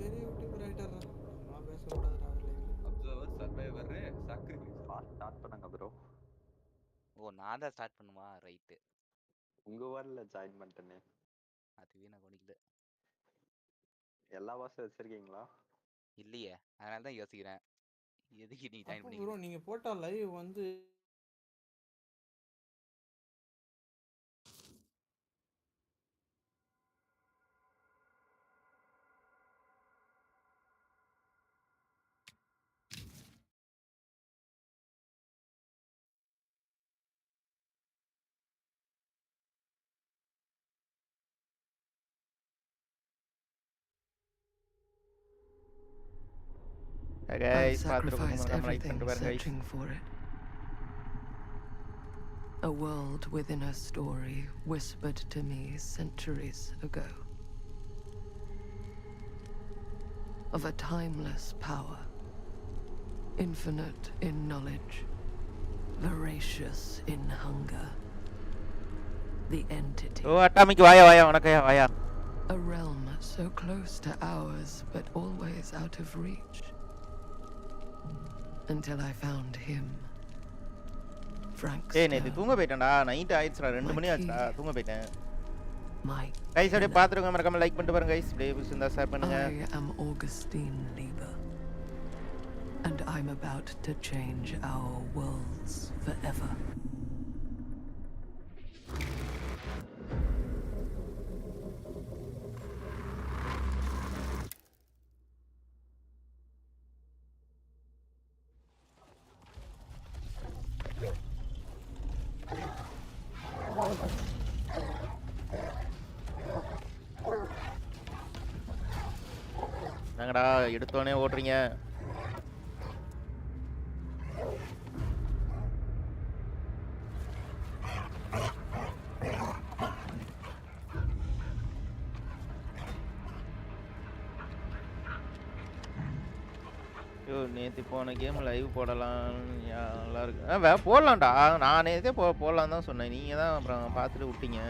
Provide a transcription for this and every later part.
பெரிய யூடியூபர் ஆயிட்டாரா. நம்மளாம் பேசக்கூடாதுடா லைவ்ல. அப்சர்வர் சர்வைவர் சாக்ரிஃபைஸ் ஸ்டார்ட் பண்ணுங்க ப்ரோ. ஓ நான் தான் ஸ்டார்ட் பண்ணுமா? ரைட்டு. உங்க வார்ல ஜாயின் பண்ணிட்டேனே. அதுவே நான் கவனிக்கல. எல்லா வாசும் வச்சிருக்கீங்களா? இல்லையே, அதனால தான் யோசிக்கிறேன் எதுக்கு நீ ஜாயின் அப்போ ப்ரோ பண்ணிக்கிறேன். நீங்க போட்டா லைவ் வந்து I've sacrificed everything searching for it. A world within a story whispered to me centuries ago. Of a timeless power, infinite in knowledge, voracious in hunger. The entity. Oh, atomic vaya, unakaya vaya. A realm so close to ours, but always out of reach. Until I found him. Frankstone. Hey, நேத்து தூங்க போய்ட்டேன்டா. Night ஆயிடுச்சுடா. 2 மணி ஆச்சுடா. தூங்க போய்ட்டேன். Guys அப்படியே பாத்துருங்க, மறக்காம like பண்ணிட்டு பாருங்க guys. அப்படியே பிடிச்சிருந்தா ஷேர் பண்ணுங்க. I am Augustine Lieber. And I'm about to change our worlds forever. என்னங்கடா எடுத்தோனே ஓடுறீங்க? ஐயோ நேற்று போன கேம் லைவ் போடலாம் நல்லா இருக்கு. போடலாம்டா. நான் நேற்றே போடலாம் தான் சொன்னேன். நீங்கள் தான் அப்புறம் பார்த்துட்டு விட்டீங்க.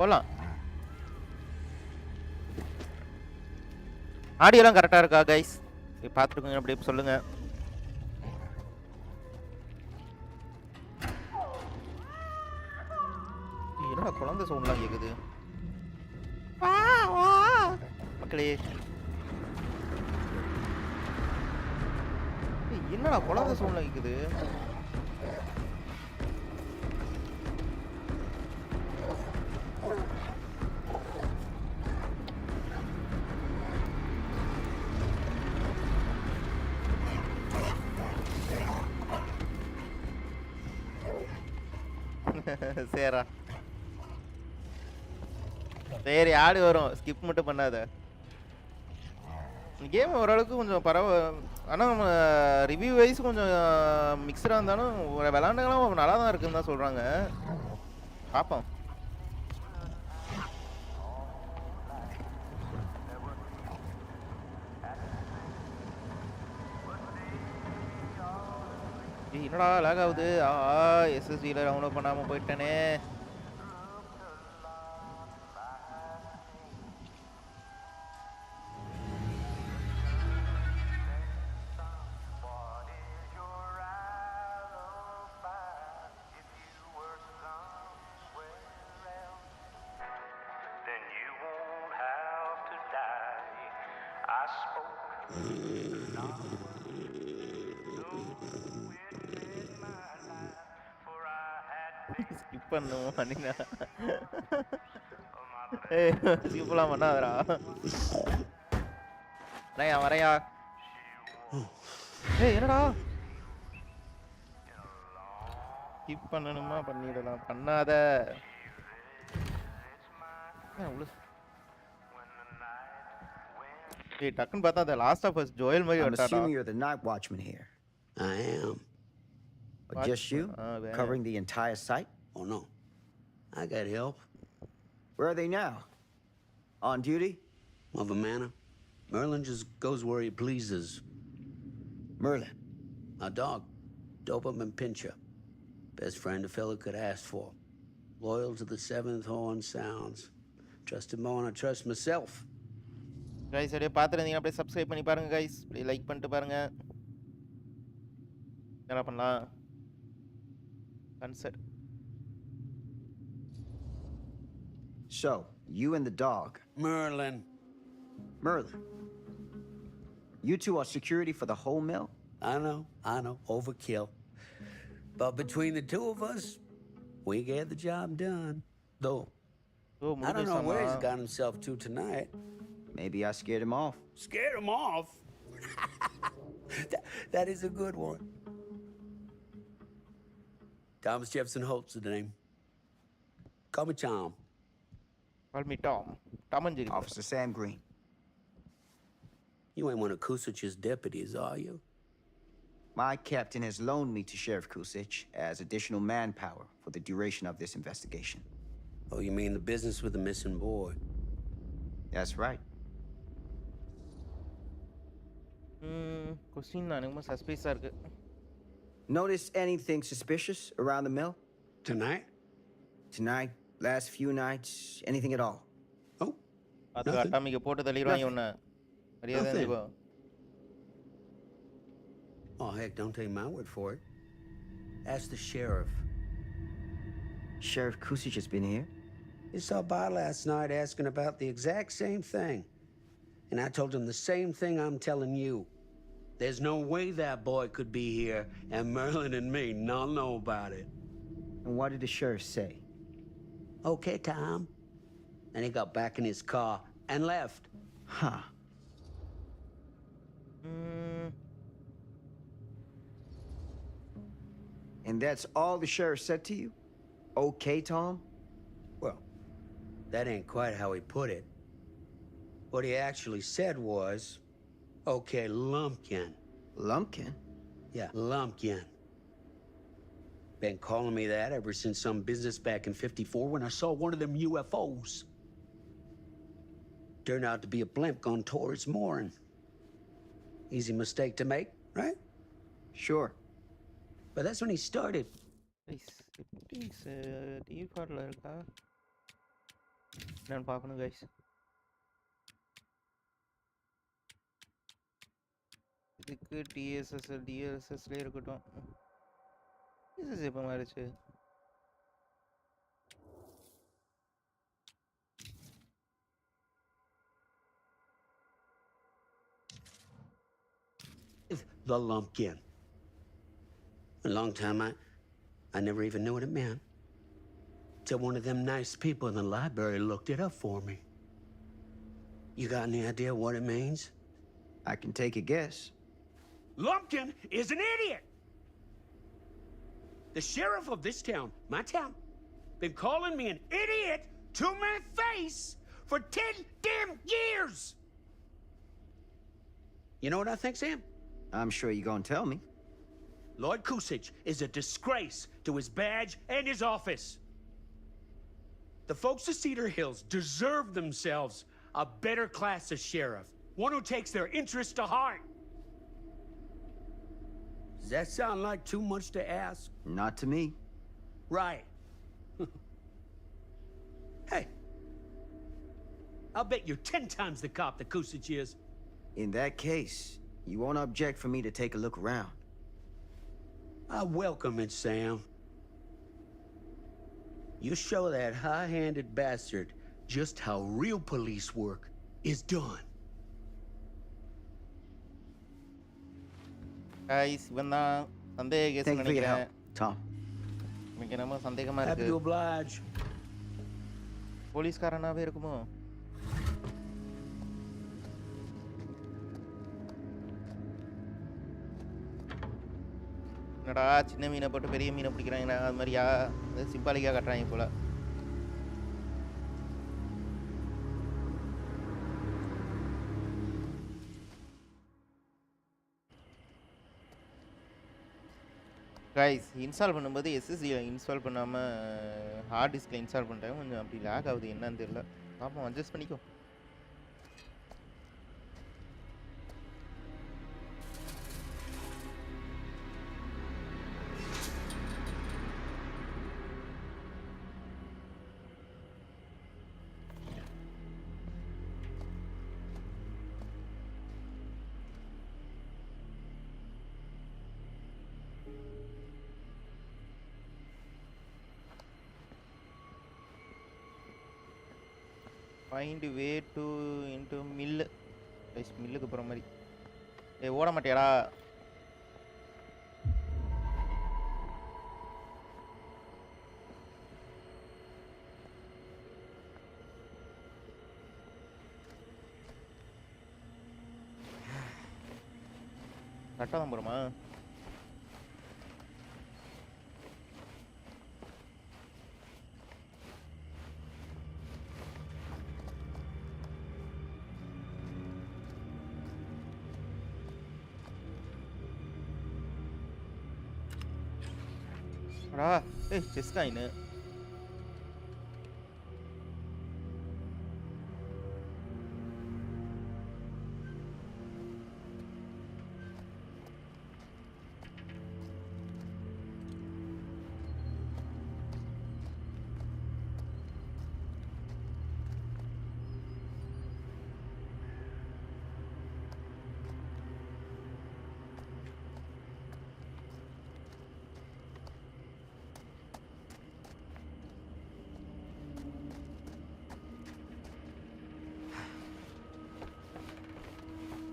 போடலாம். ஆடியோலாம் கரெக்டாக இருக்கா கைஸ்? பார்த்துருக்கோங்க அப்படியே சொல்லுங்கள். என்னடா குழந்தை சவுண்ட்லாம் கேட்குது மக்களே? என்னடா குழந்தை சவுண்ட்லாம் கேட்குது? சரிடா சரி ஆடு வரும். ஸ்கிப் மட்டும் பண்ணாத. கேம் ஓரளவுக்கு கொஞ்சம் ஆனால் நம்ம ரிவ்யூ வைஸ் கொஞ்சம் மிக்சடாக இருந்தாலும் விளாண்டுங்களாம் நல்லா தான் இருக்குன்னு தான் சொல்கிறாங்க. பார்ப்போம். என்னடா லேக் ஆகுது? எஸ்எஸ்டியில் டவுன்லோட் பண்ணாமல் போயிட்டேனே. ஸ்கிப் பண்ணுவோம் பண்ணினா ஸ்கிப்லாம் பண்ணாதடா. வரையா வரையா. என்னடா ஸ்கிப் பண்ணணுமா? பண்ணிடலாம். பண்ணாத. டக்குன்னு பார்த்தா அந்த லாஸ்ட் ஆஃப் அஸ் ஜோயல் மாதிரி I'm assuming you're the night watchman here. I am. Just you? Covering the entire site? Oh, no. I got help. Where are they now? On duty? Of a manner. Merlin just goes where he pleases. Merlin? My dog. Doberman Pinscher. Best friend a fella could ask for. Loyal to the seventh horn sounds. Trust him more than I trust myself. Guys அப்படியே பார்த்துருந்தீங்கன்னா அப்படியே subscribe பண்ணி பாருங்க guys, அப்படியே like பண்ணிட்டு பாருங்க. என்ன பண்ணலாம்? Concert. So, you and the dog. Merlin. Merlin. You two are security for the whole mill? I know. Overkill. But between the two of us, we get the job done. Though, I don't know where he's got himself to tonight. Maybe I scared him off. Scared him off? that is a good one. Thomas Jefferson Holt's the name. Call me Tom. Call me Tom. Tom and Jerry. Officer Sam Green. You ain't one of Kusich's deputies, are you? My captain has loaned me to Sheriff Kusich as additional manpower for the duration of this investigation. Oh, you mean the business with the missing boy? That's right. Question நானும் சஸ்பீஸா இருக்கு. Notice anything suspicious around the mill? Tonight? Tonight, last few nights, anything at all? Oh, அது nothing. அட்டாமிக்க போட்டு தள்ளிடுவாங்க உன்னை. மரியாதை Nothing. இருந்துக்கோ. Oh, heck, don't take my word for it. Ask the sheriff. Sheriff Kusich has been here? He saw by last night asking about the exact same thing. And I told him the same thing I'm telling you. There's no way that boy could be here and Merlin and me not know about it. And what did the sheriff say? Okay, Tom. And he got back in his car and left. Huh. And that's all the sheriff said to you? Okay, Tom? Well, that ain't quite how he put it. What he actually said was, okay, Lumpkin. Lumpkin? Yeah, Lumpkin. Been calling me that ever since some business back in '54 when I saw one of them UFOs. Turned out to be a blimp gone towards mooring. Easy mistake to make, right? Sure. But that's when he started. Guys settings டிஃபால்ட்ல இருக்கா என்னன்னு பார்க்கணும் guys. இதுக்கு டிஎஸ்எஸ்லேயே இருக்கட்டும். TDS எப்போ மாறிச்சு? The Lumpkin. A long time I never even knew what it meant. Till one of them nice people in the library looked it up for me. You got any idea what it means? I can take a guess. Lumpkin is an idiot! The sheriff of this town, my town, been calling me an idiot to my face for 10 damn years! You know what I think, Sam? I'm sure you're gonna tell me. Lord Kusich is a disgrace to his badge and his office. The folks of Cedar Hills deserve themselves a better class of sheriff, one who takes their interests to heart. Does that sound like too much to ask? Not to me. Right. Hey, I'll bet you're 10 times the cop that Kusich is. In that case, you won't object for me to take a look around. I welcome it, Sam. You show that high-handed bastard just how real police work is done. Guys இவன் தான் சந்தேக case Thank you for your நினைக்கிறேன். help, Tom. எனக்கு என்னமோ சந்தேகமா Happy to இருக்கு. oblige. போலீஸ்காரனாவே இருக்குமோ? என்னடா சின்ன மீனை போட்டு பெரிய மீனை பிடிக்கிறாங்கண்ணா, அது மாதிரியா? சிம்பாலிக்காக கட்டுறாங்க போல. கைஸ் இன்ஸ்டால் பண்ணும்போது எஸ்எஸ்டியில் இன்ஸ்டால் பண்ணாமல் ஹார்ட் டிஸ்கில் இன்ஸ்டால் பண்ணுறேன். கொஞ்சம் அப்படி லேக் ஆகுது, என்னன்னு தெரியல. பார்ப்போம், அட்ஜஸ்ட் பண்ணிக்கோ. Find way to into mill. Guys மில்லுக்கு போகிற மாதிரி. ஓட மாட்டியாடா? கரெக்டாக தான் போகிறோமா? அடா ஏய் செஸ் காயின்.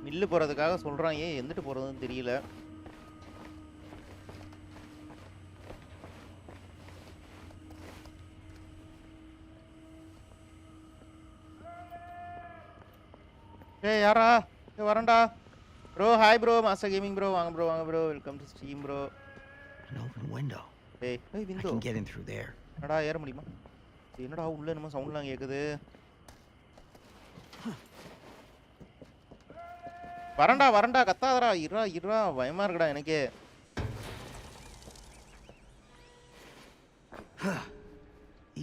மில்லு போகிறதுக்காக சொல்கிறான். ஏன் எந்துட்டு போகிறதுன்னு தெரியல. யாரா வரேன்டா bro. Hi bro, master gaming bro. வாங்க ப்ரோ, வாங்க bro. Welcome to stream bro. An open window. ஏய் I window. can get in through there. என்னடா ஏற முடியுமா? என்னடா உள்ள என்னமோ சவுண்ட்லாம் கேட்குது. வரண்டா கத்தாதடா. இருடா பயமா இருக்குடா எனக்கே.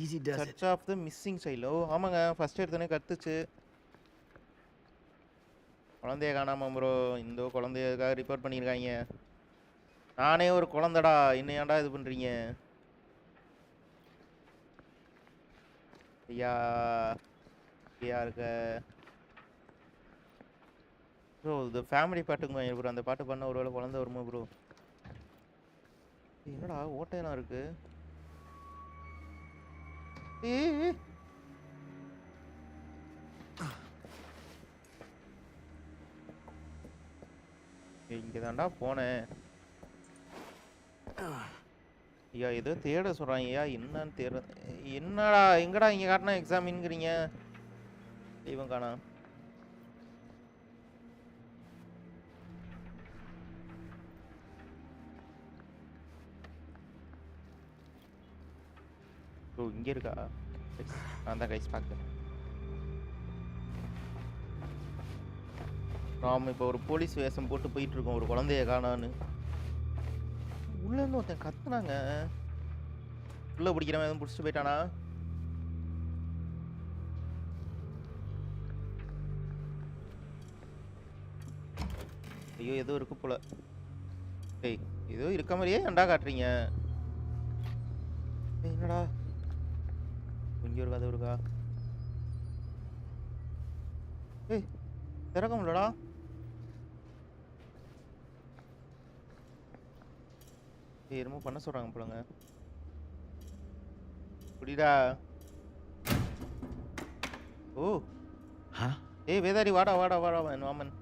Easy does it. Church of the missing child. Oh ஆமாங்க, ஃபர்ஸ்ட் எடுத்தோடனே கத்துச்சு. குழந்தைய காணாம ப்ரோ. இந்த குழந்தையதுக்காக ரிப்போர்ட் பண்ணியிருக்காங்க. நானே ஒரு குழந்தைடா, என்ன ஏன்டா இது பண்ணுறீங்க? ஐயா ஐயா இருக்க ப்ரோ. இது ஃபேமிலி பாட்டுங்க ப்ரோ. அந்த பாட்டு பண்ண ஒரு வேளை குழந்தை வருமா ப்ரோ? என்னடா ஓட்டையெல்லாம் இருக்கு. இங்கே தான்டா போனேன். ஐயா ஏதோ தேட சொல்கிறாங்க. ஐயா என்னன்னு தேட. என்னடா எங்கடா இங்கே காட்டினா எக்ஸாமின்ங்கிறீங்க? தெய்வம் காணா. ஓ இங்கே இருக்கா? நான் தான் கைஸ் பார்க்குறேன். நாம் இப்போ ஒரு போலீஸ் வேஷம் போட்டு போயிட்டு இருக்கோம். ஒரு குழந்தைய காணான்னு உள்ள இருந்து ஒருத்தன் கத்துனாங்க. உள்ள பிடிக்கிறவன் எதுவும் பிடிச்சிட்டு போயிட்டானா? ஐயோ ஏதோ இருக்கு போல. ஏய் ஏதோ இருக்க மாதிரியே ஏன்டா காட்டுறீங்க? என்னடா இங்கே ஒரு கதை இருக்கா? ஏய் திறக்க முடியலடா. என்னமோ பண்ண சொல்றாங்க போலங்க. புடிடா. ஓ ஏய் வேதாரி வாடா வாமன்.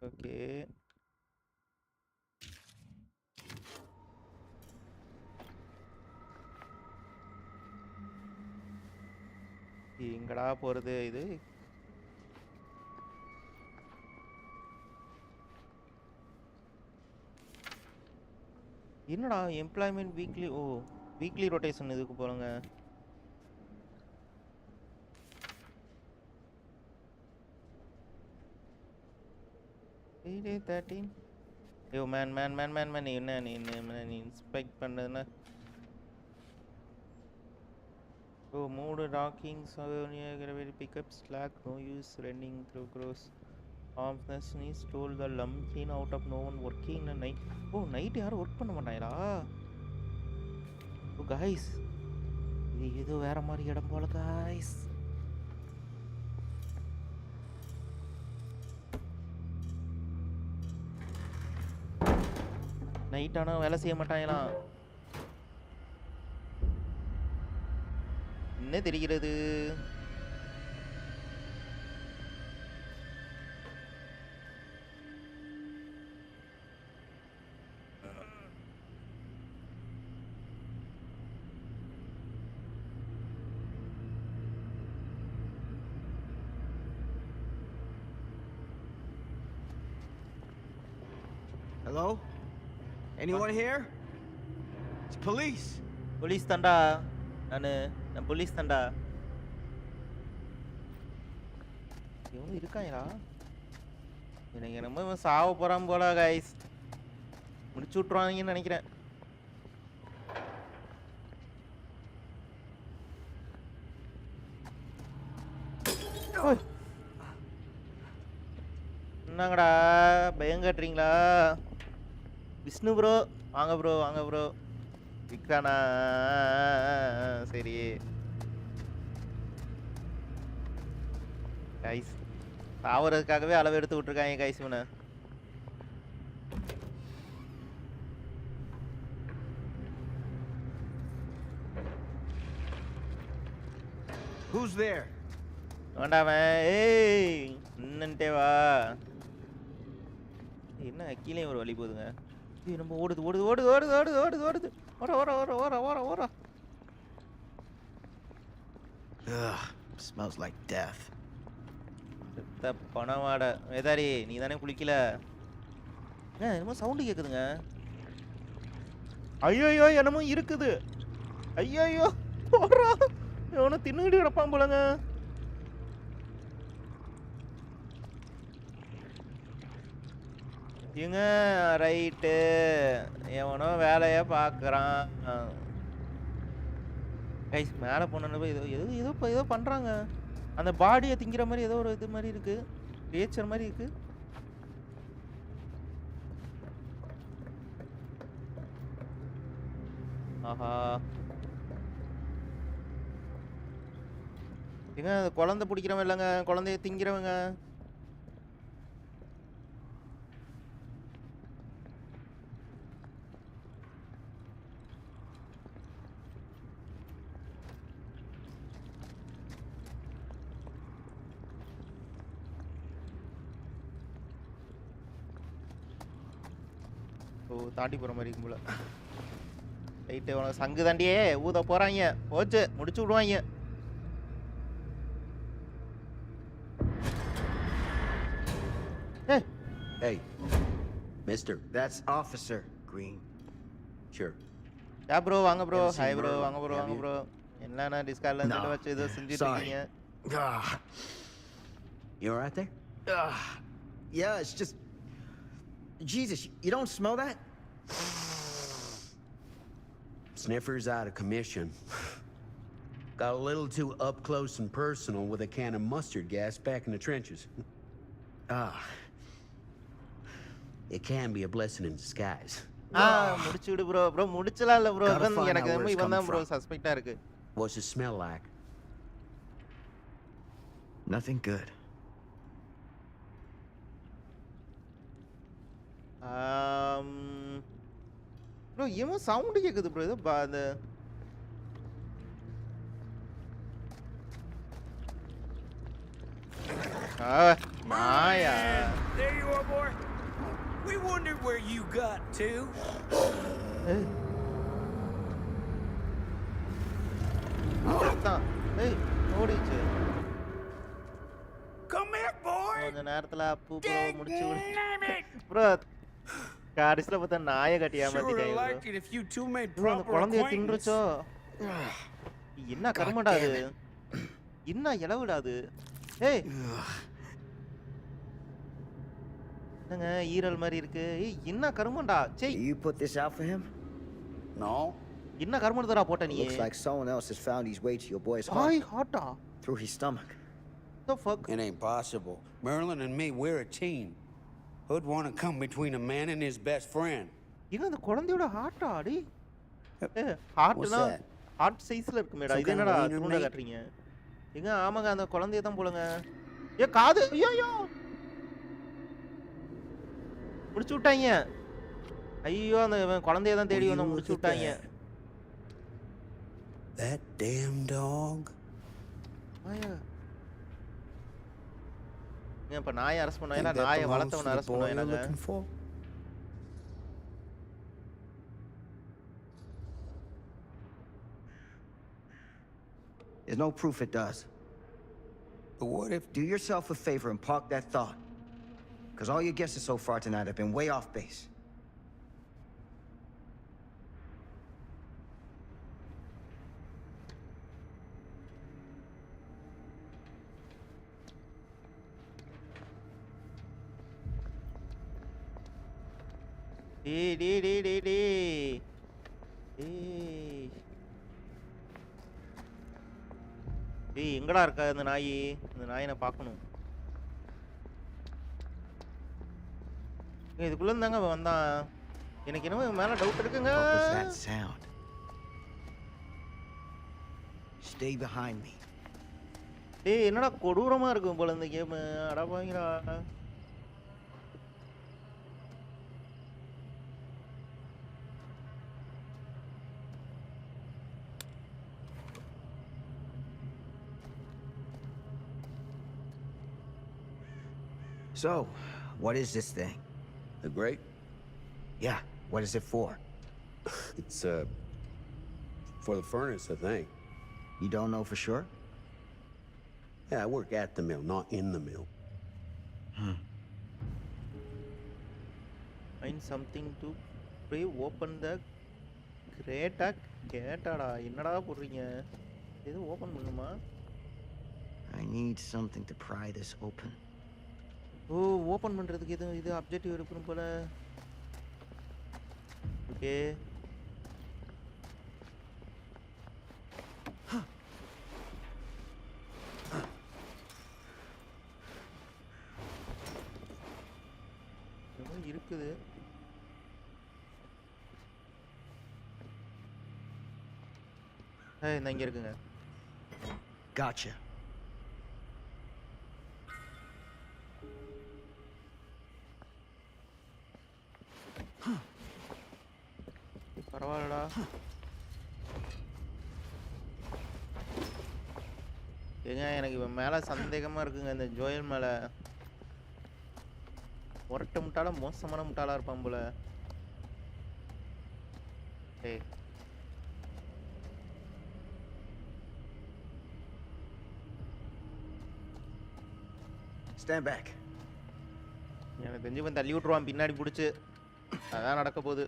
ஓகே எங்கடா போறது இது? என்னடா எம்ப்ளாய்மெண்ட் வீக்லி. ஓ வீக்லி ரொட்டேஷன் இதுக்கு போறங்க. Day 13. Yo man என்ன நீ inspect பண்ணதுன்னா? O mood talkings gravity pickups slack no use running through cross armness is told the lumping out of no one working in night. ஓ night யாரும் work பண்ண மாட்டாங்களா? ஓ guys இது வேற மாதிரி இடம் போல guys. நைட் ஆனா வேலை செய்ய மாட்டாங்களாம். என்ன தெரிகிறது? Hello? Anyone here? It's police. Police தான்டா. நான் போலீஸ் தான்டா. இவங்க இருக்காங்களா? எனக்கு என்னமோ இவன் சாவ போறான் போல guys. முடிச்சு விட்டுருவாங்கன்னு நினைக்கிறேன். என்னங்கடா பயம் காட்டுறீங்களா? விஷ்ணு ப்ரோ வாங்க ப்ரோ வாங்க ப்ரோ. விக்ரானா சரி கைஸ் சாவறதுக்காகவே அளவு எடுத்து விட்டுருக்காங்க கைஸ் இவனை. Who's there? வேண்டாமன் ஏய் என்னன்ட்டே வா. என்ன கீழே ஒரு வழி போகுதுங்க. நம்ம ஓடுது ஓடுது ஓடுது ஓடுது ஓடுது ஓடுது ஓடுது ஓட ஓட ஓட ஓட ஓட ஓட. Ugh, smells like death. செத்த பணவாட வேதாரி நீ தானே குளிக்கல? என்னமோ சவுண்டு கேட்குதுங்க. ஐயோ என்னமோ இருக்குது. ஐயோ போடுறா எவனோ தின்னுக்கிட்டு கிடப்பான் போலங்க. இங்க ரைட்டு எவனோ வேலையை பார்க்குறான் கைஸ். மேலே போனப்போ ஏதோ பண்ணுறாங்க. அந்த பாடியை திங்கிற மாதிரி ஏதோ ஒரு இது மாதிரி இருக்கு. கிரியேச்சர் மாதிரி இருக்கு. ஆஹா ஏங்க குழந்தை பிடிக்கிறவன் இல்லைங்க, குழந்தைய திங்கிறவங்க. தாண்டி போற மாதிரி இருக்கும் போல. ரைட்டு உனக்கு சங்கு தாண்டியே ஊத போறாங்க. போச்சு முடிச்சு விடுவாங்க. Hey, mister. That's Officer Green. Sure. Yeah bro வாங்க bro. Haven't seen hi bro Merle. வாங்க ப்ரோ Have வாங்க you? ப்ரோ. என்னன்னா டிஸ்கார்ட்ல இருந்து No. வச்சு ஏதோ செஞ்சுட்டு Sorry. இருக்கீங்க. Ah. You all right there? Yeah, it's just... Jesus, you don't smell that? Sniffer's out of commission. Got a little too up close and personal with a can of mustard gas back in the trenches. Ah. It can be a blessing in disguise. முடிச்சு விடு bro. Bro முடிச்சலாம் இல்ல bro. Gotta find எனக்கு out where it's இவன் தான் coming bro from. சஸ்பெக்ட்டா இருக்கு. What's it smell like? Nothing good. Bro இவன் sound கேக்குது bro. இது அந்த மாயா. There you are, boy. We wondered where you got to. ஏய் ஓடிச்சு. Come here, boy. கொஞ்ச நேரத்துல அப்பு ப்ரோ முடிச்சு விடு ப்ரோ. காரிஸ்ல பார்த்தா நாயை கட்டி Sure would ஏமாத்திட்டாங்க have liked it if you two made bro. அந்த proper குழந்தைய acquaintance. தின்றுச்சோ. என்ன கர்மடா அது? என்ன இலவுடா அது? ஏய் என்னங்க ஈரல் மாதிரி இருக்கு. ஏய் என்ன கர்மண்டா? சேய் You put this out for him? No. என்ன கர்மடா போட்ட நீ? Looks like someone else has found his way to your boy's hi heart ஹாட்டா. through his stomach. The fuck? It ain't possible. Merlin and me, we're a team. Who'd want to come between a man and his best friend? இது அந்த குழந்தையோட ஹார்ட்டா? அடி ஹார்ட்னா heart சைஸ்ல இருக்கு மேடா. இது என்னடா துணுட காட்டுறீங்க? எங்க ஆமாங்க அந்த குழந்தைய தான் போலங்க. ஏ காது ஐயோ முடிச்சு விட்டாங்க. ஐயோ அந்த குழந்தைய தான் தேடி வந்து முடிச்சு விட்டாங்க. That damn dog. ஆயா ஏன் இப்ப நாயை அரெஸ்ட் பண்ணாங்க? நாயை வளர்த்தவன அரெஸ்ட் பண்ணாங்க. There's no proof it does. But what if... Do yourself a favor and park that thought. Because all your guesses so far tonight have been way off base. டேய் எங்கடா இருக்கா இந்த நாய்? இந்த நாயை நான் பார்க்கணும். இதுக்குள்ள இருந்தாங்க வந்தான். எனக்கு என்னமோ மேல டவுட் இருக்குங்க. What was that sound? Stay behind me. டேய் என்னடா கொடூரமா இருக்கும் போல இந்த கேம். அட பாவிங்களா. So, what is this thing? The grate? Yeah, what is it for? It's, for the furnace, I think. You don't know for sure? Yeah, I work at the mill, not in the mill. Find something to pray. Open the crate. கேட்டாடா என்னடா போடுறீங்க? இது open பண்ணுமா? I need something to pry this open. ஓ open பண்றதுக்கு இது objective இருக்கும் போல. Okay இருக்குது. இந்த இங்க இருக்குங்க. Gotcha. பரவாயில்லடா. ஏங்க எனக்கு இவன் மேல சந்தேகமா இருக்குங்க. இந்த ஜோயல் மேல ஒரட்ட முட்டாளா மோசமான முட்டாளா இருப்பான் போல. ஏய் Stand back. எனக்கு தெரிஞ்சு இவன் தள்ளி விட்டுருவான் பின்னாடி பிடிச்சு. அதான் நடக்க போகுது.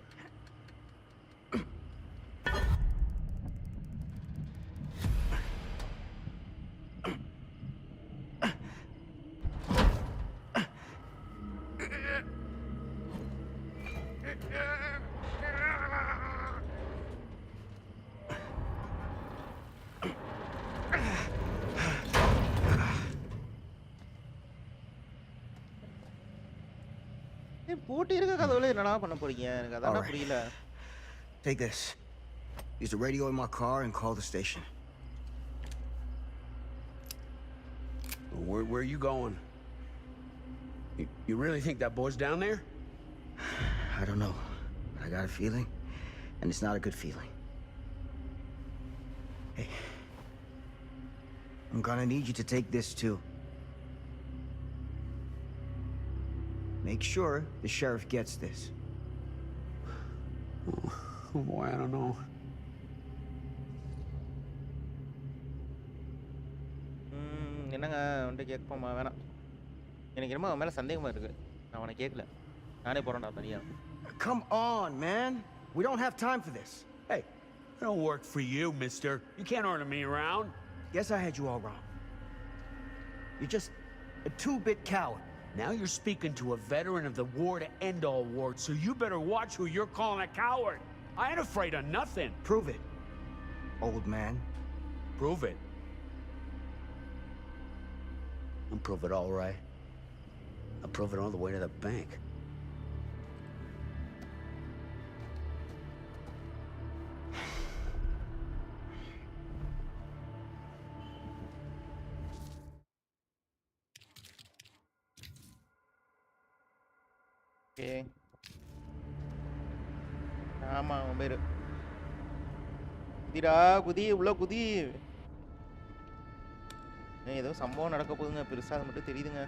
போட்டு இருக்க கதவுல என்னடா பண்ண போறீங்க? எனக்கு அதான் புரியல. Take this. Use the radio in my car and call the station. Where are you going? You really think that boy's down there? I don't know. I got a feeling, and it's not a good feeling. Hey, I'm gonna need you to take this too. Make sure the sheriff gets this. Oh boy, I don't know. என்னங்க வந்து கேட்போமா? வேணாம், எனக்கு என்னமோ அவன் மேல சந்தேகமா இருக்கு. நான் அவனை கேட்கல, நானே போறேன்டா தனியா. Come on, man. We don't have time for this. Hey, I don't work for you, mister. You can't order me around. Guess I had you all wrong. You're just a two-bit coward. Now you're speaking to a veteran of the war to end all wars, so you better watch who you're calling a coward. I ain't afraid of nothing. Prove it, old man. Prove it. I'll prove it all right. I'll prove it all the way to the bank. Okay ஆமா அவன் பேரு குதிடா குதி உள்ள குதி ஏதோ சம்பவம் நடக்க போகுதுங்க பெருசா அது மட்டும் தெரியுதுங்க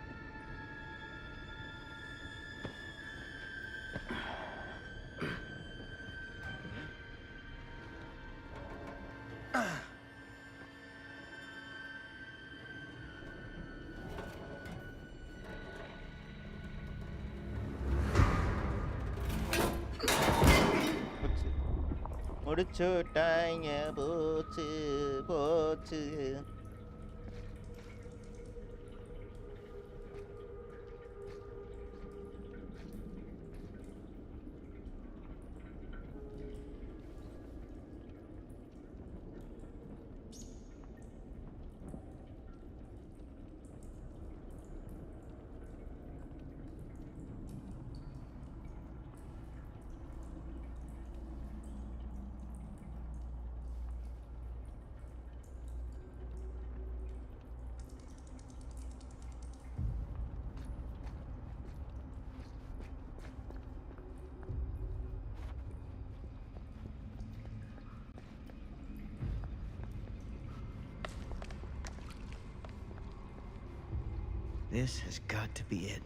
முடிச்சுட்டாங்க போச்சு போச்சு This has got to be it.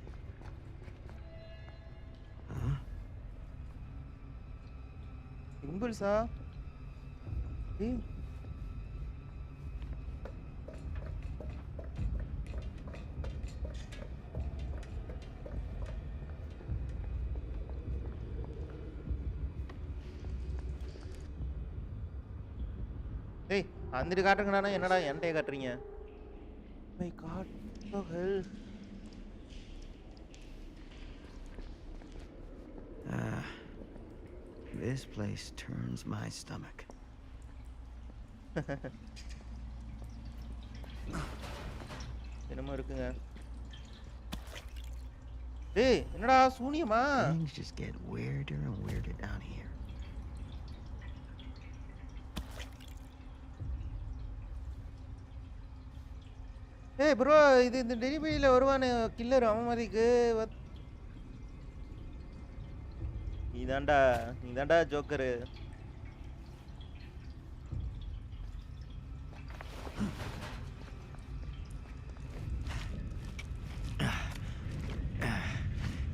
Huh? Impulsa? Hey. Hey, andri காட்டுங்கடா என்னடா என்கிட்ட காட்டுறீங்க? My god, what the hell? This place turns my stomach. என்னமா இருக்குங்க? டேய், என்னடா சூனியமா? Things just get weirder and weirder down here. Hey bro, இது இந்த டெலிவரியில வருவானே killer அவன் மாதிரிக்கு நீதான்டா ஜோக்கர்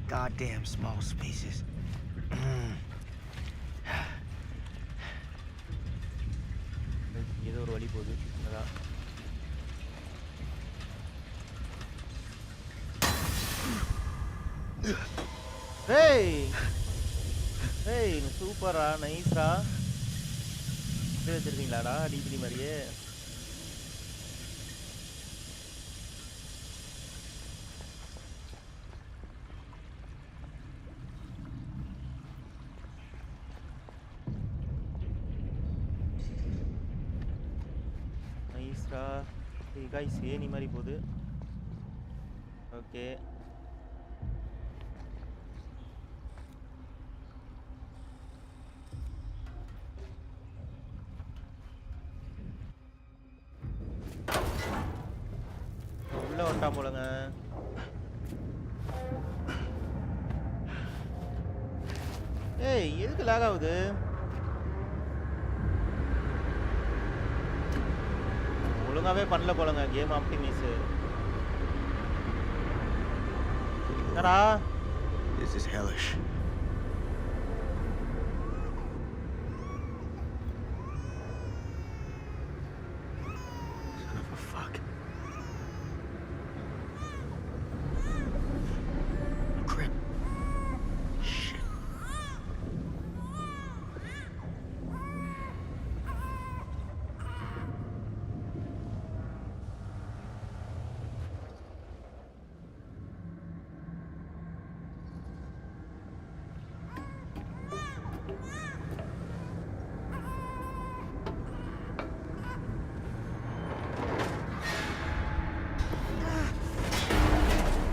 Goddamn small spaces. ஏதோ ஒரு வழி போகுது அதான் Hey! Hey, சூப்பரா நைஸ்ரா வச்சிருக்கீங்களாடா DBD மாதிரியே நைஸ்ரா கைஸ் ஏனி மாதிரி போகுது ஓகே வந்துட்டான் போலங்க ஏய் எதுக்கு லாக் ஆகுது ஒழுங்காவே பண்ணல போலங்க கேம் ஆப்டிமைஸ் என்னடா This is hellish. Son of a fuck. Crap. Shit.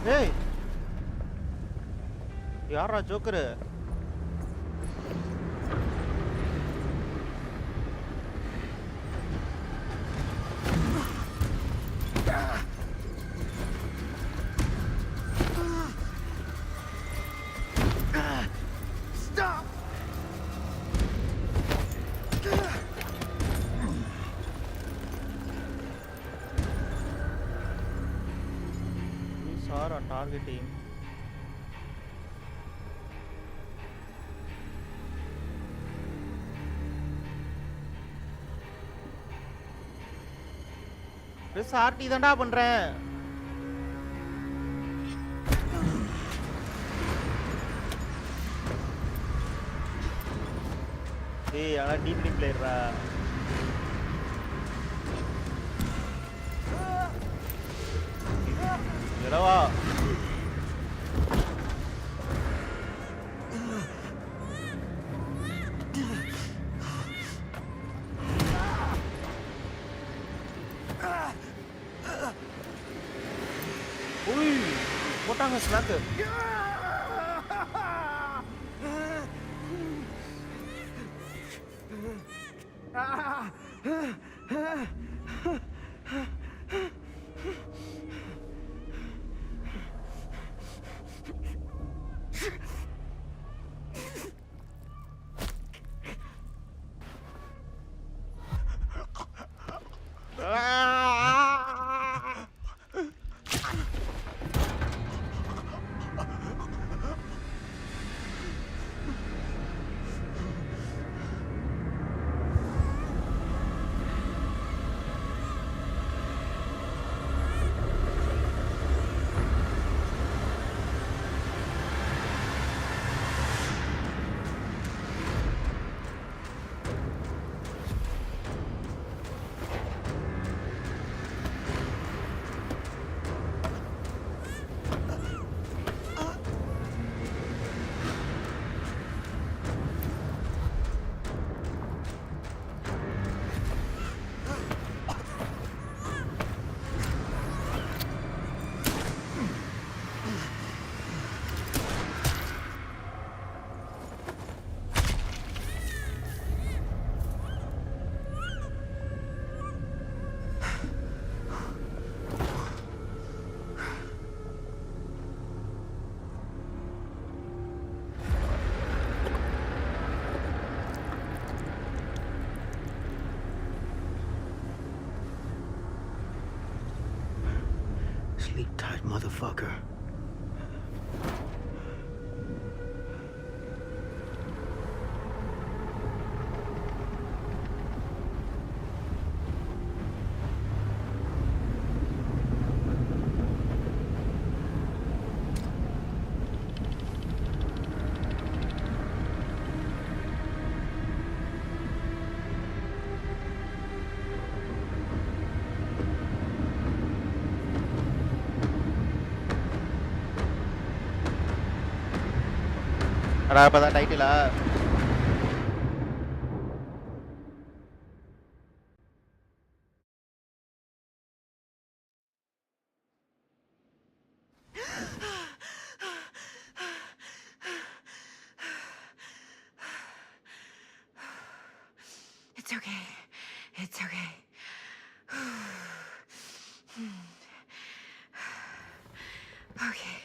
Hey! யாரா ஜோக்கர் Car on targeting. சார்ட்டி தான்டா பண்றேன். ஏய் ஆனா டிபிடி பிளேயர்ரா. எடவா போட்டாங்க ஸ்னாக்கு. Sleep tight, motherfucker. அடா அப்பதான் டைட்டிலா. It's okay. It's okay. Okay.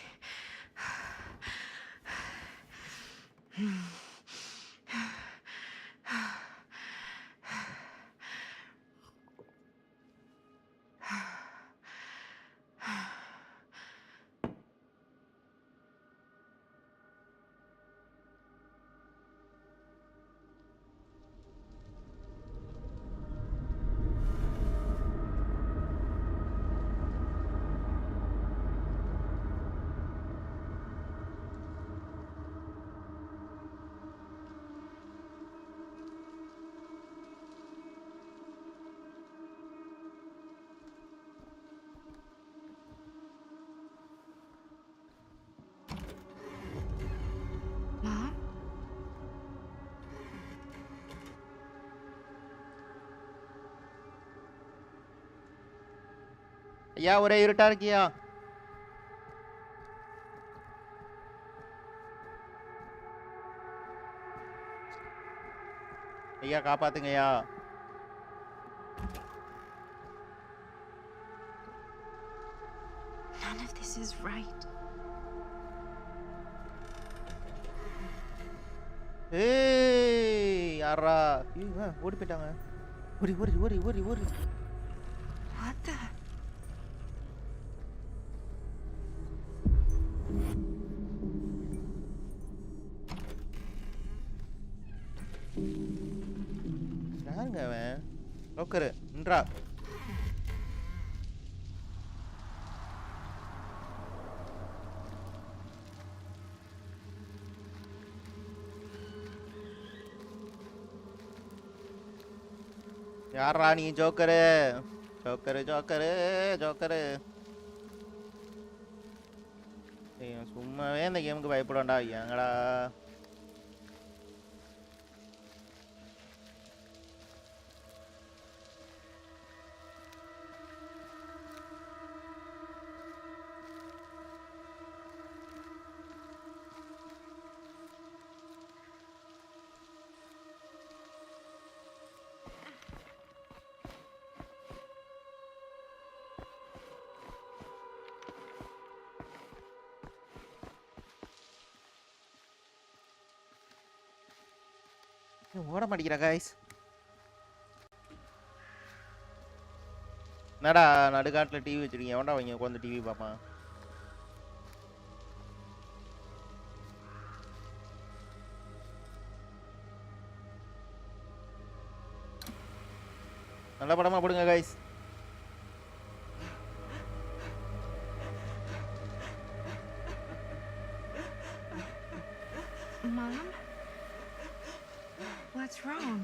Mom? ஐயா ஒரே இருட்டா இருக்கியா? ஐயா காப்பாத்துங்கய்யா. None of this is right. ஏய் யாரா? ஓடி போயிட்டாங்க. ஓடி ஓடி ஓடி ஓடி ஓடி. What the? ஜோக்கர் நின்றா. யாரா நீ ஜோக்கரு? Joker joker joker. சும்மாவே இந்த கேமுக்கு பயப்படாண்டா. ஏங்கடா ஓட மாட்டேங்கிறா கைஸ். என்னடா நடுக்காட்டில் டிவி வச்சிருக்கீங்க? எவன்டா அவங்க உட்காந்து டிவி பார்ப்பான்? நல்ல படமா போடுங்க guys. Mom? What's wrong?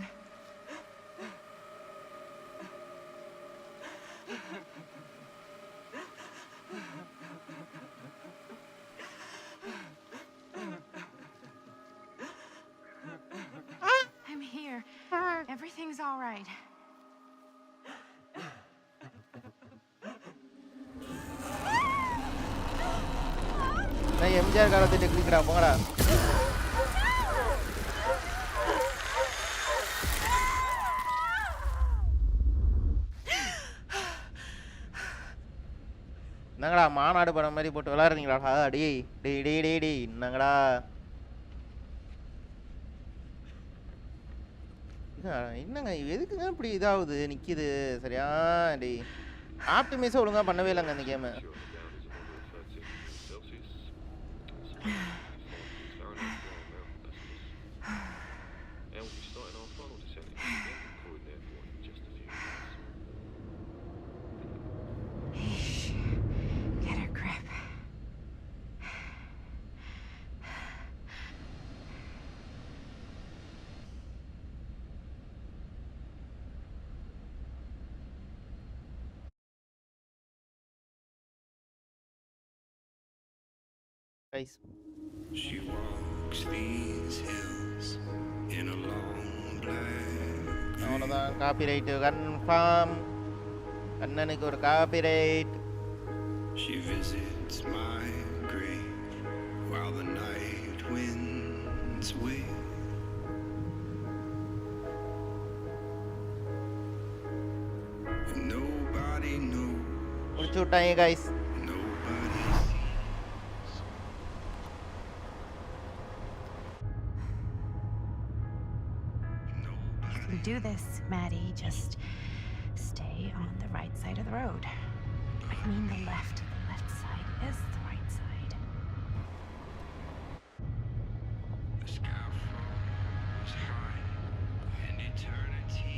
I'm here. Everything's all right. நான் எம்ஜிஆர் காலத்து டெக்னிக்டா போங்கடா. என்னங்கடா மாநாடு படம் மாதிரி போட்டு விளாடுறீங்களாடா? டேய் டேய் டேய் டேய் டேய் என்னங்கடா என்னங்க எதுக்குங்க இப்படி இதாகுது நிற்கிது? சரியா டேய் ஆப்டிமைஸை ஒழுங்காக பண்ணவே இல்லைங்க அந்த game. Get a grip. Guys. She walks these hills in a long black. அவ்வளோதான் காப்பிரைட்டு கன்ஃபார்ம். அண்ணனுக்கு ஒரு copyright. She visits my grave while the night winds wail. Nobody knows. முடிச்சு விட்டாங்க guys. Do this, Maddie. Just stay on the right side of the road. I mean the left. The left side is the right side. The sky was high and eternity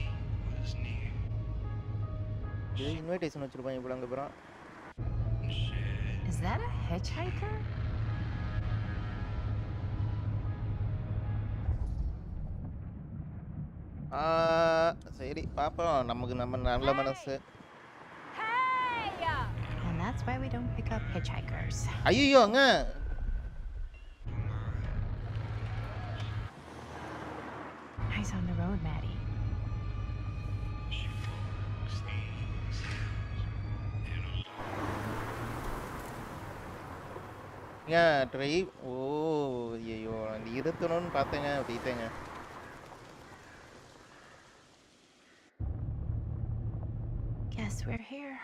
was near. இது invitation வச்சிருப்பாங்க இப்போ அங்கே போகிறோம். Is that a hitchhiker? சரி பாப்போம். நமக்கு நம்ம நல்ல மனசு. And that's why we don't pick up hitchhikers. ஐயோ அங்க Eyes on the road, Maddie. Drive. Oh ஐயோ அந்த இருத்தணும்னு பார்த்தேங்க அப்படித்தேங்க. Guess we're here.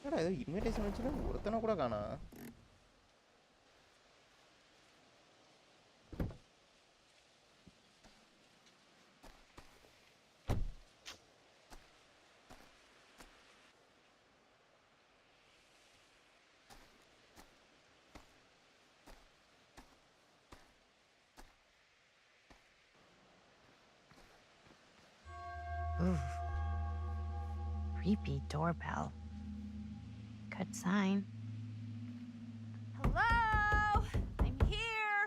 ஏடா ஏதோ இன்விடேஷன் வச்சுட்டு ஒருத்தனை கூட காணா. Ooh. Creepy doorbell. Good sign. Hello? I'm here.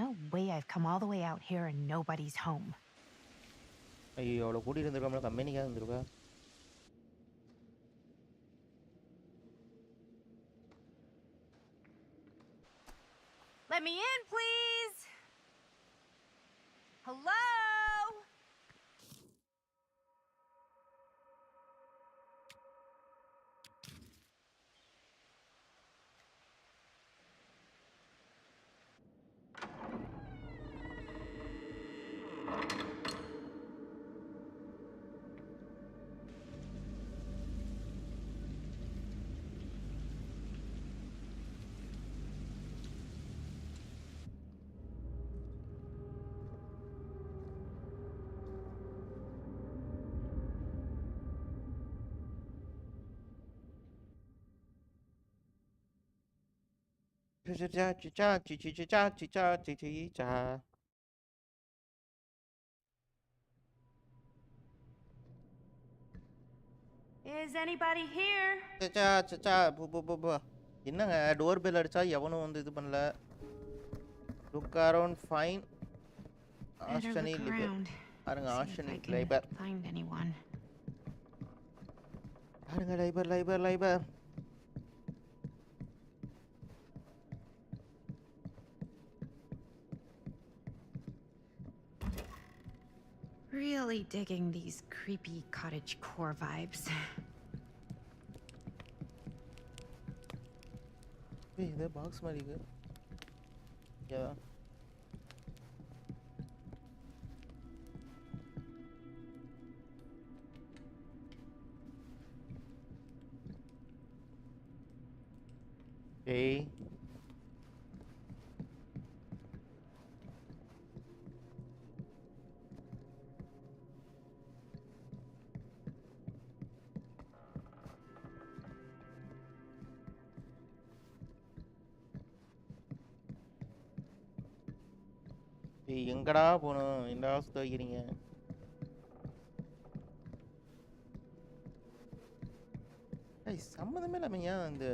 No way I've come all the way out here and nobody's home. ஐயோ அவளை கூட்டிட்டு இருந்திருக்காமல கம்பெனிக்காக இருந்திருக்கா. Let me in, please. Hello? Is anybody here? என்னங்க டோர் பெல் அடிச்சா எவனும் வந்து இது பண்ணல. Look around fine. ஆஷனி லிபர். பாருங்க ஆஷனி லிபர். Find anyone. பாருங்க லைபர். Really digging these creepy cottage core vibes. Hey, the box மாதிரி இருக்கு. Yeah. Hey. எங்கடா போகணும் என்ன அவஸ்தை வைக்கிறீங்க. சம்மந்தமே இல்லாம ஏன் அந்த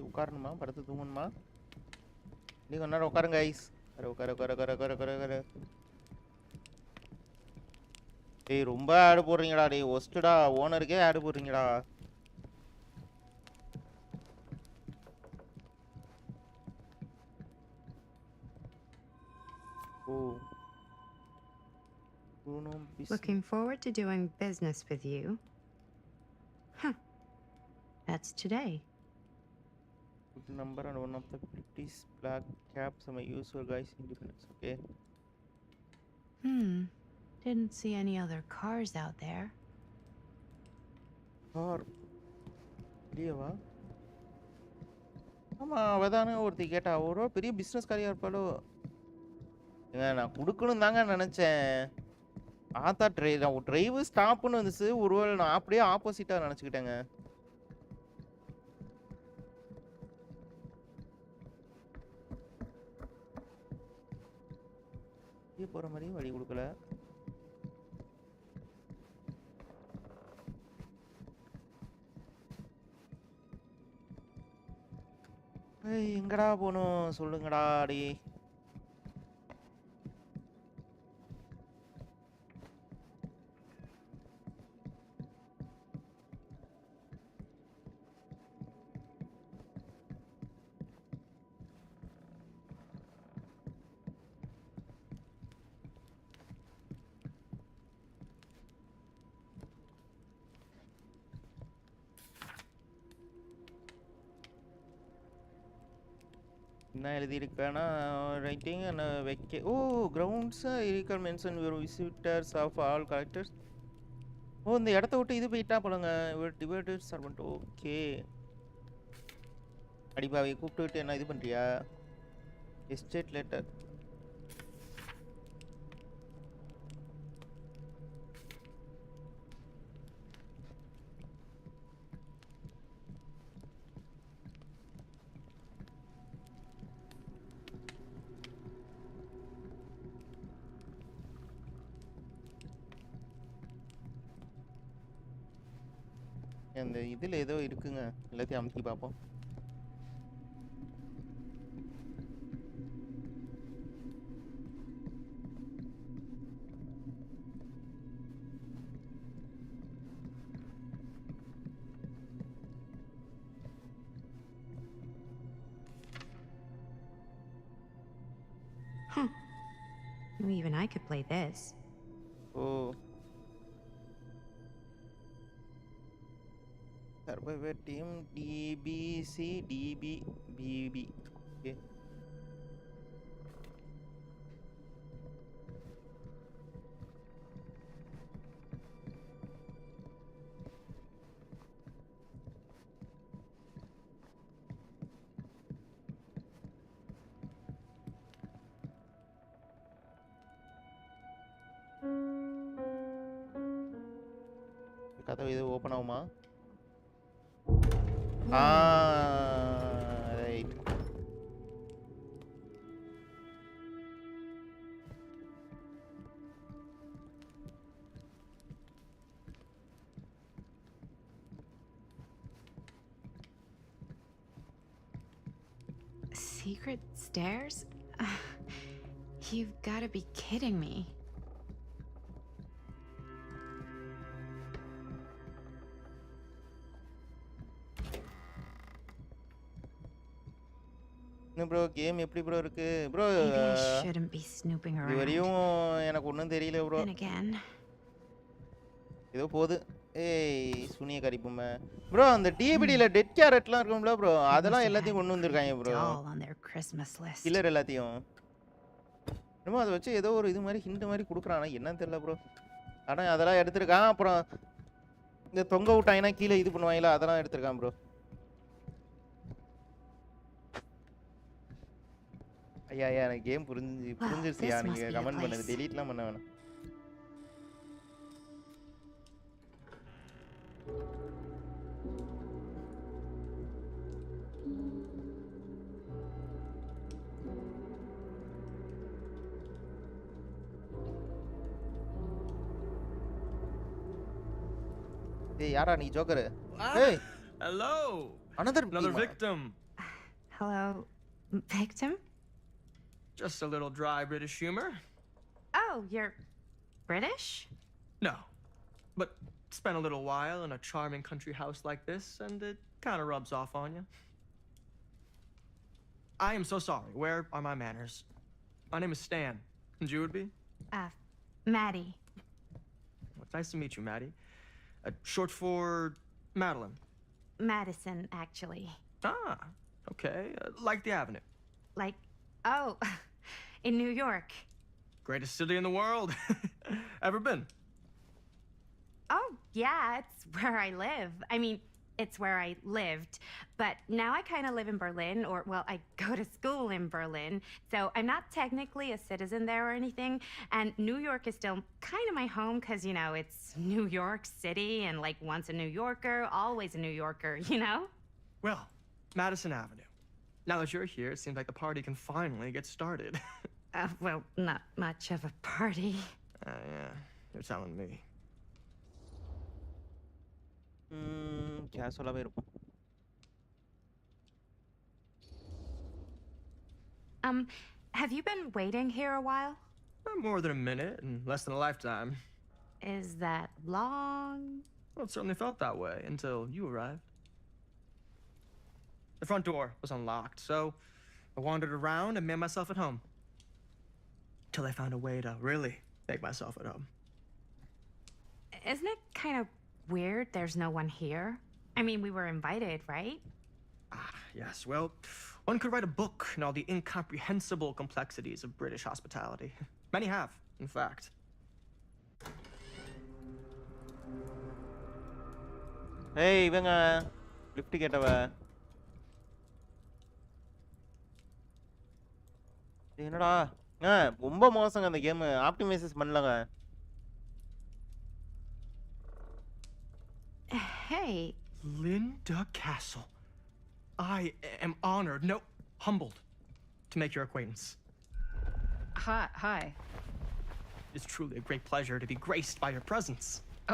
உட்காரணுமா படுத்து தூங்கணுமா? நீ கொஞ்ச நேரம் உட்காருங்க ஐஸ். உட்கார. டேய் ரொம்ப ஆடு போடுறீங்கடா டேய் ஒஸ்டடா ஓனருக்கே ஆடு போடுறீங்கடா. ஓ Looking forward to doing business with you. Huh. That's today. Good number and one of the prettiest black caps my usual guys independence. Okay. Didn't see any other cars out there. Car. இல்லையவா? ஆமா அவதானே ஒருத்தி கேட்டா ஒரு பெரிய business காரியா இருப்பாளோ. ஏங்க நான் குடுக்கணும் தாங்க நினைச்சேன். ஆத்தா டிரைவ் ஸ்டாப்னு வந்துச்சு. ஒருவேளை நான் அப்படியே ஆப்போசிட்டா நினைச்சுக்கிட்டேங்க. இது போற மாதிரி வழி கொடுக்கல. எங்கடா போகணும் சொல்லுங்கடா அடி. என்ன எழுதியிருக்கானா ரைட்டிங் வைக்க. ஓ கிரவுண்ட்ஸ் இருக்கல் mention your visitors of all collectors. Oh இந்த இடத்த விட்டு இது போயிட்டா போலங்க. இவர் டிவைடட் சர்வெண்ட். ஓகே அடிப்பாவை கூப்பிட்டுட்டு என்ன இது பண்ணுறியா? Estate letter. அந்த இதில் ஏதோ இருக்குங்க, எல்லாத்தையும் அமுத்தி பார்ப்போம். Even I could play this. Oh. Survivor team DBC DBBB. Okay. கதவு இது ஓபன் ஆகுமா? Right. Secret stairs? You've got to be kidding me. Bro game எப்படி ப்ரோ இருக்கு bro? Maybe I shouldn't be snooping around. இதுவரையும் எனக்கு ஒன்றும் தெரியல bro. And again. ஏதோ போகுது. ஏய் சுனிய கரிப்புமே ப்ரோ. அந்த டிபிடியில் டெட் கேரட்லாம் இருக்கும்ல ப்ரோ, அதெல்லாம் எல்லாத்தையும் கொண்டு வந்திருக்காங்க ப்ரோ. கில்லர் எல்லாத்தையும் என்னமோ அதை வச்சு ஏதோ ஒரு இது மாதிரி ஹிண்ட் மாதிரி கொடுக்குறானா என்னன்னு தெரியல ப்ரோ. ஆனால் அதெல்லாம் எடுத்துருக்கான். அப்புறம் இந்த தொங்க விட்டாங்கன்னா கீழே இது பண்ணுவாங்களா, அதெல்லாம் எடுத்துருக்கான் ப்ரோ. ஐயா எனக்கு கேம் புரிஞ்சிருச்சியா? நீங்கள் கமெண்ட் பண்ணது டெலீட்லாம் பண்ண வேணாம். Hey, yara ni joker. Hey. Hello. Another victim. Hello, victim? Just a little dry British humor. Oh, you're British? No, but spent a little while in a charming country house like this, and it kind of rubs off on you. I am so sorry. Where are my manners? My name is Stan, and you would be? Maddie. Well, it's nice to meet you, Maddie. Short for Madeline. Madison, actually. Ah, okay. Like the avenue. Like, oh, in New York. Greatest city in the world. Ever been? Oh, yeah, it's where I live. I mean, it's where I lived. But now I kind of live in Berlin, or, well, I go to school in Berlin. So I'm not technically a citizen there or anything. And New York is still kind of my home because, you know, it's New York City. And, like, once a New Yorker, always a New Yorker, you know? Well, Madison Avenue. Now that you're here, it seems like the party can finally get started. Well, not much of a party. Yeah, you're telling me. கேஷுவலாகவே இருக்கும். Have you been waiting here a while? More than a minute, and less than a lifetime. Is that long? Well, it certainly felt that way until you arrived. The front door was unlocked, so I wandered around and made myself at home. Till I found a way to really make myself at home. Isn't it kind of weird there's no one here? I mean, we were invited, right? Yes, well, one could write a book on all the incomprehensible complexities of British hospitality. Many have, in fact. Hey, இவங்க lift கேட்டவ என்னடா? ரொம்ப மோசங்க அந்த game, ஆப்டிமைசஸ் பண்ணலங்க. Hey. Linda Castle. I am honored, no, humbled to make your acquaintance. Hi. It's truly a great pleasure to be graced by your presence.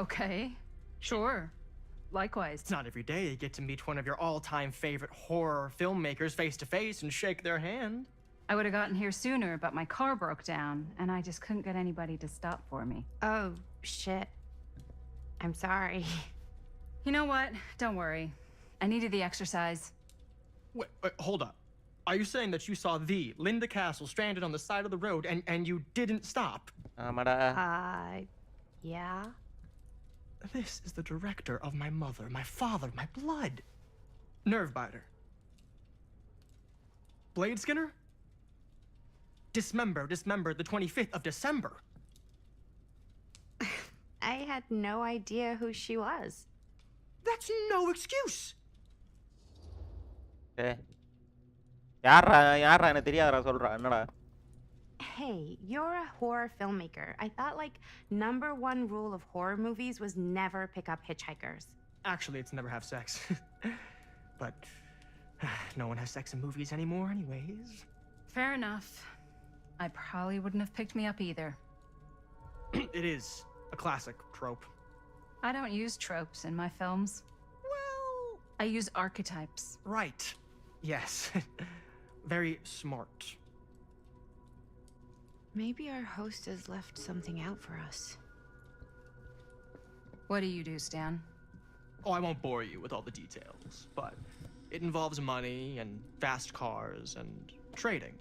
Okay, sure. likewise. It's not every day you get to meet one of your all-time favorite horror filmmakers face to face and shake their hand. I would have gotten here sooner, but my car broke down, and I just couldn't get anybody to stop for me. Oh, shit. I'm sorry. You know what? Don't worry. I needed the exercise. Wait, hold up. Are you saying that you saw the Linda Castle stranded on the side of the road and you didn't stop? Yeah. This is the director of my mother, my father, my blood. Nerve biter. Blade Skinner? Dismembered the 25th of December. I had no idea who she was. That's no excuse. யாரா எனக்கு தெரியாதடா சொல்றா என்னடா Hey, you're a horror filmmaker. I thought, like, #1 rule of horror movies was never pick up hitchhikers. Actually, it's never have sex. But no one has sex in movies anymore anyways. Fair enough. I probably wouldn't have picked me up either. It is a classic trope. I don't use tropes in my films. Well... I use archetypes. Right. Yes. Very smart. Maybe our host has left something out for us. What do you do, Stan? Oh, I won't bore you with all the details, but it involves money and fast cars and trading.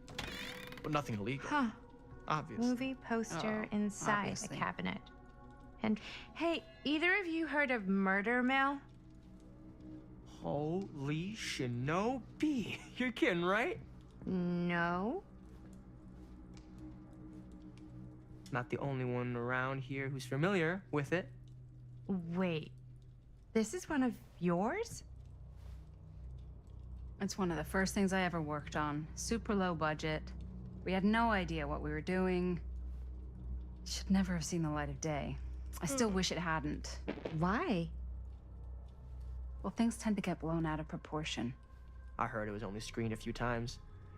But nothing illegal. Huh. Obviously. Movie poster inside obviously. a cabinet. And hey, either of you heard of Murder Mill? Holy shinobi. You're kidding, right? No. Not the only one around here who's familiar with it. Wait. This is one of yours? It's one of the first things I ever worked on. Super low budget. We had no idea what we were doing. Should never have seen the light of day. I still wish it hadn't. Why? Well, things tend to get blown out of proportion. I heard it was only screened a few times,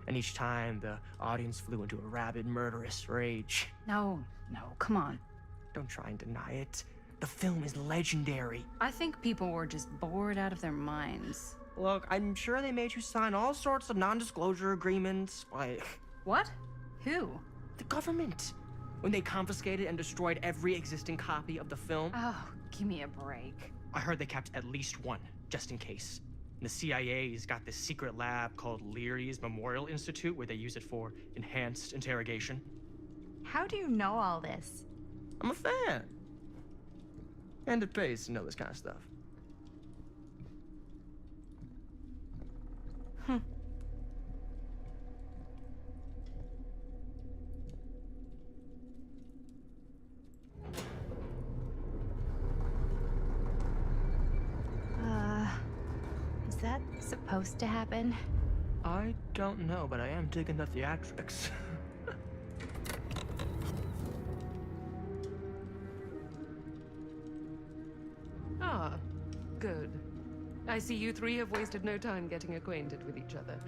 and each time the audience flew into a rabid, murderous rage. No, come on. Don't try and deny it. The film is legendary. I think people were just bored out of their minds. Look, I'm sure they made you sign all sorts of non-disclosure agreements, like... What? Who? The government. When they confiscated and destroyed every existing copy of the film. Oh, give me a break. I heard they kept at least one, just in case. The CIA's got this secret lab called Leary's Memorial Institute where they use it for enhanced interrogation. How do you know all this? I'm a fan. And it pays to know this kind of stuff. Is that supposed to happen? I don't know, but I am digging the theatrics. Ah, good. I see you three have wasted no time getting acquainted with each other.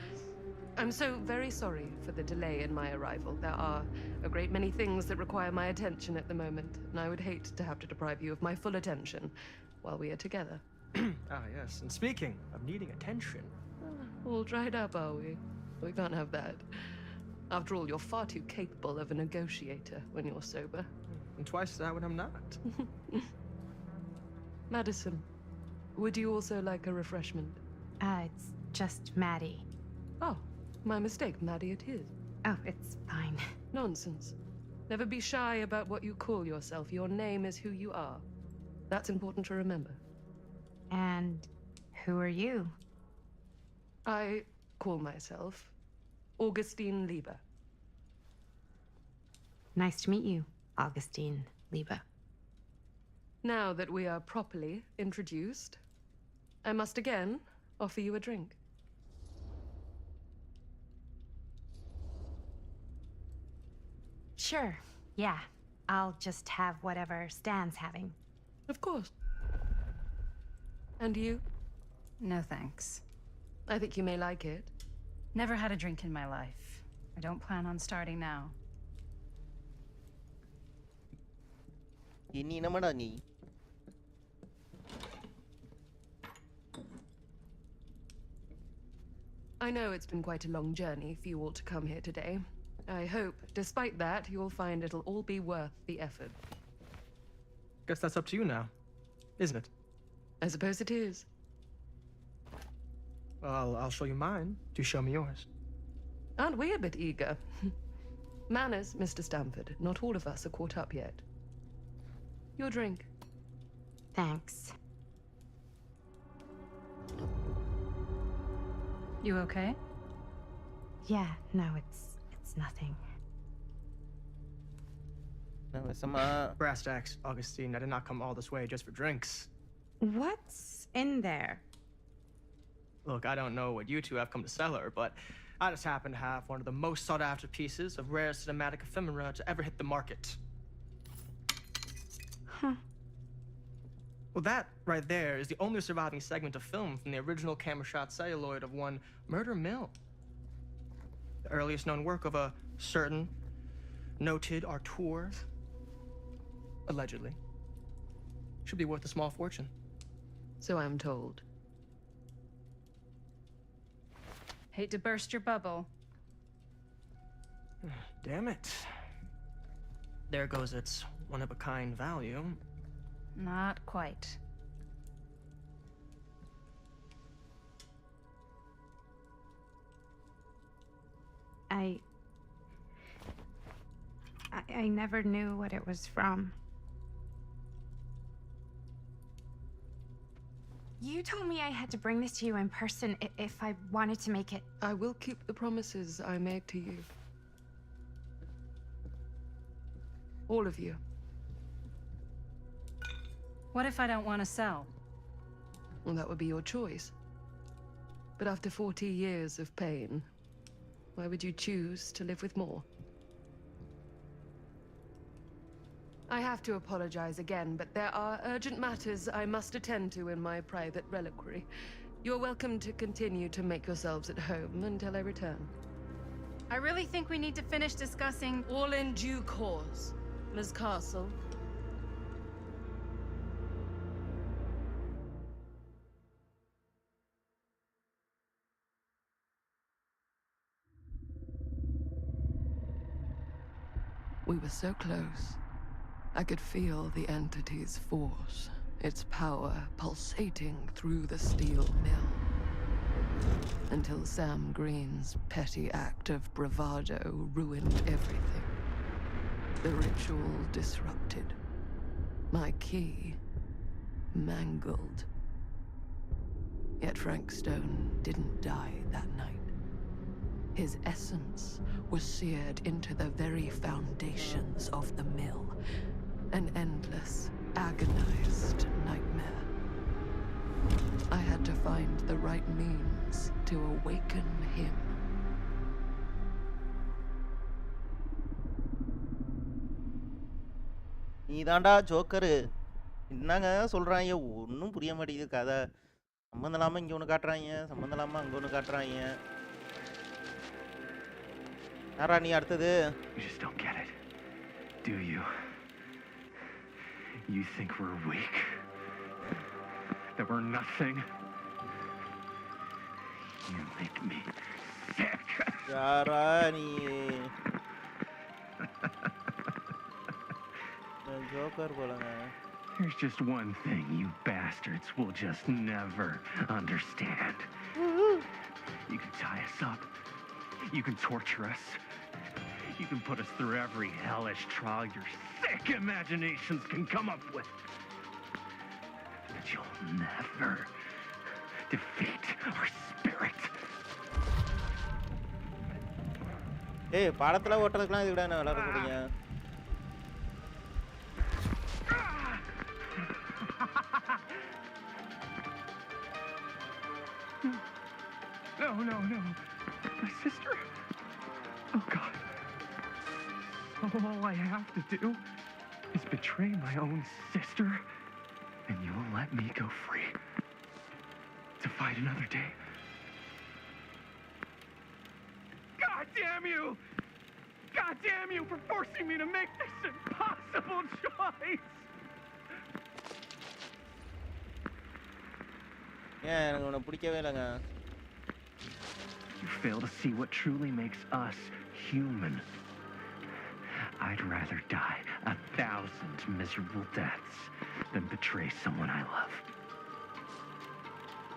I'm so very sorry for the delay in my arrival. There are a great many things that require my attention at the moment, and I would hate to have to deprive you of my full attention while we are together. Ah, yes. And speaking of needing attention... All dried up, are we? We can't have that. After all, you're far too capable of a negotiator when you're sober. And twice that when I'm not. Madison, would you also like a refreshment? It's just Maddie. Oh, my mistake. Maddie it is. Oh, it's fine. Nonsense. Never be shy about what you call yourself. Your name is who you are. That's important to remember. And who are you? I call myself Augustine Lieber. Nice to meet you, Augustine Lieber. Now that we are properly introduced, I must again offer you a drink. Sure, yeah. I'll just have whatever Stan's having. Of course. And you? No thanks. I think you may like it. Never had a drink in my life. I don't plan on starting now. Ini nama dah ni. I know it's been quite a long journey for you all to come here today. I hope, despite that, you'll find it'll all be worth the effort. Guess that's up to you now, isn't it? I suppose it is. Well, I'll show you mine. Do show me yours. Aren't we a bit eager? Manners, Mr. Stamford. Not all of us are caught up yet. Your drink. Thanks. You okay? Yeah, no, it's nothing. Brass tacks, Augustine. I did not come all this way just for drinks. What's in there? Look, I don't know what you two have come to sell her, but I just happen to have one of the most sought-after pieces of rare cinematic ephemera to ever hit the market. Huh. Well, that right there is the only surviving segment of film from the original camera shot celluloid of one Murder Mill. The earliest known work of a certain noted auteur, allegedly. Should be worth a small fortune. So I'm told. Hate to burst your bubble. Damn it. There goes its one-of-a-kind value. Not quite. I never knew what it was from. You told me I had to bring this to you in person if I wanted to make it. I will keep the promises I made to you. All of you. What if I don't want to sell? Well, that would be your choice. But after 40 years of pain, why would you choose to live with more? I have to apologize again, but there are urgent matters I must attend to in my private reliquary. You're welcome to continue to make yourselves at home until I return. I really think we need to finish discussing. All in due course, Ms. Castle. We were so close. I could feel the entity's force, its power pulsating through the steel mill. Until Sam Green's petty act of bravado ruined everything. The ritual disrupted. My key mangled. Yet frankstone didn't die that night. His essence was seared into the very foundations of the mill. An endless, agonized nightmare. I had to find the right means to awaken him. நீதாண்டா joker. என்னங்க சொல்றாங்க, ஒன்றும் புரிய மாட்டேங்குது கதை. சம்மந்தம் இல்லாமல் இங்கே ஒன்று காட்டுறாங்க, சம்மந்தம் இல்லாமல் அங்கே ஒன்று காட்டுறாங்க. யாரா நீ அடுத்தது? You just don't get it, do you? You think we're weak? That we're nothing? You make me sick. யாரா நீ? ஜோக்கர் போலங்க. There's just one thing you bastards will just never understand. You can tie us up. You can torture us. You can put us through every hellish trial your sick imaginations can come up with. But you'll never defeat our spirit. ஏய், பாடத்துல ஓட்டுறதுக்குலாம் இதுடா என்ன விளையாட போறீங்க? No. My sister? Oh, God. All I have to do is betray my own sister, and you'll let me go free to fight another day. God damn you! God damn you for forcing me to make this impossible choice! ஏன் எனக்கு உன்னை பிடிக்கவே இல்லைங்க. You fail to see what truly makes us human. I'd rather die 1,000 miserable deaths than betray someone I love.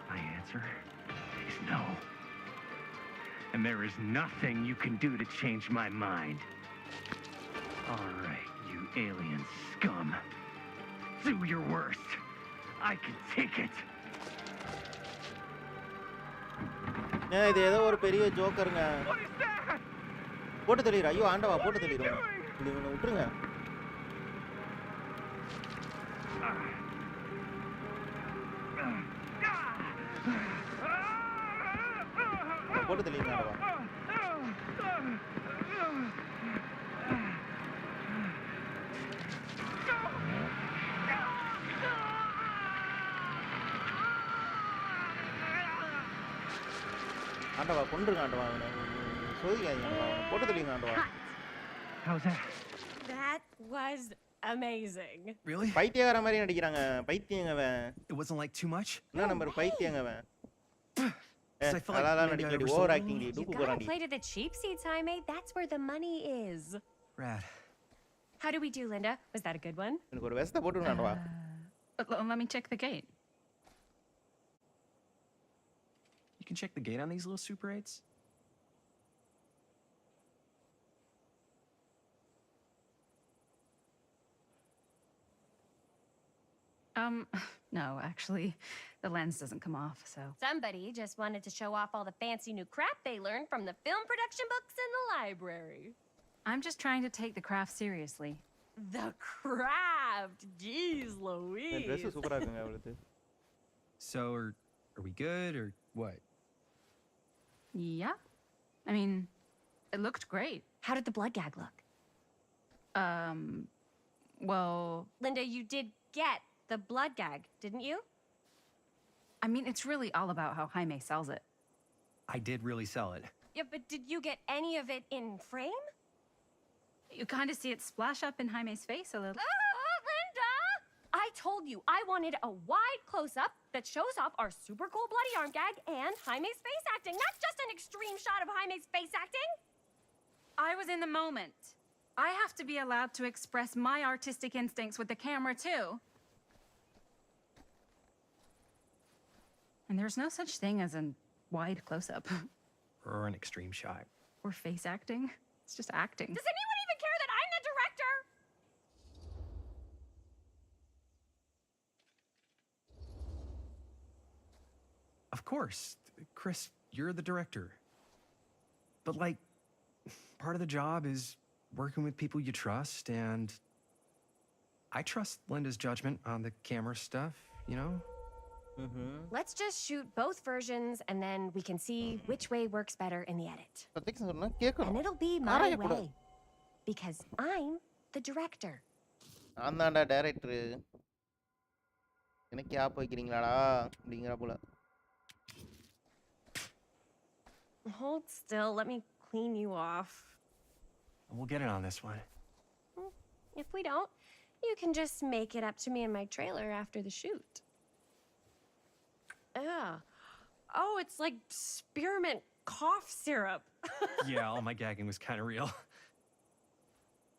My answer is no. And there is nothing you can do to change my mind. All right, you alien scum. Do your worst. I can take it. இது ஏதோ ஒரு பெரிய ஜோக்கருங்க. போட்டு தெளிறா. ஐயோ ஆண்டவா போட்டு தெளிறோம். இவனை விட்டுருங்க. போட்டு தெளிங்க ஆண்டவா. ஆண்டவா கொன்றுங்க ஆண்டவா அவனை. சோதிக்காதீங்க ஆண்டவா. போட்டு தெளிங்க ஆண்டவா. How's that? That was amazing. Really? பைத்தியக்கார மாதிரி நடிக்கிறாங்க. பைத்தியங்க அவன். It wasn't like too much? என்ன நம்பர் பைத்தியங்க அவன். I felt like அதான் maybe I நடிக்கடி oversold ஓவர் them. ஆக்டிங் டி. You டூக்கு gotta போறான்டி. play to the cheap seats, Jaime. That's where the money is. Rad. How do we do, Linda? Was that a good one? எனக்கு ஒரு west போட்டு ஆண்டவா. Let me check the gate. You can check the gate on these little Super 8s? No, actually, the lens doesn't come off, so. Somebody just wanted to show off all the fancy new crap they learned from the film production books in the library. I'm just trying to take the craft seriously. The craft! Jeez Louise! Dress சூப்பரா இருக்குங்க அவளுக்கு. So, are we good, or what? Yeah. I mean, it looked great. How did the blood gag look? Well... Linda, you did get the blood gag, didn't you? I mean, it's really all about how Jaime sells it. I did really sell it. Yeah, but did you get any of it in frame? You kind of see it splash up in Jaime's face a little. Linda! I told you I wanted a wide close-up that shows off our super cool bloody arm gag and Jaime's face acting, not just an extreme shot of Jaime's face acting. I was in the moment. I have to be allowed to express my artistic instincts with the camera, too. And there's no such thing as a wide close-up. Or an extreme shot. Or face acting. It's just acting. Does anyone even care that I'm the director? Of course. Chris, you're the director. But, like, part of the job is working with people you trust, and I trust Linda's judgment on the camera stuff, you know? Let's just shoot both versions, and then we can see which way works better in the edit. And it'll be my way. Because I'm the director. ஆந்தாண்டா director. எனக்கு கேப் வைக்கிறீங்களாடா அப்படிங்கற போல. Hold still, let me clean you off. We'll get it on this one. If we don't, you can just make it up to me in my trailer after the shoot. Oh, it's like spearmint cough syrup. Yeah, all my gagging was kind of real.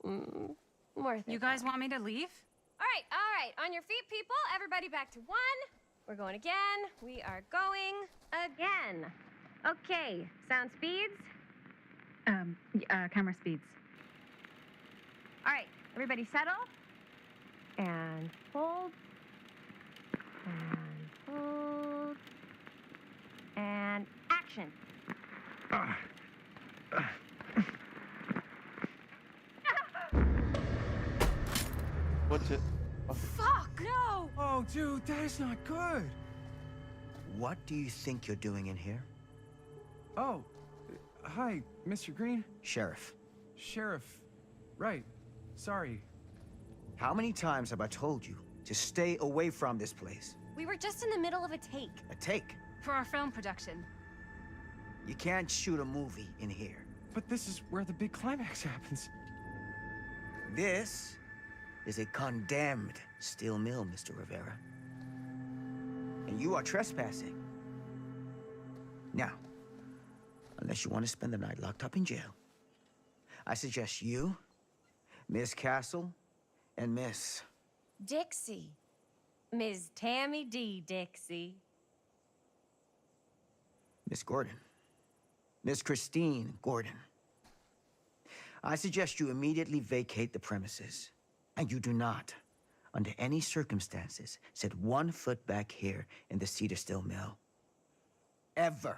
Worth it. You guys want me to leave? All right. On your feet, people. Everybody back to one. We're going again. We are going again. Okay, sound speeds. Camera speeds. All right, everybody settle. And hold. And hold. And action. What's it? Fuck! No! Oh, dude, that is not good. What do you think you're doing in here? Oh, hi, Mr. Green. Sheriff. Sheriff. Right. Sorry. How many times have I told you to stay away from this place? We were just in the middle of a take. A take? For our film production. You can't shoot a movie in here. But this is where the big climax happens. This is a condemned steel mill, Mr. Rivera. And you are trespassing. Now, unless you want to spend the night locked up in jail. I suggest you, Miss Castle, and Miss... Dixie. Ms. Tammy D. Dixie. Miss Gordon. Miss Christine Gordon. I suggest you immediately vacate the premises, and you do not, under any circumstances, set 1 foot back here in the Cedar Still Mill. Ever.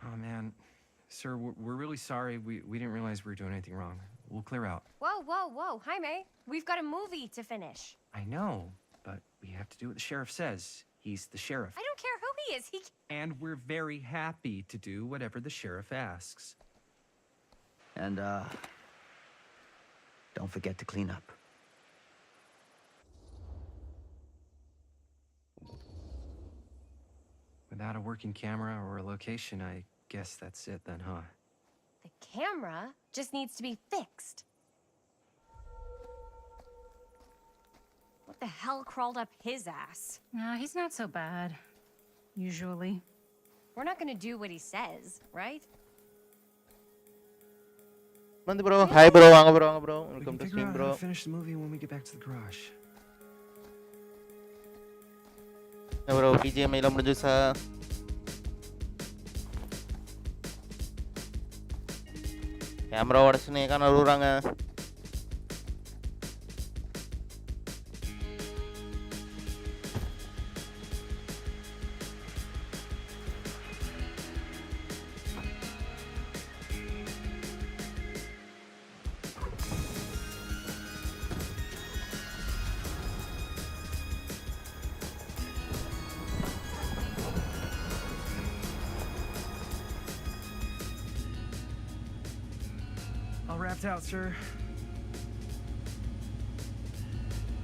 Oh, man. Sir, we're really sorry. We didn't realize we were doing anything wrong. We'll clear out. Whoa, whoa, whoa, Jaime. We've got a movie to finish. I know, but we have to do what the sheriff says. He's the sheriff. I don't care who he is. And we're very happy to do whatever the sheriff asks. And, don't forget to clean up. Without a working camera or a location, I guess that's it then, huh? The camera just needs to be fixed. What the hell crawled up his ass? Nah, he's not so bad. Usually. We're not gonna do what he says, right? bro. Hi bro, vaanga bro. Welcome to figure stream out bro. how to finish the movie when we get back to the garage. Bro, PGM எல்லாம் முடிஞ்சுச்சா? Camera உடைச்சுன்னு ஏகான அழுகுறாங்க. All wrapped out, sir.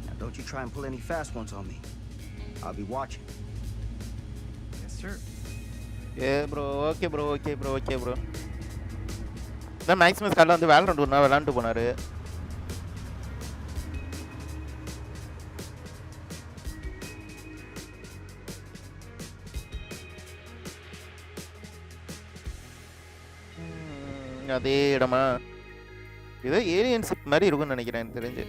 Now don't you try and pull any fast ones on me. I'll be watching. Yes, sir. Yeah, bro. Okay, bro. The Maximus கல்ல வந்து valorant ஒண்ணா விளையாண்டு போனாரு. அதே இடமா ஏதோ ஏலியன் ஷிப் மாதிரி இருக்கும்னு நினைக்கிறேன் எனக்கு தெரிஞ்சு.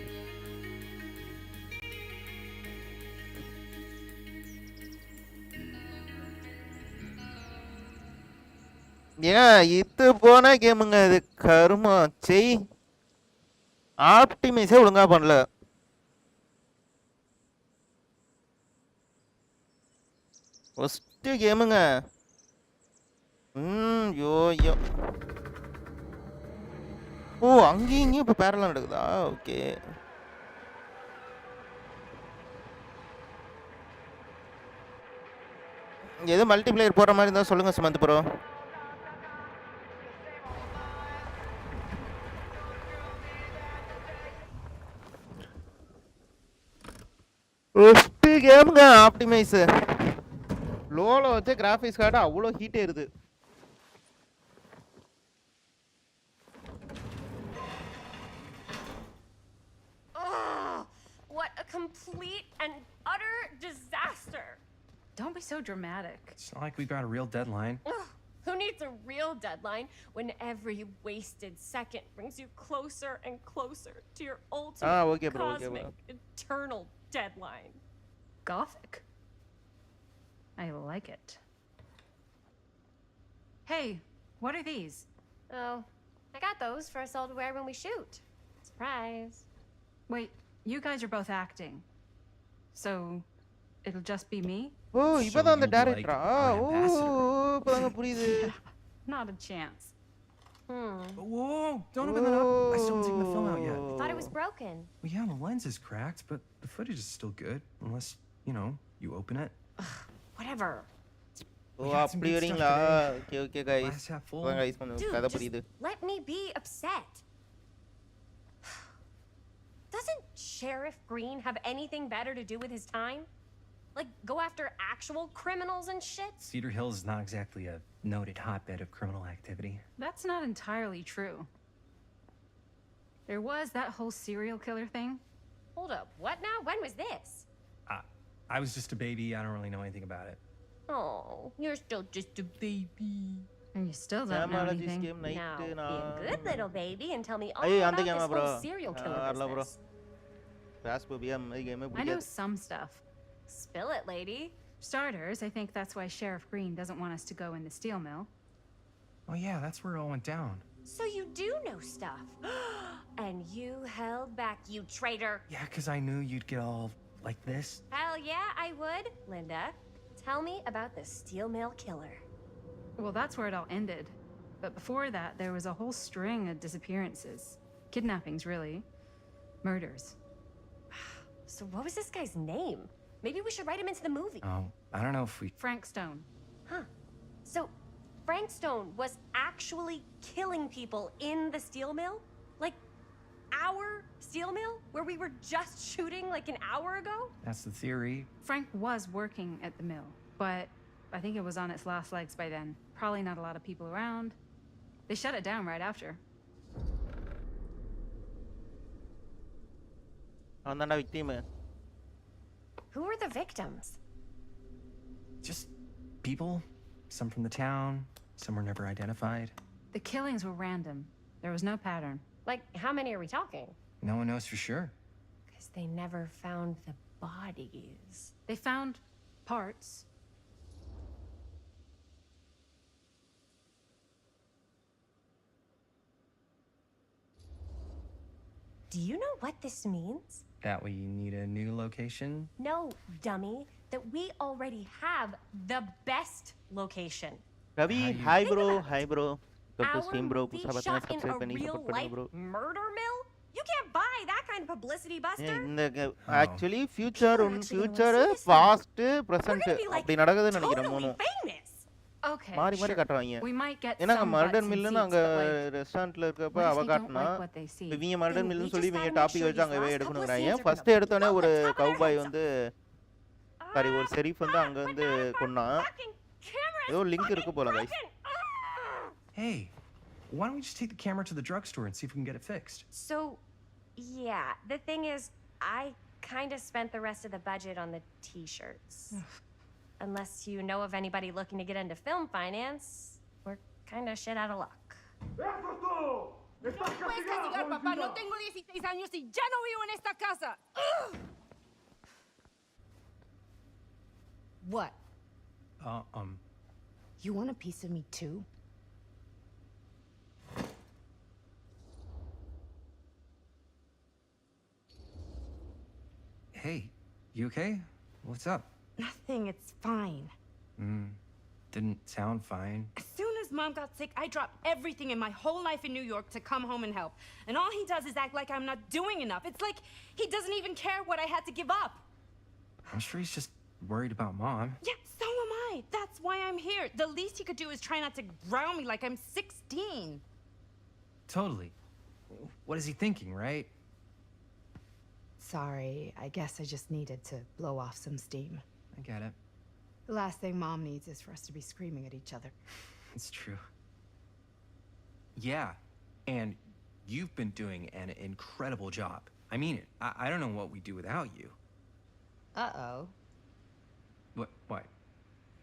ஏன் இது போன கேமுங்க இது கருமா செய் ஆப்டிமைஸே ஒழுங்கா பண்ணல. ஃபர்ஸ்ட் கேமுங்க. யோ ஓ அங்கேயும் இங்கேயும் இப்போ பேரலாம் நடக்குதா? ஓகே எது மல்டிப்ளேயர் போடுற மாதிரி இருந்தால் சொல்லுங்க சுமந்த் ப்ரோ. ஃபஸ்ட்டு கேமுங்க ஆப்டிமைஸு லோவில் வச்சு கிராஃபிக்ஸ் கார்டு அவ்வளோ ஹீட் ஏறுது. What a complete and utter disaster. Don't be so dramatic. It's not like we've got a real deadline. Who needs a real deadline when every wasted second brings you closer and closer to your ultimate cosmic eternal deadline? Gothic. I like it. Hey, what are these? Oh, I got those for us all to wear when we shoot. Surprise. Wait, you guys are both acting. So, it'll just be me? Oh, இப்பதான் அந்த டைரக்டரா? ஓ, இப்பதான் புரியுது. Not a chance. Whoa, don't open that up. I still haven't taken the film out yet. I thought it was broken. Well, yeah, the lens is cracked, but the footage is still good. Unless, you know, you open it. Whatever. ஓ அப்படி வரீங்களா? Okay guys. வாங்க guys கதை புரியுது. Let me be upset. Doesn't Sheriff Green have anything better to do with his time? Like, go after actual criminals and shit? Cedar Hills is not exactly a noted hotbed of criminal activity. That's not entirely true. There was that whole serial killer thing. Hold up, what now? When was this? I was just a baby. I don't really know anything about it. Oh, you're still just a baby. And you still don't know anything. Now, be a good little baby and tell me all about this whole serial killer business. I know some stuff. Spill it, lady. Starters, I think that's why Sheriff Green doesn't want us to go in the steel mill. Oh yeah, that's where it all went down. So you do know stuff. And you held back, you traitor. Yeah, because I knew you'd get all like this. Hell yeah, I would. Linda, tell me about the steel mill killer. Well, that's where it all ended. But before that, there was a whole string of disappearances. Kidnappings, really. Murders. So what was this guy's name? Maybe we should write him into the movie. Oh, I don't know if we... Frankstone. Huh. So Frankstone was actually killing people in the steel mill? Like our steel mill? Where we were just shooting like an hour ago? That's the theory. Frank was working at the mill, but I think it was on its last legs by then. Probably not a lot of people around. They shut it down right after. Who were the victims? Just people. Some from the town. Some were never identified. The killings were random. There was no pattern. Like, how many are we talking? No one knows for sure. Because they never found the bodies. They found parts. Do you know what this means? That we need a new location? No, dummy. That we already have the best location. Ravi, hi bro, hi bro. Our movie shot in a real-life murder mill? You can't buy that kind of publicity, Buster. Actually, future, past, present. அப்படி நடக்குதுன்னு நினைக்கிறேன் மூணு. Okay. மாறி மாறி காட்டுறாங்க. We might get ஏன்னா some murder butts and மில்லுன்னு seats, அங்க but like, ரெஸ்டாரண்ட்ல இருக்கப்ப what if அவ they don't காட்டினா like what they see? இவங்க மர்டர் மில்லுன்னு சொல்லி இவங்க just gotta டாபிக் make வச்சு sure அங்க these போய் last couple of எடுக்கணுங்கிறாங்க. scenes are first gonna எடுத்தோடனே blow ஒரு the top of their cowboy heads வந்து சாரி ஒரு ஷெரீஃப் வந்து அங்க வந்து கொன்னான். ஏதோ லிங்க் இருக்கு போல guys. Hey, why don't we just take the camera to the drugstore and see if we can get it fixed? So, yeah, the thing is, I kind of spent the rest of the budget on the t-shirts. Unless you know of anybody looking to get into film finance, we're kind of shit out of luck. No puedes castigar, papá. No tengo 16 años y ya no vivo en esta casa. What? You want a piece of me too? Hey, you okay? What's up? Nothing. It's fine. Didn't sound fine. As soon as Mom got sick, I dropped everything in my whole life in New York to come home and help. And all he does is act like I'm not doing enough. It's like he doesn't even care what I had to give up. I'm sure he's just worried about Mom. Yeah, so am I. That's why I'm here. The least he could do is try not to ground me like I'm 16. Totally. What is he thinking, right? Sorry, I guess I just needed to blow off some steam. I get it. The last thing Mom needs is for us to be screaming at each other. It's true. Yeah, and you've been doing an incredible job. I mean it. I don't know what we'd do without you. Uh-oh. What?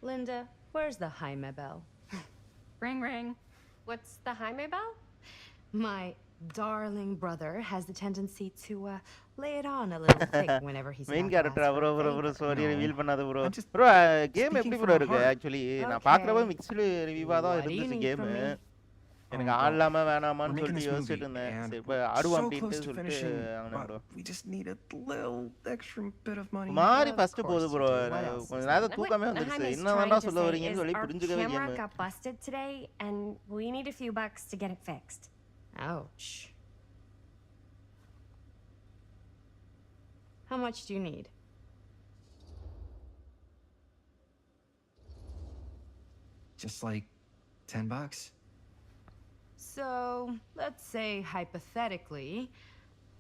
Linda, where's the Jaime bell? Ring, ring. What's the Jaime bell? My darling brother has the tendency to lay it on a little thick whenever he's main about to character ask for a bro favor. Sorry reveal பண்ணாத bro just bro game எப்படி speaking bro from இருக்கு the heart. Actually நான் Okay. பாக்குறப்ப mixed ரிவ்யூவா தான் What do you இருந்துச்சு need game from me? எனக்கு well, ஆடலாமா we're வேணாமான்னு making சொல்லிட்டு this யோசிச்சுட்டு movie, இருந்தேன் and சரி இப்ப we're ஆடுவோம் so அப்படின்ட்டு close to சொல்லிட்டு finishing, வாங்கினேன் bro but we just need a little extra bit of money. மாறி Of ஃபர்ஸ்ட் course போகுது you bro do. What else கொஞ்ச is நேரம் there? தூக்கமே What வந்துருச்சு Jaime's என்ன trying வேணா to சொல்ல say வரீங்கன்னு is சொல்லி our புரிஞ்சுக்கவே camera game got busted today, and we need a few bucks to get it fixed. Ouch. How much do you need? Just like $10. So, let's say hypothetically,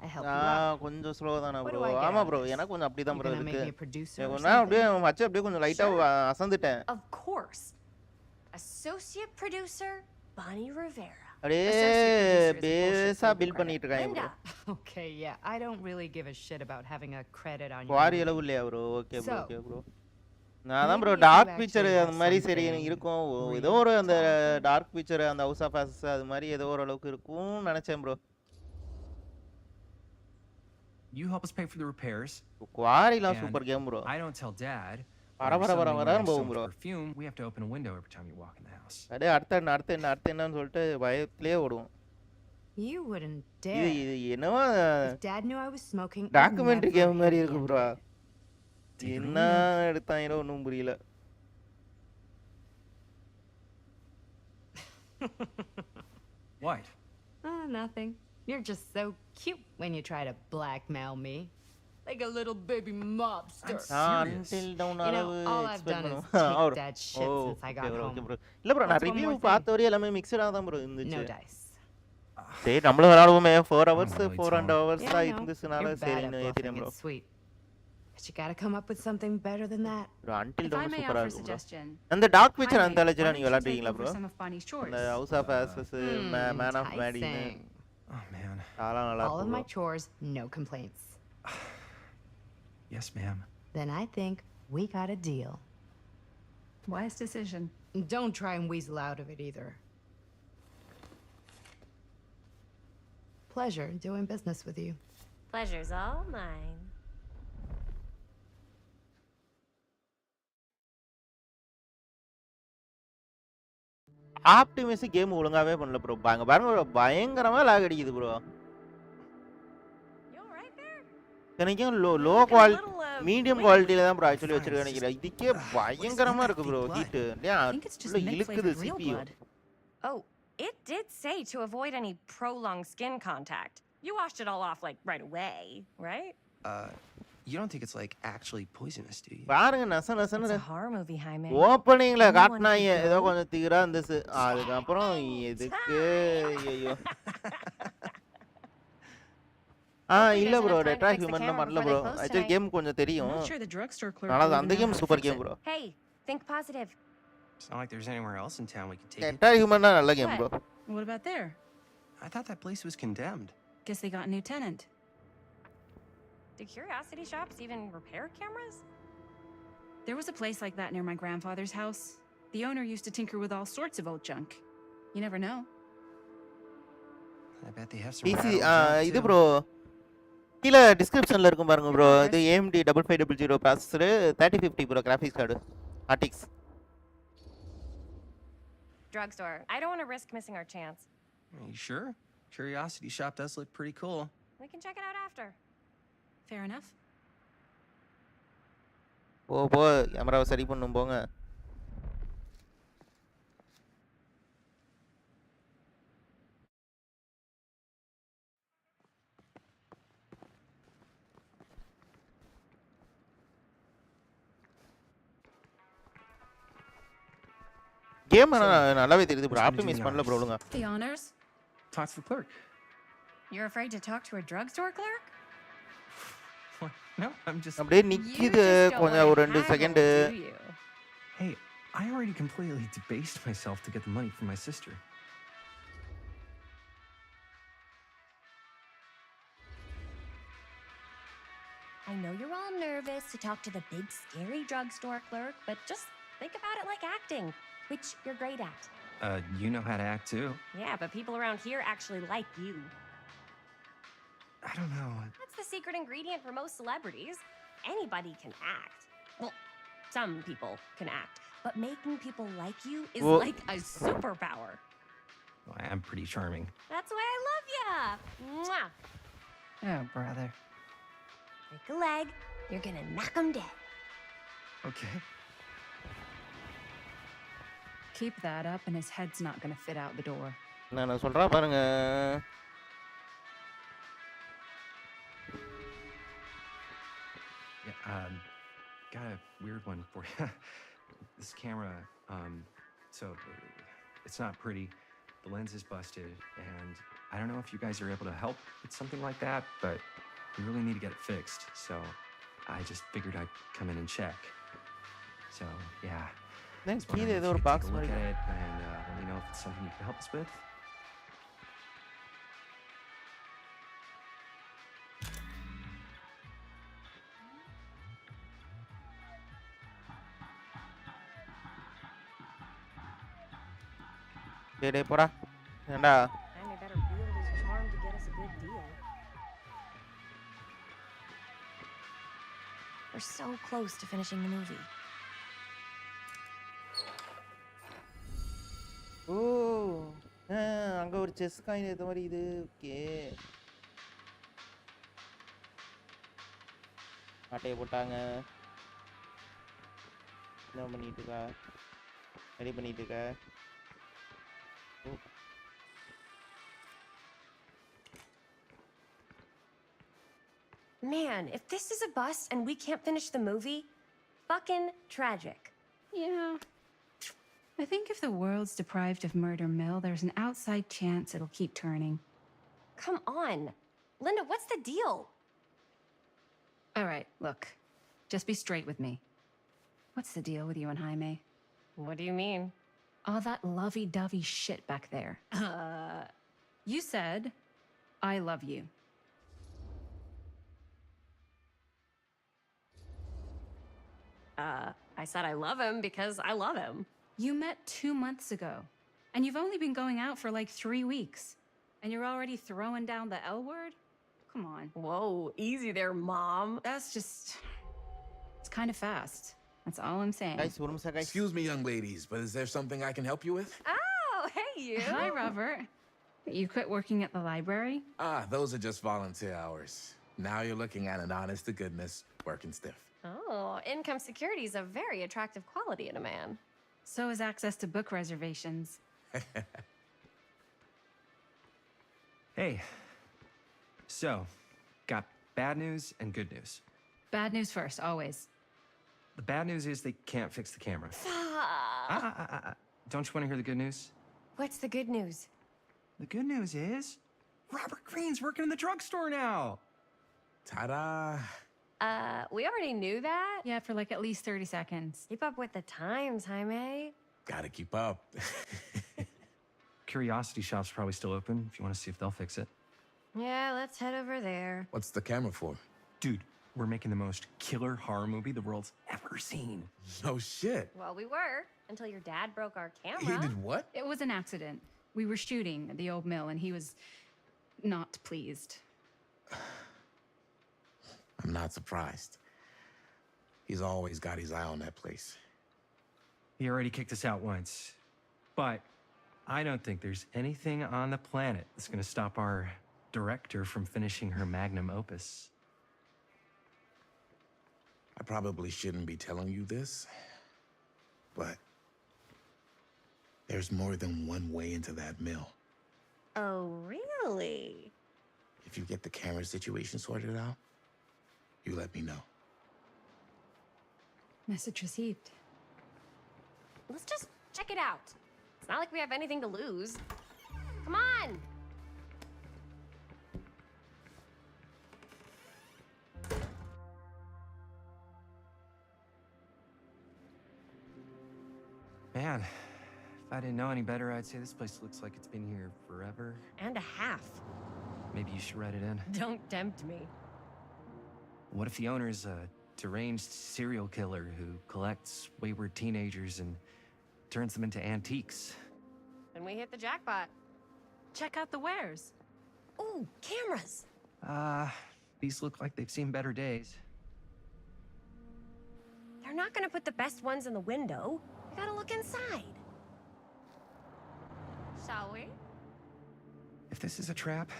I help you out. கொஞ்சம் slow தானே What bro do I get ஆமா out of bro this? எனக்கு கொஞ்சம் அப்படிதான் You bro gonna make இருக்கு me a producer or கொஞ்ச நேரம் அப்படியே something? வச்சு அப்படியே கொஞ்சம் லைட்டா அசந்துட்டேன் Of course. Associate producer, Bonnie Rivera. அப்படியே பேஸா பில் பண்ணிட்டு இருக்காங்க bro. Okay, yeah, I don't really give a shit about having a credit on குவாரி you. அளவு இல்லையா bro? Okay bro, So, okay bro. நான் தான் bro maybe if you dark picture actually அந்த have மாதிரி சரி something இருக்கும். real ஏதோ ஒரு அந்த talk. டார்க் பிக்சர் அந்த ஹவுஸ் ஆஃப் ஆசஸ் அது மாதிரி ஏதோ ஒரு அளவுக்கு இருக்கும்னு நினைச்சேன் bro. You help us pay for the repairs. குவாரிலாம் and super game bro. I don't tell Dad. வர but if வர வர suddenly you வரன்னு have so போகும் much bro. perfume, we have to open a window every time you walk in the house. அப்படியே அடுத்த என்னன்னு சொல்லிட்டு பயத்திலே ஓடுவோம். You wouldn't இது dare. இது என்னவோ If Dad knew I was smoking, I'd documentary never game மாதிரி hit இருக்கு the ப்ரோ. Take it என்ன away. எடுத்தாங்களோ ஒன்றும் புரியல. What? Nothing. You're just so cute when you try to blackmail me. Like a little baby mobster. until down You know, அளவு all I've expect done is பண்ணுவோம். take that shit since I got home. Okay bro. இல்ல bro நான் What's one review more thing? பார்த்த வரையும் எல்லாமே மிக்ஸ்டா தான் bro No இருந்துச்சு. dice. சரி நம்மளும் விளையாடுவோமே 4 hours really 4.5 hours Yeah, தான் I know. இருந்துச்சுனால You're bad சரின்னு at ஏத்திட்டேன் bluffing. Bro. It's sweet. But you gotta come up with something better than that. Bro until If I down may சூப்பரா offer a இருக்கும் bro. suggestion, அந்த dark picture Jaime, அந்தாலஜில why நீங்க don't you take விளையாடுறீங்களா over bro? some of Bonnie's chores? அந்த house of ashes man of மேடின்னு Enticing. Oh man. அதெல்லாம் நல்லா All of இருக்கும் my bro. chores, no complaints. Yes, ma'am. Then I think we got a deal. Wise decision. Don't try and weasel out of it either. Pleasure doing business with you. Pleasure's all mine. ஆப்டிமிஸ் game ஒழுங்காவே பண்ணல bro. பாருங்க bro பயங்கரமா lock அடிக்குது bro. எனக்கும் low quality medium குவாலிட்டில தான் bro actually வச்சிருக்கேன் நினைக்கிறேன். இதுக்கே பயங்கரமா இருக்கு ப்ரோ ஹீட். உள்ள இழுக்குது CPU. Oh, it did say to avoid any prolonged skin contact. You washed it all off like right away, right? You don't think it's like actually poisonous, do you? பாருங்க நச நசன்னு It's a horror movie, Jaime. ஓப்பனிங்ல Anyone காட்டினாங்க could ஏதோ go. கொஞ்சம் திகரா இருந்துச்சு. அதுக்கப்புறம் எதுக்கு ஐயோ. இல்ல ப்ரோ டெட்ரா ஹியூமன்ல பண்ணல ப்ரோ. ஆக்சுவலி கேம் கொஞ்சம் தெரியும். அதனால அந்த game super game bro. Hey, think positive. It's not like there's anywhere else in town we could take it. டெட்ரா ஹியூமன் நல்ல game bro. What about there? I thought that place was condemned. Guess they got a new tenant. Do curiosity shops even repair cameras? There was a place like that near my grandfather's house. The owner used to tinker with all sorts of old junk. You never know. I bet they have some PC rad old junk, இது too. Bro கீழ டிஸ்கிரிப்ஷன்ல இருக்கும் பாருங்க bro. இது AMD 5500 processor 3050 bro graphics card RTX. Drugstore. I don't want to risk missing our chance. Are you sure? Curiosity shop does look pretty cool. We can check it out after. Fair enough. போ கேமராவை சரி பண்ணும் போங்க. Game நல்லாவே தெரியுது bro. Optimise பண்ணல bro ஒழுங்கா. The honors? Talk to the clerk. You're afraid to talk to a drugstore clerk? What? No, I'm just. அப்படியே நிக்குது கொஞ்சம் ஒரு 2 second. Hey, I already completely debased myself to get the money from my sister. I know you're all nervous to talk to the big, scary drugstore clerk, but just think about it like acting, which you're great at. You know how to act too. Yeah, but people around here actually like you. I don't know. That's the secret ingredient for most celebrities. Anybody can act. Well, some people can act, but making people like you is Well- like a superpower. Well, I am pretty charming. That's why I love ya. Mwah. Oh, brother. Break a leg, you're gonna knock 'em dead. Okay. Keep that up and his head's not gonna fit out the door. நான் சொல்றா பாருங்க. Yeah, got a weird one for you. This camera, so it's not pretty. The lens is busted, and I don't know if you guys are able to help with something like that, but we really need to get it fixed. So I just figured I'd come in and check. So yeah. Thanks, Just wondering கீழே if ஏதோ you ஒரு could box take a look மாதிரி. at it and let me know if it's something you can help us with. டேய் போடா ஏண்டா Jaime better wield his charm to get us a good deal. We're so close to finishing the movie. ஓ அங்க ஒரு chess coin ஏதோ மாதிரி இது okay ஆட்டையை போட்டாங்க என்ன பண்ணிட்டு இருக்கா ரெடி பண்ணிட்டு இருக்க Man, if this is a bust and we can't finish the movie, fucking tragic. Yeah. I think if the world's deprived of Murder Mill, there's an outside chance it'll keep turning. Come on. Linda, what's the deal? All right, look. Just be straight with me. What's the deal with you and Jaime? What do you mean? All that lovey-dovey shit back there. You said, I love you. I said I love him because I love him. You met 2 months ago, and you've only been going out for like 3 weeks, and you're already throwing down the L word? Come on. Whoa, easy there, Mom. That's just... It's kind of fast. That's all I'm saying. Excuse me, young ladies, but is there something I can help you with? Oh, hey, you. Hi, Robert. You quit working at the library? Ah, those are just volunteer hours. Now you're looking at an honest-to-goodness working stiff. Oh, income security is a very attractive quality in a man. So is access to book reservations. Hey. So, got bad news and good news. Bad news first, always. The bad news is they can't fix the camera. Don't you want to hear the good news? What's the good news? The good news is Robert Greene's working in the drugstore now. Ta-da! We already knew that. Yeah, for like at least 30 seconds. Keep up with the times, Jaime. Gotta keep up. Curiosity Shop's probably still open if you want to see if they'll fix it. Yeah, let's head over there. What's the camera for? Dude, we're making the most killer horror movie the world's ever seen. No shit. Well, we were, until your dad broke our camera. He did what? It was an accident. We were shooting at the old mill, and he was not pleased. I'm not surprised. He's always got his eye on that place. He already kicked us out once. But I don't think there's anything on the planet that's going to stop our director from finishing her magnum opus. I probably shouldn't be telling you this, but there's more than one way into that mill. Oh, really? If you get the camera situation sorted out, you let me know. Message received. Let's just check it out. It's not like we have anything to lose. Come on! Man, if I didn't know any better, I'd say this place looks like it's been here forever. And a half. Maybe you should write it in. Don't tempt me. What if the owner's a deranged serial killer who collects wayward teenagers and turns them into antiques? Then we hit the jackpot. Check out the wares. Ooh, cameras. These look like they've seen better days. They're not gonna put the best ones in the window. We gotta look inside. Shall we? If this is a trap,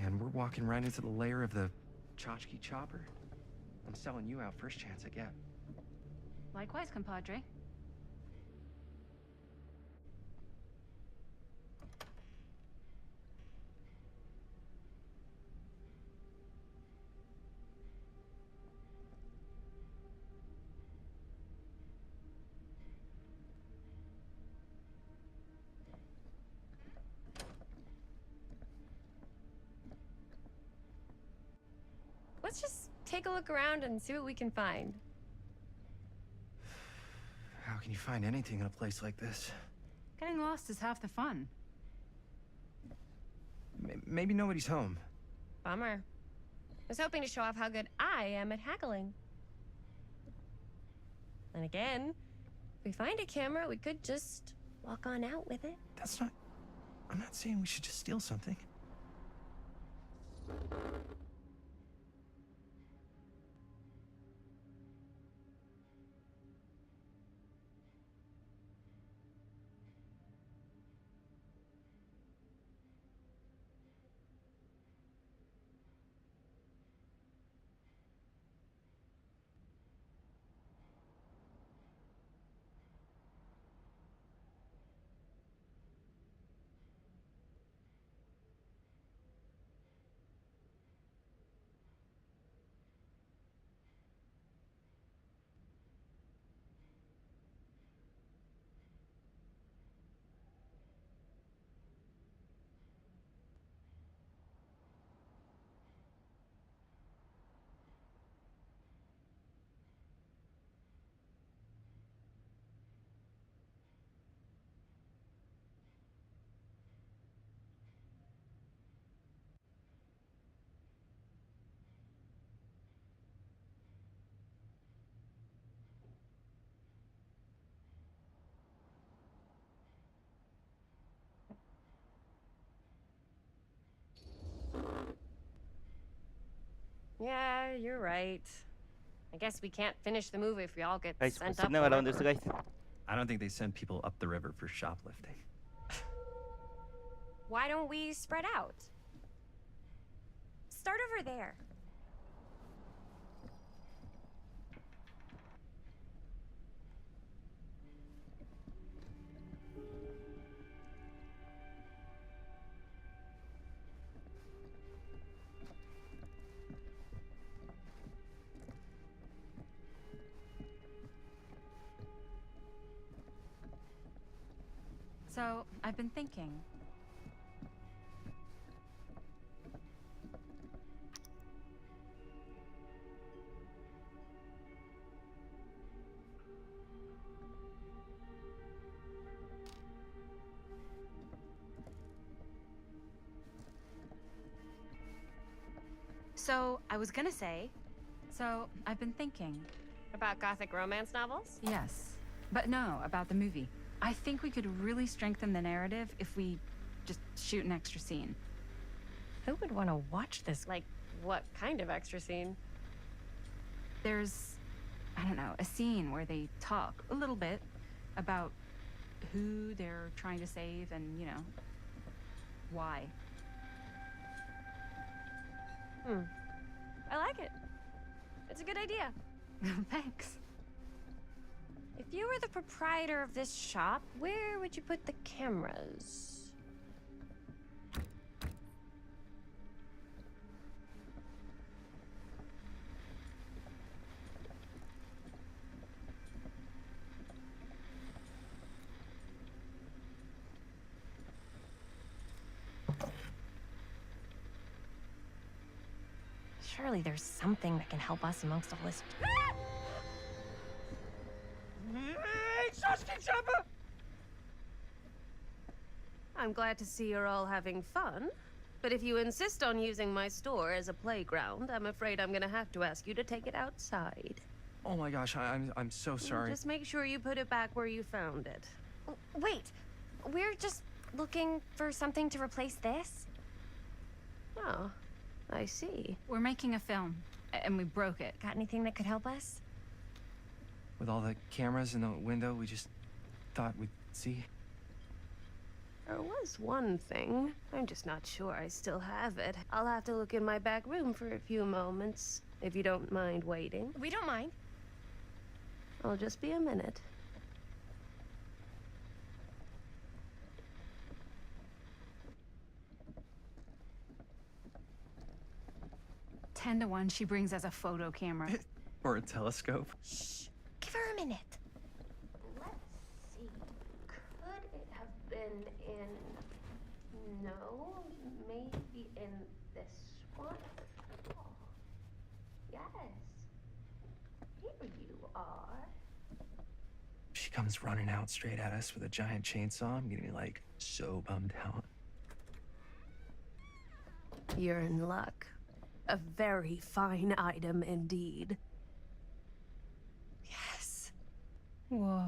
and we're walking right into the lair of the tchotchke chopper, I'm selling you out first chance I get. Likewise, compadre. Let's just take a look around and see what we can find. How can you find anything in a place like this? Getting lost is half the fun. Maybe nobody's home. Bummer. I was hoping to show off how good I am at haggling. And again, if we find a camera, we could just walk on out with it. That's not... I'm not saying we should just steal something. Yeah, you're right. I guess we can't finish the move if we all get Guys, sent up question the around this, river. guys. I don't think they send people up the river for shoplifting. Why don't we spread out? Start over there. So, I've been thinking. So, I was gonna say, so I've been thinking. About gothic romance novels? Yes, but no, about the movie. I think we could really strengthen the narrative if we just shoot an extra scene. Who would want to watch this? Like, what kind of extra scene? There's, I don't know, a scene where they talk a little bit about who they're trying to save and, you know, why. I like it. It's a good idea. Thanks. If you were the proprietor of this shop, where would you put the cameras? Surely there's something that can help us amongst all this. I'm glad to see you're all having fun. But if you insist on using my store as a playground, I'm afraid I'm gonna have to ask you to take it outside. Oh my gosh, I'm so sorry. Just make sure you put it back where you found it. Wait, we're just looking for something to replace this? Oh, I see. We're making a film, and we broke it. Got anything that could help us? With all the cameras in the window, we just thought we'd see. There was one thing. I'm just not sure I still have it. I'll have to look in my back room for a few moments, if you don't mind waiting. We don't mind. I'll just be a minute. Ten to 1, she brings us a photo camera. Or a telescope. Shh, give her a minute. Let's see. Could it have been in... No, maybe in this one? Oh, yes. Here you are. She comes running out straight at us with a giant chainsaw. I'm gonna be like so bummed out. You're in luck. A very fine item indeed. Yes. Whoa.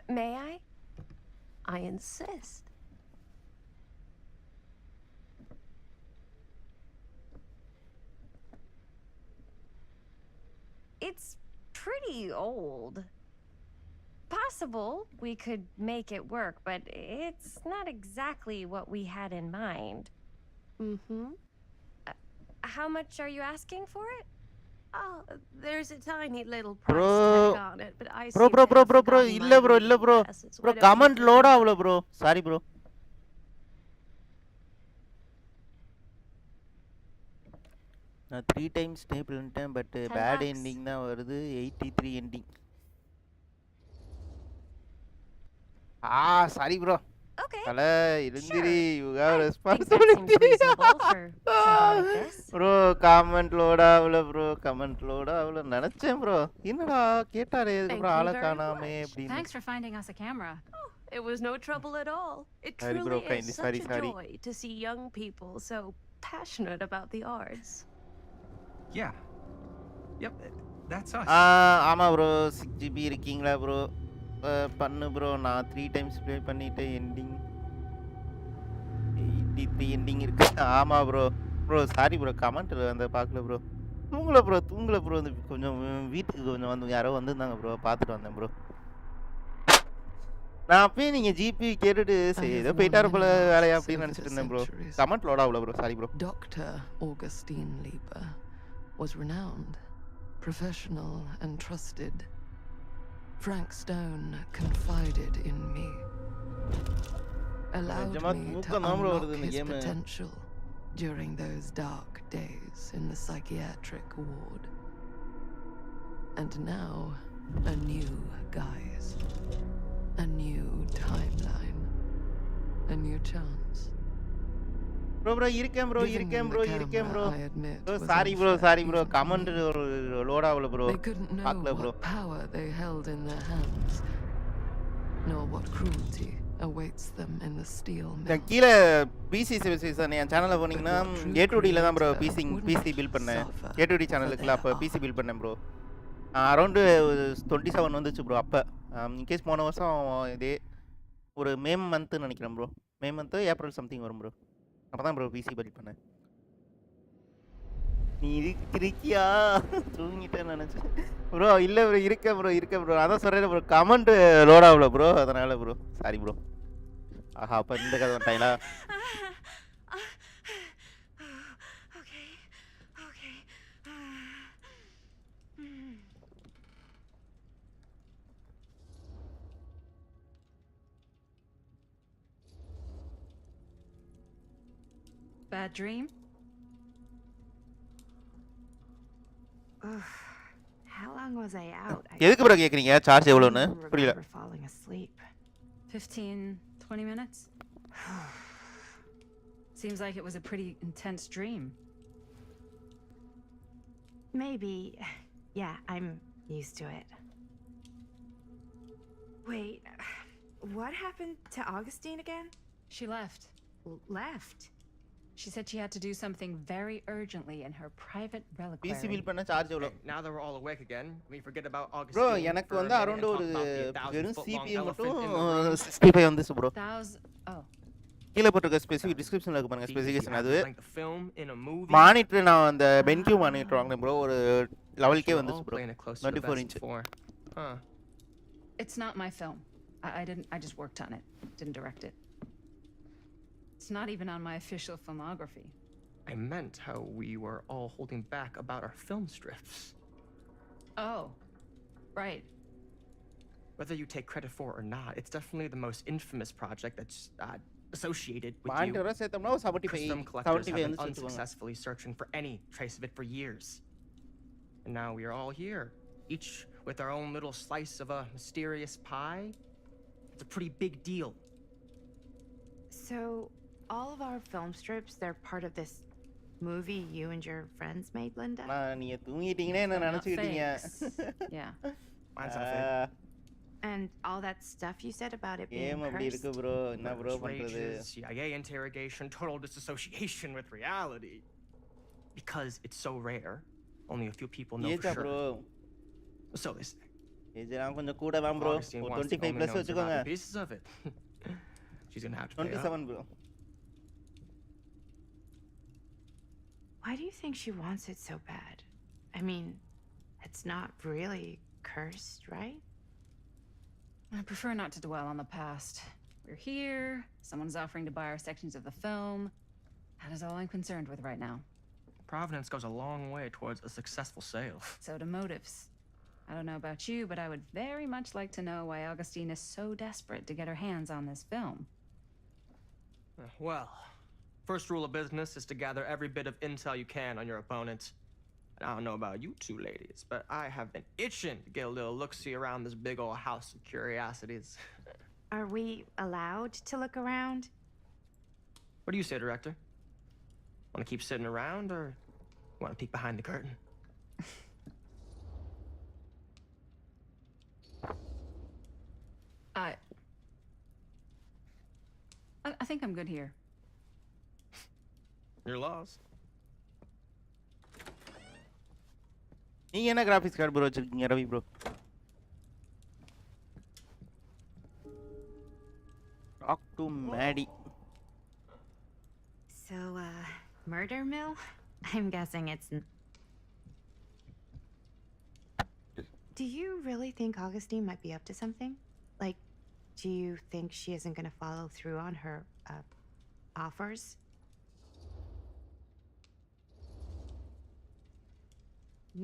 May I? I insist. It's pretty old. Possible we could make it work, but it's not exactly what we had in mind. Mm-hmm. How much are you asking for it? Oh, there's a tiny little Bro. price tag on it, but I Bro, seem bro, to bro, have bro, bro. forgotten இல்ல my bro, இல்ல reading bro. glasses. Bro, Why don't you comment take load them? ஆகல bro. Sorry bro. நான் 3 times stable பண்ணிட்டேன் but bad $10. Ending தான் வருது 83 ending. Sorry bro. Okay. அல இருந்திரி you have Seems responsibility. reasonable for something like this. bro comment load ஆகல bro. comment load ஆகல நினைச்சேன் bro. என்னடா கேட்டாரே Thank bro you ஆள very காணாமே much. அப்படின்னு. Thanks for finding us a camera. It was no trouble at all. It Sorry, truly bro, is kindly, such a sorry. joy to see young people so passionate about the arts. Yeah. Yep, that's us. ஆமா bro 6GB இருக்கீங்களா bro? பண்ணு bro. நான் 3 times play பண்ணிட்டேன் ending 83 ending இருக்கு. ஆமா bro. bro sorry bro கமெண்ட்ல அந்த பார்க்கல bro. தூங்கல bro கொஞ்சம் வீட்டுக்கு கொஞ்சம் வந்து யாரோ வந்திருந்தாங்க bro பார்த்துட்டு வந்தேன் bro. நான் அப்பயே நீங்க ஜிபி கேட்டுட்டு சரி ஏதோ போயிட்டாரு போல வேலையா அப்படின்னு நினைச்சிட்டு இருந்தேன் bro. கமெண்ட் லோட் ஆகல bro. Sorry bro. Dr. Augustine Lieber was renowned, professional and trusted. Frankstone confided in me, allowed me to unlock his potential during those dark days in the psychiatric ward. And now, a new guise, a new timeline, a new chance. bro இருக்கேன் bro. sorry bro comment load ஆகல bro. பார்க்கல bro. Power they held in their hands, nor what cruelty awaits them in the steel mill. கீழ PC season என் சேனல்ல போனீங்கன்னா A2D ல தான் bro PC build பண்ணேன். A2D சேனலுக்குல அப்ப பிசி பில்ட் பண்ணேன் bro. அரௌண்ட் 27 வந்துச்சு bro அப்ப. இன்கேஸ் போன வருஷம் இதே ஒரு மே மந்த் நினைக்கிறேன் bro. May month April something வரும் bro. அப்பதான் bro பிசி பில்ட் பண்ணேன். நீ இருக்கியா தூங்கிட்டேன்னு நினைச்சேன் bro. இல்ல bro இருக்க bro. அதான் சொல்றேன் bro கமெண்ட் லோட் ஆகல bro. அதனால bro சாரி bro. ஆஹா அப்ப இந்த கதை வந்துட்டாங்களா? Bad dream? How long was I out? எதுக்கு bro கேக்குறீங்க சார்ஜ் எவ்வளவுன்னு? புரியல. Falling asleep. 15-20 minutes? Seems like it was a pretty intense dream. Maybe. Yeah, I'm used to it. Wait, what happened to Augustine again? She left. Left? She said she had to do something very urgently in her private reliquary. PC bill பண்ண charge எவ்வளவு? Now that we're all awake again, we forget about Augustine. bro எனக்கு வந்து around ஒரு வெறும் CPU மட்டும் 65 வந்துச்சு bro. கீழ போட்டுருக்க ஸ்பெசிஃபிக் டிஸ்கிரிப்ஷன்ல இருக்கு பாருங்க ஸ்பெசிஃபிகேஷன் அது. மானிட்டர் நான் அந்த benq மானிட்டர் வாங்குனேன் bro. ஒரு லெவல்க்கே வந்துச்சு bro. 24 inch. It's not my film. I just worked on it. Didn't direct it. It's not even on my official filmography. I meant how we were all holding back about our film strips. Oh, right. Whether you take credit for it or not, it's definitely the most infamous project that's associated with you. Custom collectors have been unsuccessfully searching for any trace of it for years. And now we are all here, each with our own little slice of a mysterious pie. It's a pretty big deal. So, all of our film strips, they're part of this movie you and your friends made, Linda? நீங்க தூங்கிட்டீங்கனே என்ன நினைச்சிட்டீங்க? Yeah. Mine's not fake. And all that stuff you said about it being அப்படி இருக்கு bro. என்ன bro பண்றது? CIA interrogation, total disassociation with reality. Because it's so rare, only a few people know for sure. bro. So this இதெல்லாம் கொஞ்சம் கூட தான் bro. 25 plus வெச்சுக்கோங்க. Pieces of it. she's gonna have to pay up. 27 bro. Why do you think she wants it so bad? I mean, it's not really cursed, right? I prefer not to dwell on the past. We're here, someone's offering to buy our sections of the film. That is all I'm concerned with right now. Providence goes a long way towards a successful sale. So do motives. I don't know about you, but I would very much like to know why Augustine is so desperate to get her hands on this film. Well, first rule of business is to gather every bit of intel you can on your opponent. And I don't know about you two ladies, but I have been itching to get a little look-see around this big old house of curiosities. Are we allowed to look around? What do you say, Director? Want to keep sitting around, or want to peek behind the curtain? I think I'm good here. You're lost. நீங்க என்ன graphics card bro வச்சிருக்கீங்க Ravi bro? Talk to Maddie. So, murder mill? I'm guessing it's... Do you really think Augustine might be up to something? Like, do you think she isn't gonna follow through on her, offers?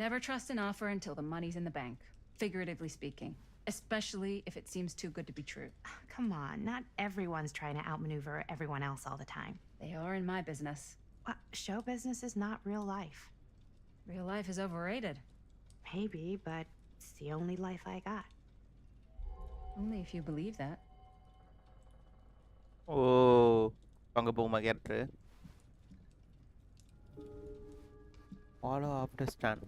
Never trust an offer until the money's in the bank, figuratively speaking. Especially if it seems too good to be true. Come on, not everyone's trying to outmaneuver everyone else all the time. They are in my business. Show business is not real life. Real life is overrated. Maybe, but it's the only life I got. Only if you believe that. Oh, அங்க போமா character. Follow after stand.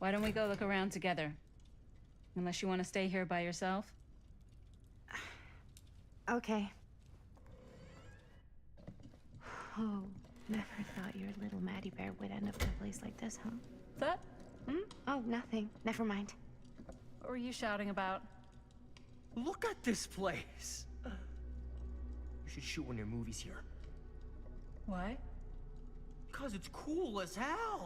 Why don't we go look around together? Unless you want to stay here by yourself? Okay. Oh, never thought your little Maddie Bear would end up in a place like this, huh? That? Oh, nothing. Never mind. What were you shouting about? Look at this place! You should shoot one of your movies here. Why? Because it's cool as hell!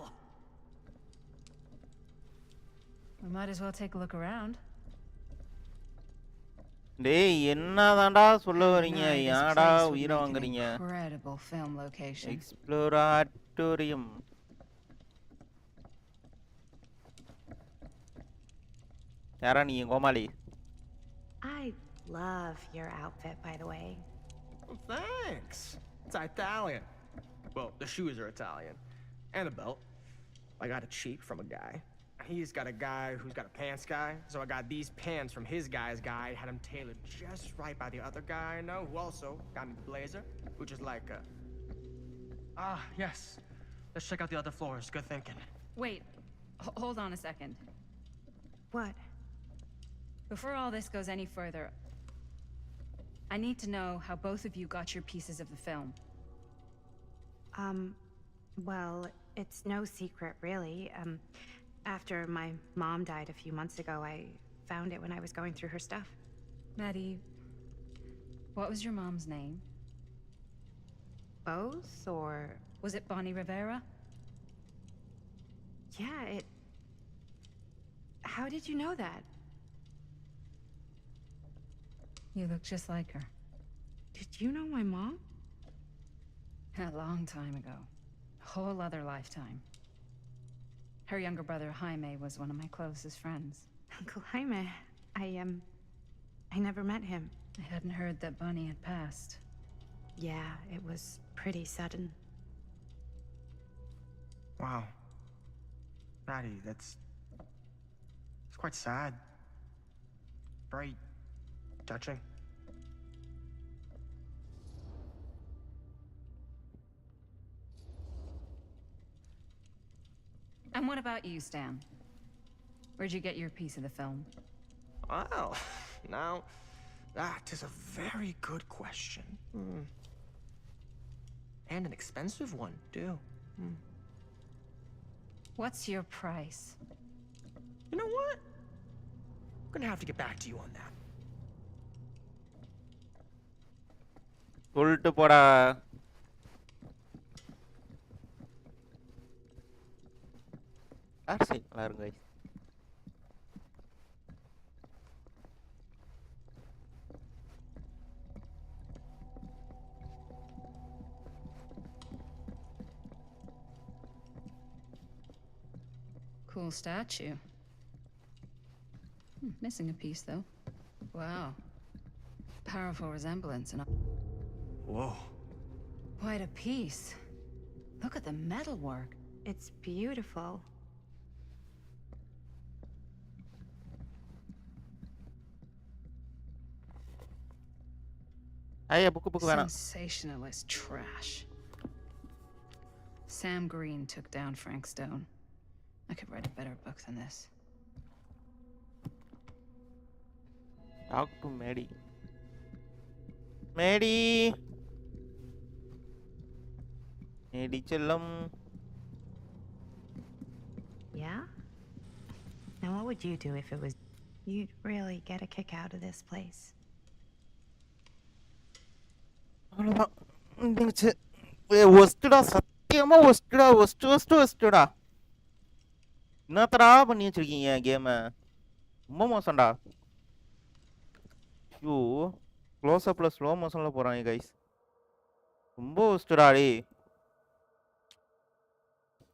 We might as well take a look around. டேய் என்னதான்டா சொல்ல வரீங்க? யாடா உயிரை வாங்குறீங்க? Incredible film location. Exploratorium. யாரா நீ கோமாளி? I love your outfit, by the way. Well, thanks. It's Italian. Well, the shoes are Italian. And the belt. I got it cheap from a guy. He's got a guy who's got a pants guy, so I got these pants from his guy's guy, had them tailored just right by the other guy I know, who also got me the blazer, which is like a... Ah, yes. Let's check out the other floors. Good thinking. Wait, hold on a second. What? Before all this goes any further, I need to know how both of you got your pieces of the film. Well, it's no secret, really. After my mom died a few months ago, I found it when I was going through her stuff. Maddie, what was your mom's name? Both, or... Was it Bonnie Rivera? Yeah, it... How did you know that? You look just like her. Did you know my mom? A long time ago. A whole other lifetime. Her younger brother, Jaime, was one of my closest friends. Uncle Jaime, I never met him. I hadn't heard that Bonnie had passed. Yeah, it was pretty sudden. Wow. Maddie, it's quite sad. Very touching. And what about you, Stan? Where'd you get your piece of the film? Well, now, that is a very good question. And an expensive one, too. What's your price? You know what? I'm gonna have to get back to you on that. சொல்லிட்டு போடா. RC நல்லா இருங்க guys. Cool statue. Missing a piece though. Wow. Powerful resemblance and Whoa. quite a piece. Look at the metalwork. It's beautiful. ஐயா book வேணாம். Sensationalist trash. Sam Green took down Frankstone. I could write a better book than this. Talk to Maddie. Maddie. Maddie chellam. Yeah? Now what would you do if it was... You'd really get a kick out of this place. ஒஸ்டா சத்தியமா ஒஸ்டா என்னத்தடா பண்ணி வச்சிருக்கீங்க கேமை? ரொம்ப மோசம்டா. ஐயோ close அப்ல slow மோஷன்ல போறாங்க guys. ரொம்ப ஒஸ்டடா டேய்.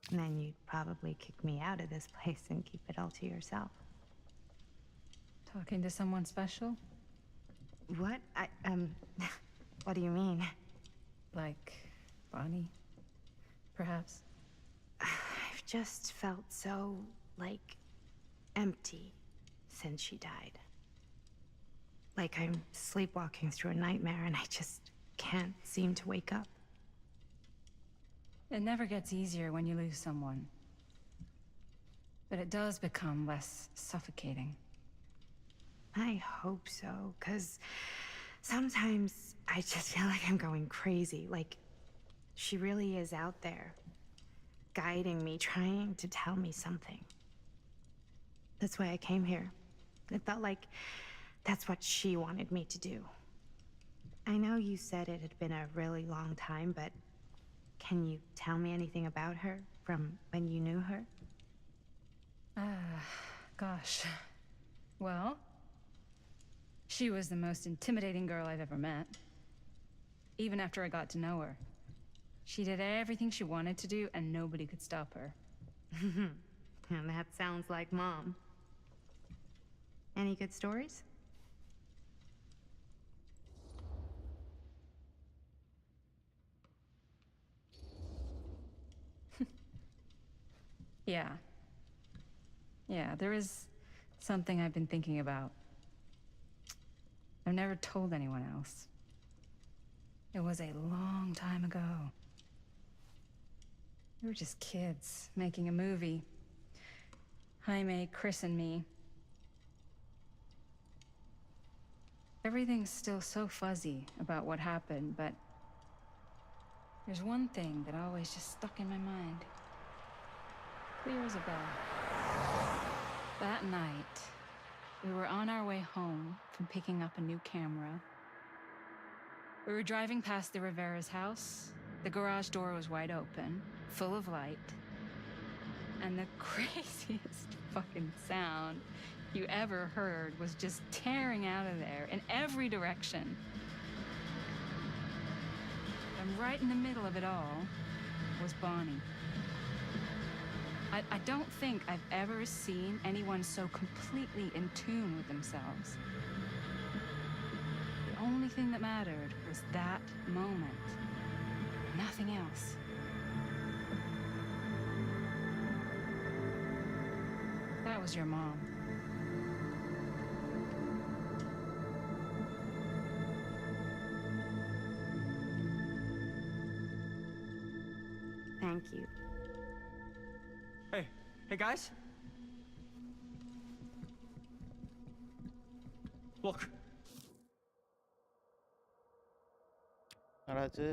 And then you'd probably kick me out of this place and keep it all to yourself. Talking to someone special? What? What do you mean? Like Bonnie, perhaps? I've just felt so, like, empty since she died. Like I'm sleepwalking through a nightmare and I just can't seem to wake up. It never gets easier when you lose someone. But it does become less suffocating. I hope so, 'cause sometimes I just feel like I'm going crazy. Like, she really is out there, guiding me, trying to tell me something. That's why I came here. It felt like that's what she wanted me to do. I know you said it had been a really long time, but can you tell me anything about her from when you knew her? Gosh. Well, she was the most intimidating girl I've ever met. Even after I got to know her. She did everything she wanted to do and nobody could stop her. And that sounds like Mom. Any good stories? Yeah, there is something I've been thinking about. I've never told anyone else. It was a long time ago. We were just kids making a movie. Jaime, Chris, and me. Everything's still so fuzzy about what happened, but there's one thing that always just stuck in my mind. Clear as a bell. That night, we were on our way home from picking up a new camera. We were driving past the Rivera's house. The garage door was wide open, full of light. And the craziest fucking sound you ever heard was just tearing out of there in every direction. And right in the middle of it all was Bonnie. I don't think I've ever seen anyone so completely in tune with themselves. The only thing that mattered was that moment. Nothing else. That was your mom. Thank you. Hey guys. Look. அடாச்சு.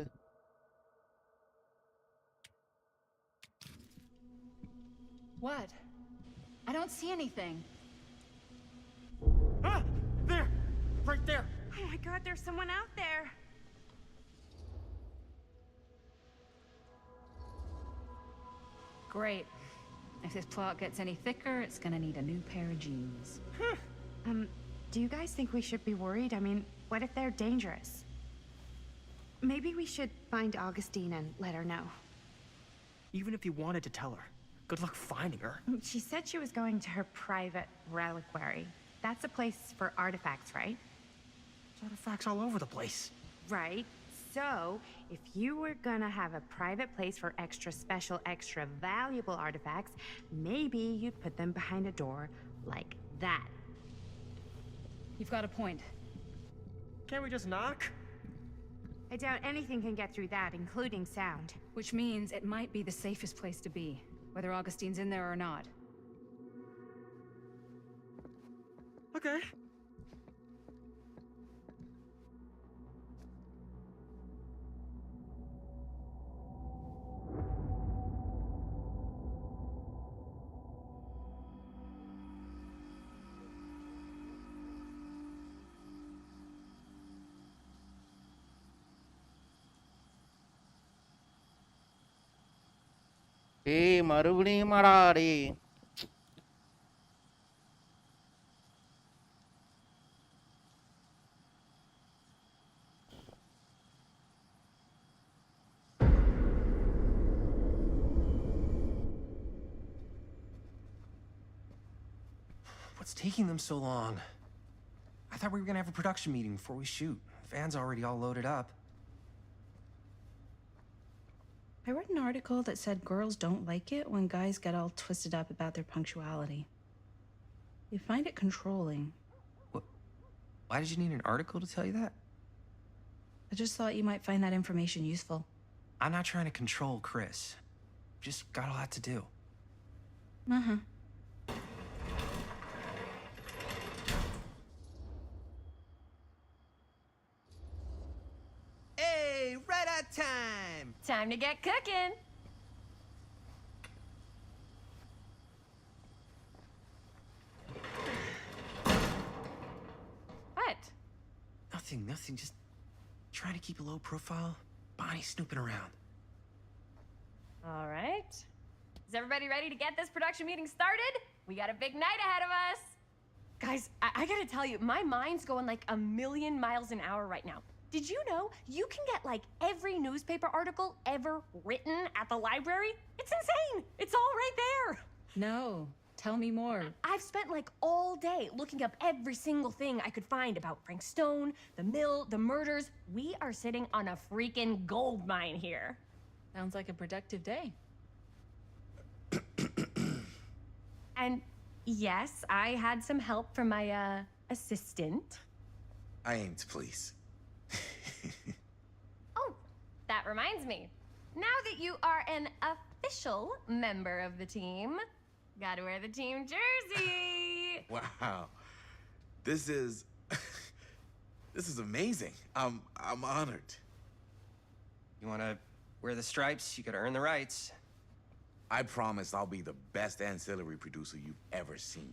What? I don't see anything. Ah! There! Right there! Oh my god, there's someone out there. Great. If this plot gets any thicker, it's gonna need a new pair of jeans. Do you guys think we should be worried? I mean, what if they're dangerous? Maybe we should find Augustine and let her know. Even if you wanted to tell her, good luck finding her. She said she was going to her private reliquary. That's a place for artifacts, right? There's artifacts all over the place. Right. So, if you were gonna have a private place for extra special, extra valuable artifacts, maybe you'd put them behind a door like that. You've got a point. Can't we just knock? I doubt anything can get through that, including sound. Which means it might be the safest place to be, whether Augustine's in there or not. Okay. ஏய் மறுபடியும் மாடாடே. What's taking them so long? I thought we were gonna have a production meeting before we shoot. Van's already all loaded up. I read an article that said girls don't like it when guys get all twisted up about their punctuality. They find it controlling. What? Why did you need an article to tell you that? I just thought you might find that information useful. I'm not trying to control Chris. Just got a lot to do. Uh-huh. Hey, right on time. Time to get cooking. What? Nothing. Just trying to keep a low profile. Bonnie snooping around. All right. Is everybody ready to get this production meeting started? We got a big night ahead of us. Guys, I gotta tell you, my mind's going like 1,000,000 miles an hour right now. Did you know you can get like every newspaper article ever written at the library? It's insane. It's all right there. No, tell me more. I've spent like all day looking up every single thing I could find about Frankstone, the mill, the murders. We are sitting on a freaking gold mine here. Sounds like a productive day. And yes, I had some help from my assistant. I aim to please. Oh, that reminds me. Now that you are an official member of the team, gotta wear the team jersey. Wow. This is amazing. I'm honored. You wanna wear the stripes? You gotta earn the rights. I promise I'll be the best ancillary producer you've ever seen.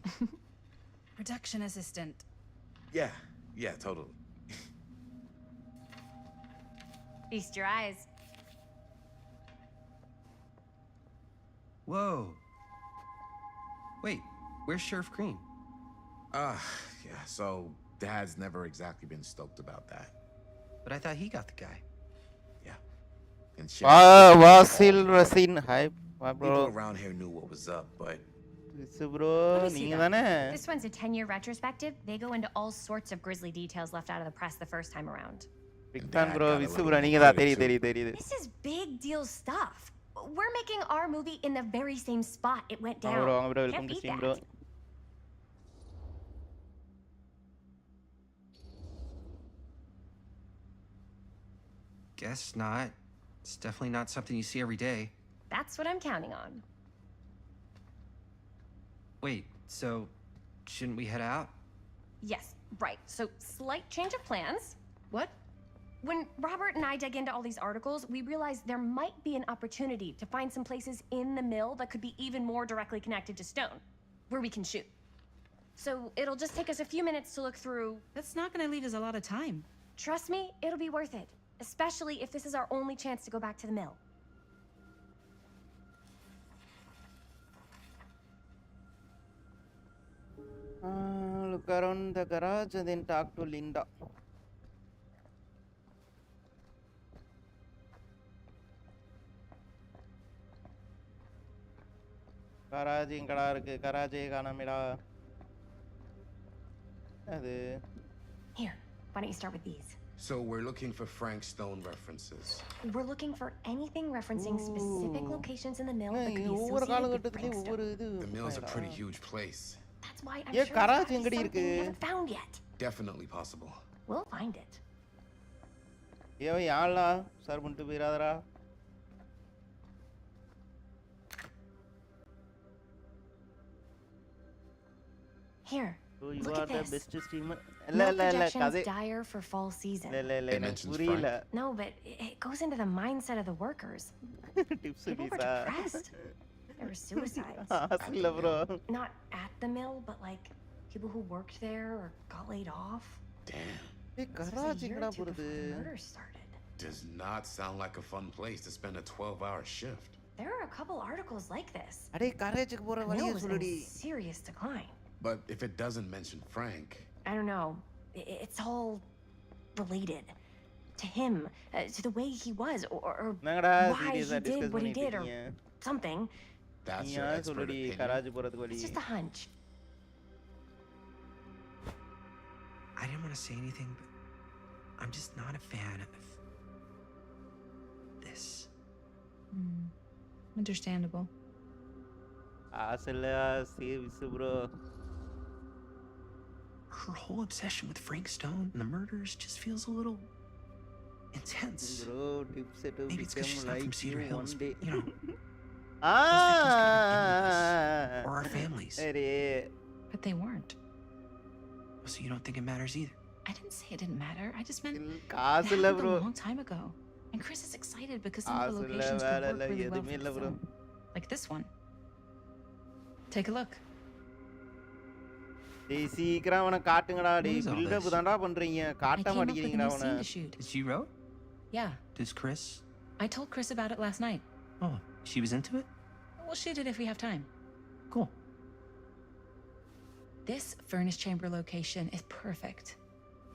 Production assistant. Yeah, totally. Feast your eyes. Whoa. Wait, where's Sheriff Green? Yeah, so Dad's never exactly been stoked about that. But I thought he got the guy. Yeah. And Vasil Rasin. Hi, bro. People around here knew what was up, but... Bro, This one's a 10-year retrospective. They go into all sorts of grisly details left out of the press the first time around. Big fan, bro. This is big deal stuff. We're making our movie in the very same spot it went down. Can't beat that. Guess not. It's definitely not something you see every day. That's what I'm counting on. Wait, so shouldn't we head out? Yes, right. So slight change of plans. What? When Robert and I dug into all these articles, we realized there might be an opportunity to find some places in the mill that could be even more directly connected to Stone. where we can shoot. So it'll just take us a few minutes to look through. That's not gonna leave us a lot of time. Trust me, it'll be worth it. Especially if this is our only chance to go back to the mill. Look around the garage and then talk to Linda. Garage ingada irukku, garage kaanamida. Adu. Here, why don't you start with these? So we're looking for frankstone references. We're looking for anything referencing specific locations in the mill that could be associated with frankstone. The mill's a pretty huge place. That's why I'm sure it's gotta be something we haven't found yet. Definitely possible. We'll find it. Yo, yaala, sir buntu biradara. Here. So you look are at the this. best streamer. Milk projections dire for fall season. It mentions Frank. No, but it goes into the mindset of the workers. People were depressed. There were suicides. Not at the mill, but like people who worked there or got laid off. Damn. This was a year or two before the murders started. Does not sound like a fun place to spend a 12-hour shift. There are a couple articles like this. Ade garage ku pora The valiya mill was in soludi. serious decline. But if it doesn't mention Frank, I don't know. It's all related to him, to the way he was, or why he did what he did, or something. that's your expert opinion. It's just a hunch. I didn't want to say anything, but I'm just not a fan of this. Understandable. Asala save bro. Her whole obsession with Frankstone and the murders just feels a little intense. Bro, tips to Maybe it's because she's not from like Cedar you Hills, one day. you know. Or our families. But they weren't. So you don't think it matters either? I didn't say it didn't matter. I just meant it Kaasula happened bro. a long time ago. And Chris is excited because some of the locations could work really well for the film. Like this one. Take a look. டேய் சீக்கிரம் அவனை காட்டுங்கடா டேய் build up தான்டா பண்றீங்க காட்ட மாட்டீங்கடா அவனை Did she wrote? Yeah. Does Chris? I told Chris about it last night. Oh, she was into it? We'll shoot it if we have time. Cool. This furnace chamber location is perfect.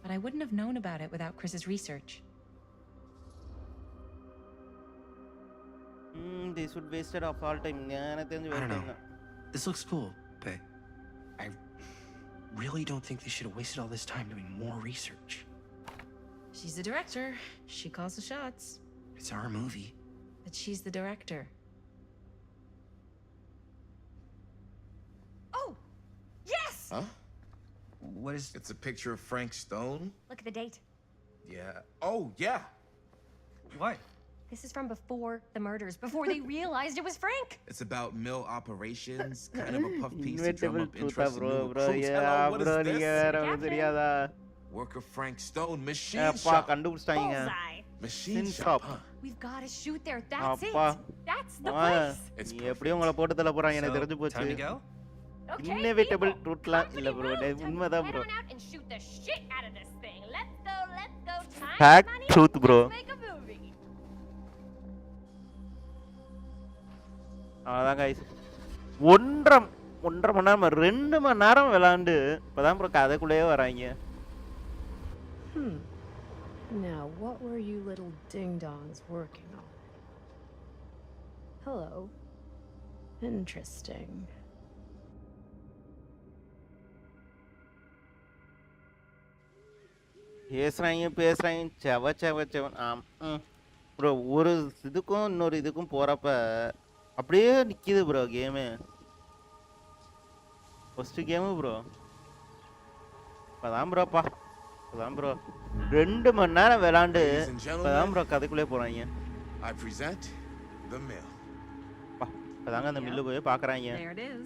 But I wouldn't have known about it without Chris's research. They should waste it off all time. I don't know. This looks cool, but I really don't think they should have wasted all this time doing more research. She's the director. She calls the shots. It's our movie. But she's the director. Oh! Yes! Huh? What is... It's a picture of Frankstone? Look at the date. Yeah. Oh, yeah. What? This is from before the murders, before they realized it was Frank. It's about mill operations, kind of a puff piece to drum up interest in bro, new bro, recruits. yeah, Hello, what bro, is நீங்க this? வேற ஒண்ணும் தெரியாதா Worker Frankstone machine அப்பா shop. கண்டுபிடிச்சிட்டாங்க Machine Sin shop, shop. huh? We've got to shoot there. That's அப்பா it. That's the place. It's நீ எப்படியும் உங்களை போட்டு தள்ள போறாங்க எனக்கு தெரிஞ்சு போச்சு Time to go? Okay, inevitable ட்ரூத்லாம் இல்ல ப்ரோ உண்மைதான் head bro on out and shoot the shit out of this thing. Let's go. Time, Fact, money, truth, bro. let's make a movie. அதான் கைஸ் ஒன்றரை மணி நேரம் 2 மணி நேரம் விளையாண்டு இப்பதான் ப்ரோ கதைக்குள்ளேயே வராங்க Now, what were you little ding-dongs working on? Hello. Interesting. பேசுறாங்க seven ஆம் bro ஒரு இதுக்கும் இன்னொரு இதுக்கும் போறப்ப அப்படியே நிக்குது bro game first game bro அதான் ப்ரோப்பா அதான் ப்ரோ 2 மணி நேரம் விளையாண்டு அதான் ப்ரோ கதைக்குள்ளே போறாங்க I present the mill. அதாங்க அந்த மில்லு போய் பார்க்கறாங்க There it is.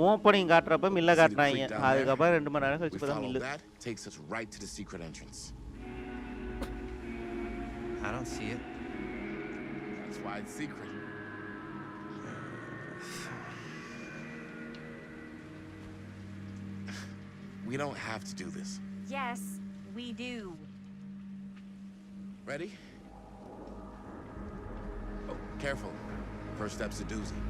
ஓப்பனிங் காட்டுறப்ப மில்ல காட்டுறாங்க அதுக்கப்புறம் 2 மணி நேரம் கழிச்சு பார்த்தா mill That takes us right to the secret entrance. I don't see it. That's why it's secret. We don't have to do this. Yes, we do. Ready? Oh, careful. First step's a doozy.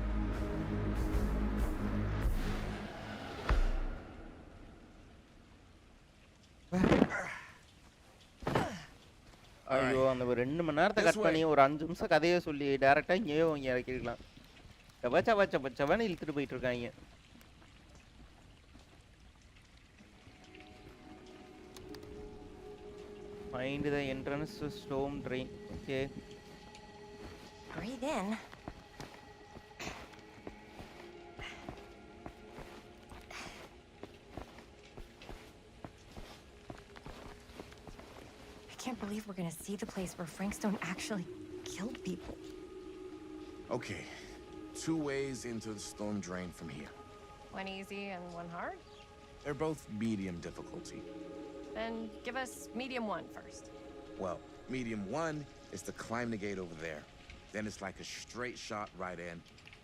ஐயோ அந்த ஒரு 2 மணி நேரத்தை cut பண்ணி ஒரு 5 நிமிஷம் கதையை சொல்லி டைரக்டா இங்கேயே இங்கே இறக்கிருக்கலாம். செவன் இழுத்துட்டு போயிட்டு இருக்காங்க. Find the entrance to storm drain. Okay. Breathe in. I can't believe we're gonna see the place where Frankstone actually killed people. Okay. 2 ways into the storm drain from here. One easy and one hard? They're both medium difficulty. Then give us medium 1 first. Well, medium 1 is to climb the gate over there. Then it's like a straight shot right in,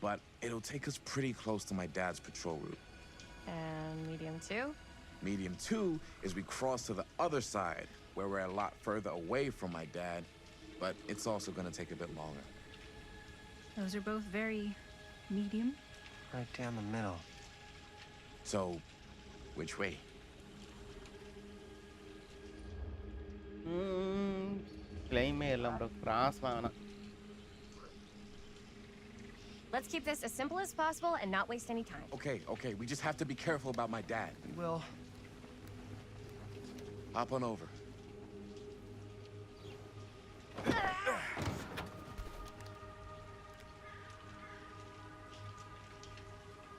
but it'll take us pretty close to my dad's patrol route. And medium 2? Medium 2 is we cross to the other side, where we're a lot further away from my dad, but it's also gonna take a bit longer. Those are both very medium. Right down the middle. So, which way? Claim எல்லாம் bro cross வாங்கலாம். Let's keep this as simple as possible and not waste any time. Okay, we just have to be careful about my dad. We will. Hop on over.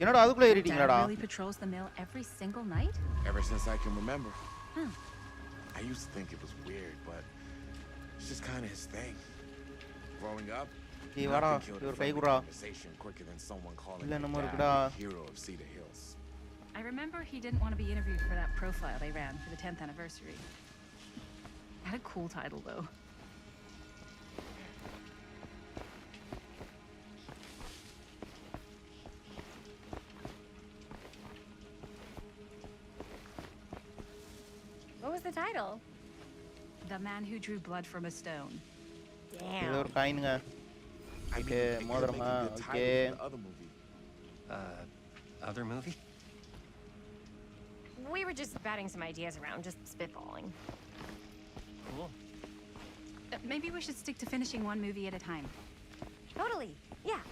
என்னடா அதுக்குள்ள ஏறிட்டீங்களாடா? Really patrols the mill every single night? Ever since I can remember. Huh. I used to think it was weird, but it's just kind of his thing. Growing up, ஏய் வாடா ஒரு கை குறா. conversation quicker than someone calling இல்ல me நம்ம dad, இருக்குடா. the hero of Cedar Hills. I remember he didn't want to be interviewed for that profile they ran for the 10th anniversary. Had a cool title though. What was the title? The man who drew blood from a stone. இது Damn. ஒரு காயினுங்க. Okay மோதிரமா okay. Other movie? We were just batting some ideas around, just spitballing. Cool. Maybe we should stick to finishing one movie at a time. Totally. Yeah.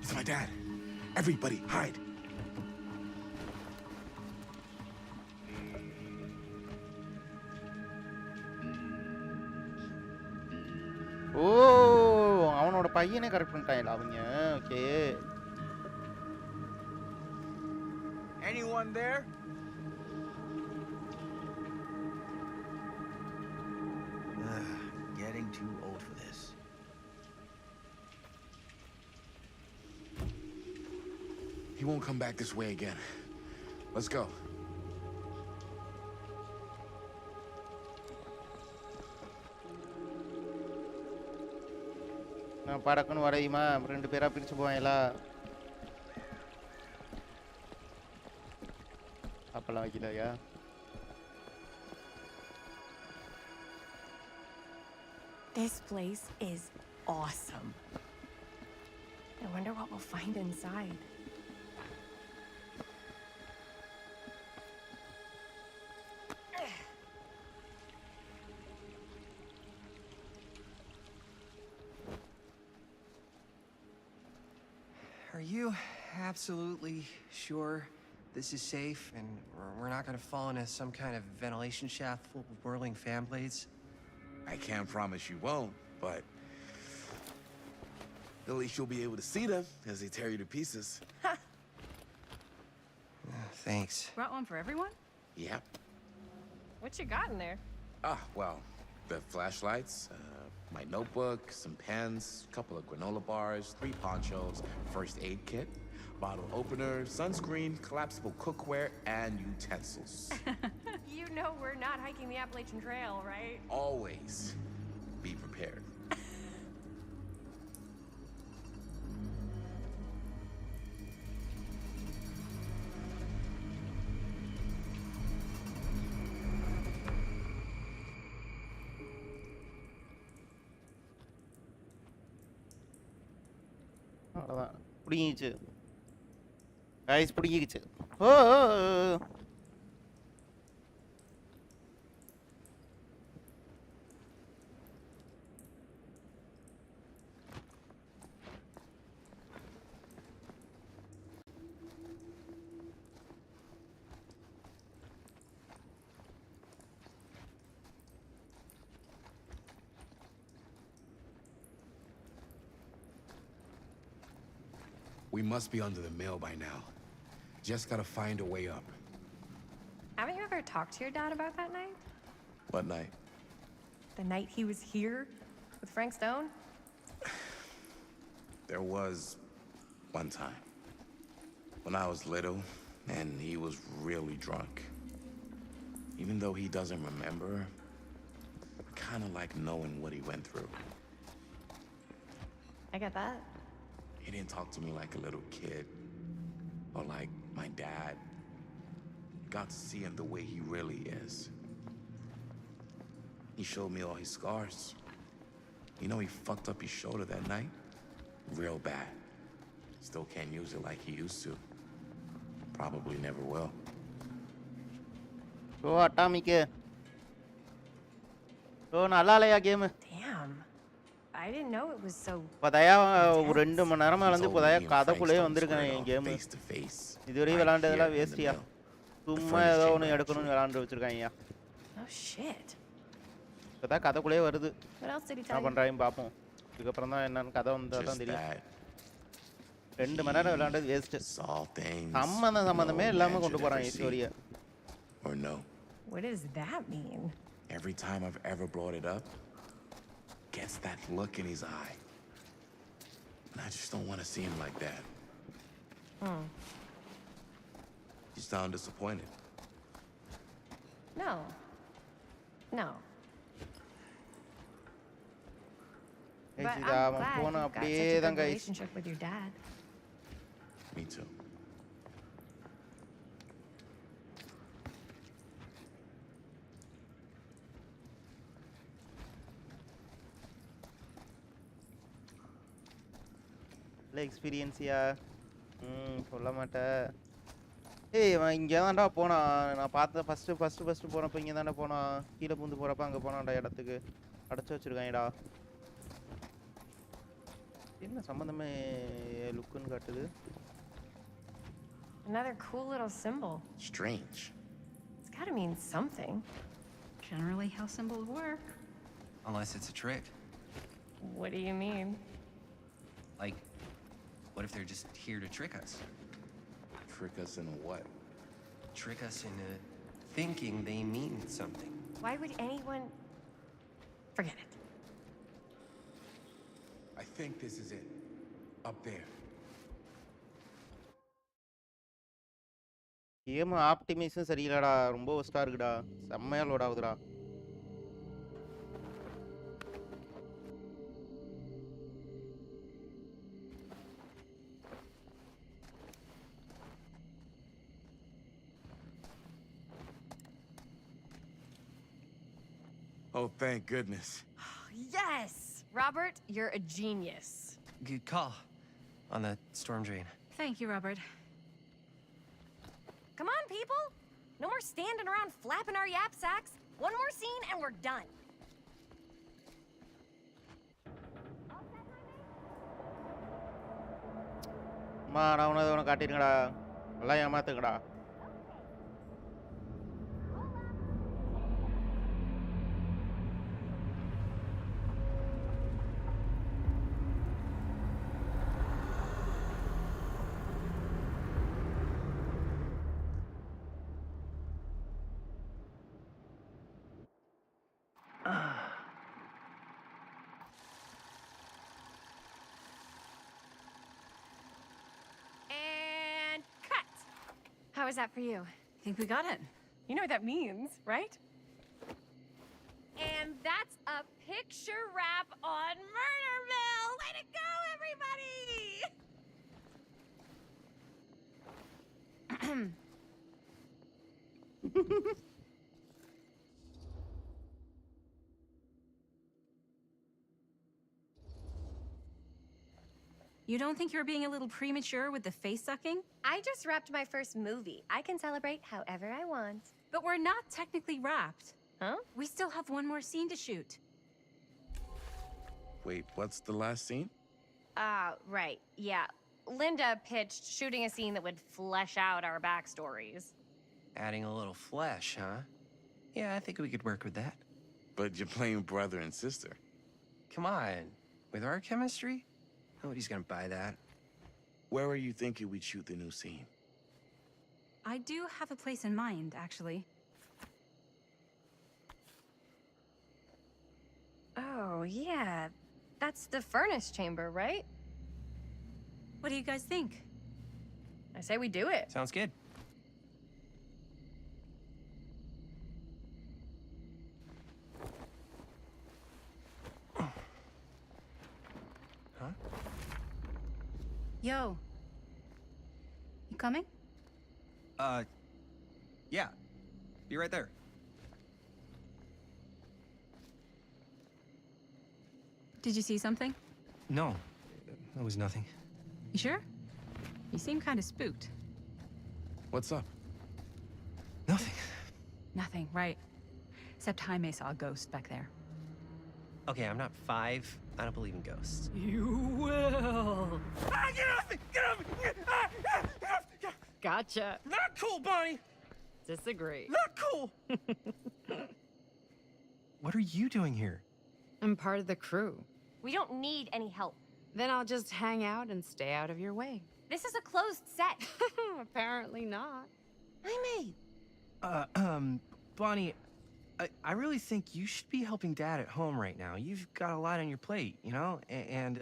It's my dad. Everybody, hide. ஓ அவனோட பையனே correct பண்ணிட்டாங்களா அவங்க? Okay. Anyone there? Getting too old for this. He won't come back this way again. Let's go. நான் படக்குன்னு வரையுமா 2 பேரா பிரிச்சு போவாங்களா? அப்பலாம் வைக்கலையா? This place is awesome. I wonder what we'll find inside. Are you absolutely sure this is safe and we're not gonna fall into some kind of ventilation shaft full of whirling fan blades? I can't promise you won't, but at least you'll be able to see them as they tear you to pieces. Thanks. Brought one for everyone? Yep. What you got in there? Ah, well, the flashlights, My notebook, some pens, a couple of granola bars, 3 ponchos, first aid kit, bottle opener, sunscreen, collapsible cookware, and utensils. You know we're not hiking the Appalachian Trail, right? Always be prepared. அவ்வளோதான் பிடிங்கிச்சு guys பிடிங்கிச்சு oh We must be under the mill by now. Just gotta find a way up. Haven't you ever talked to your dad about that night? What night? The night he was here with Frank Stone? There was one time when I was little and he was really drunk. Even though he doesn't remember, I kind of like knowing what he went through. I get that. He didn't talk to me like a little kid or like my dad. Got to see him the way he really is. He showed me all his scars. You know, he fucked up his shoulder that night real bad. Still can't use it like he used to. Probably never will. ஓ அட்டாமிக்கு ஓ நல்லா இல்லையா game Damn. I didn't know it was so. இப்போதையா ஒரு 2 மணி நேரமா வந்து இப்போதையா கதைக்குள்ளேயே வந்திருக்கேன் என் game இதுவரையும் விளாண்டதெல்லாம் வேஸ்டியா சும்மா ஏதோ ஒன்று எடுக்கணும்னு விளாண்டு வச்சிருக்காங்க Oh shit. இப்போதான் கதைக்குள்ளேயே வருது What else did he என்ன tell you? பண்ணுறாங்க பார்ப்போம் இதுக்கப்புறம் தான் என்னன்னு கதை வந்தால் தான் தெரியும் 2 மணி நேரம் விளாண்டது வேஸ்ட்டு சம்மந்தமே இல்லாமல் கொண்டு போகிறாங்க ஸ்டோரியை Or no. What does that mean? Every time I've ever brought it up, gets that look in his eye. And I just don't want to see him like that. You sound disappointed. No. No. But I'm glad you've got such a good relationship with your dad. Me too. இல்லை எக்ஸ்பீரியன்ஸியா சொல்ல மாட்டேன் ஏய் அவன் இங்கே தான்டா போனான் நான் பார்த்தேன் ஃபஸ்ட்டு போனப்போ இங்கே தானே போனான் கீழே பூந்து போகிறப்ப அங்கே போனான்டா இடத்துக்கு அடைச்சி வச்சுருக்காங்கடா என்ன சம்மந்தமே லுக்குன்னு காட்டுது Another cool little symbol. Strange. It's gotta mean something. Generally how symbols work. Unless it's a trick. What do you mean? Like, what if they're just here to trick us? Trick us into what? Trick us into thinking they mean something. Why would anyone... Forget it. I think this is it. Up there. Game ஆப்டிமைஸும் சரியில்லடா ரொம்ப ஒஸ்ட்டாக இருக்குடா செம்மையாக load ஆகுதுடா Oh, thank goodness. Yes! Robert, you're a genius. Good call on the storm drain. Thank you, Robert. Come on, people! No more standing around flapping our yap sacks. One more scene and we're done. அம்மா நான் உனக்கு காட்டிருங்கடா எல்லாம் ஏமாத்துங்கடா was that for you? Think we got it? You know what that means, right? And that's a picture wrap on Murderville! Way to go, everybody! You don't think you're being a little premature with the face sucking? I just wrapped my first movie. I can celebrate however I want. But we're not technically wrapped. Huh? We still have one more scene to shoot. Wait, what's the last scene? Right. Yeah. Linda pitched shooting a scene that would flesh out our backstories. Adding a little flesh, huh? Yeah, I think we could work with that. But you're playing brother and sister. Come on. With our chemistry? Nobody's gonna buy that. Where are you thinking we'd shoot the new scene? I do have a place in mind, actually. Oh, yeah. That's the furnace chamber, right? What do you guys think? I say we do it. Sounds good. Huh? Yo. You coming? Yeah. Be right there. Did you see something? No, that was nothing. You sure? You seem kind of spooked. What's up? Nothing. Nothing, right. Except Jaime saw a ghost back there. Okay, I'm not 5. I don't believe in ghosts. You will. Ah, get off me! Get off me! Get off! Gotcha. Not cool, Bonnie! Disagree. Not cool! What are you doing here? I'm part of the crew. We don't need any help. Then I'll just hang out and stay out of your way. This is a closed set. Apparently not. Jaime! Bonnie, I really think you should be helping Dad at home right now. You've got a lot on your plate, you know? And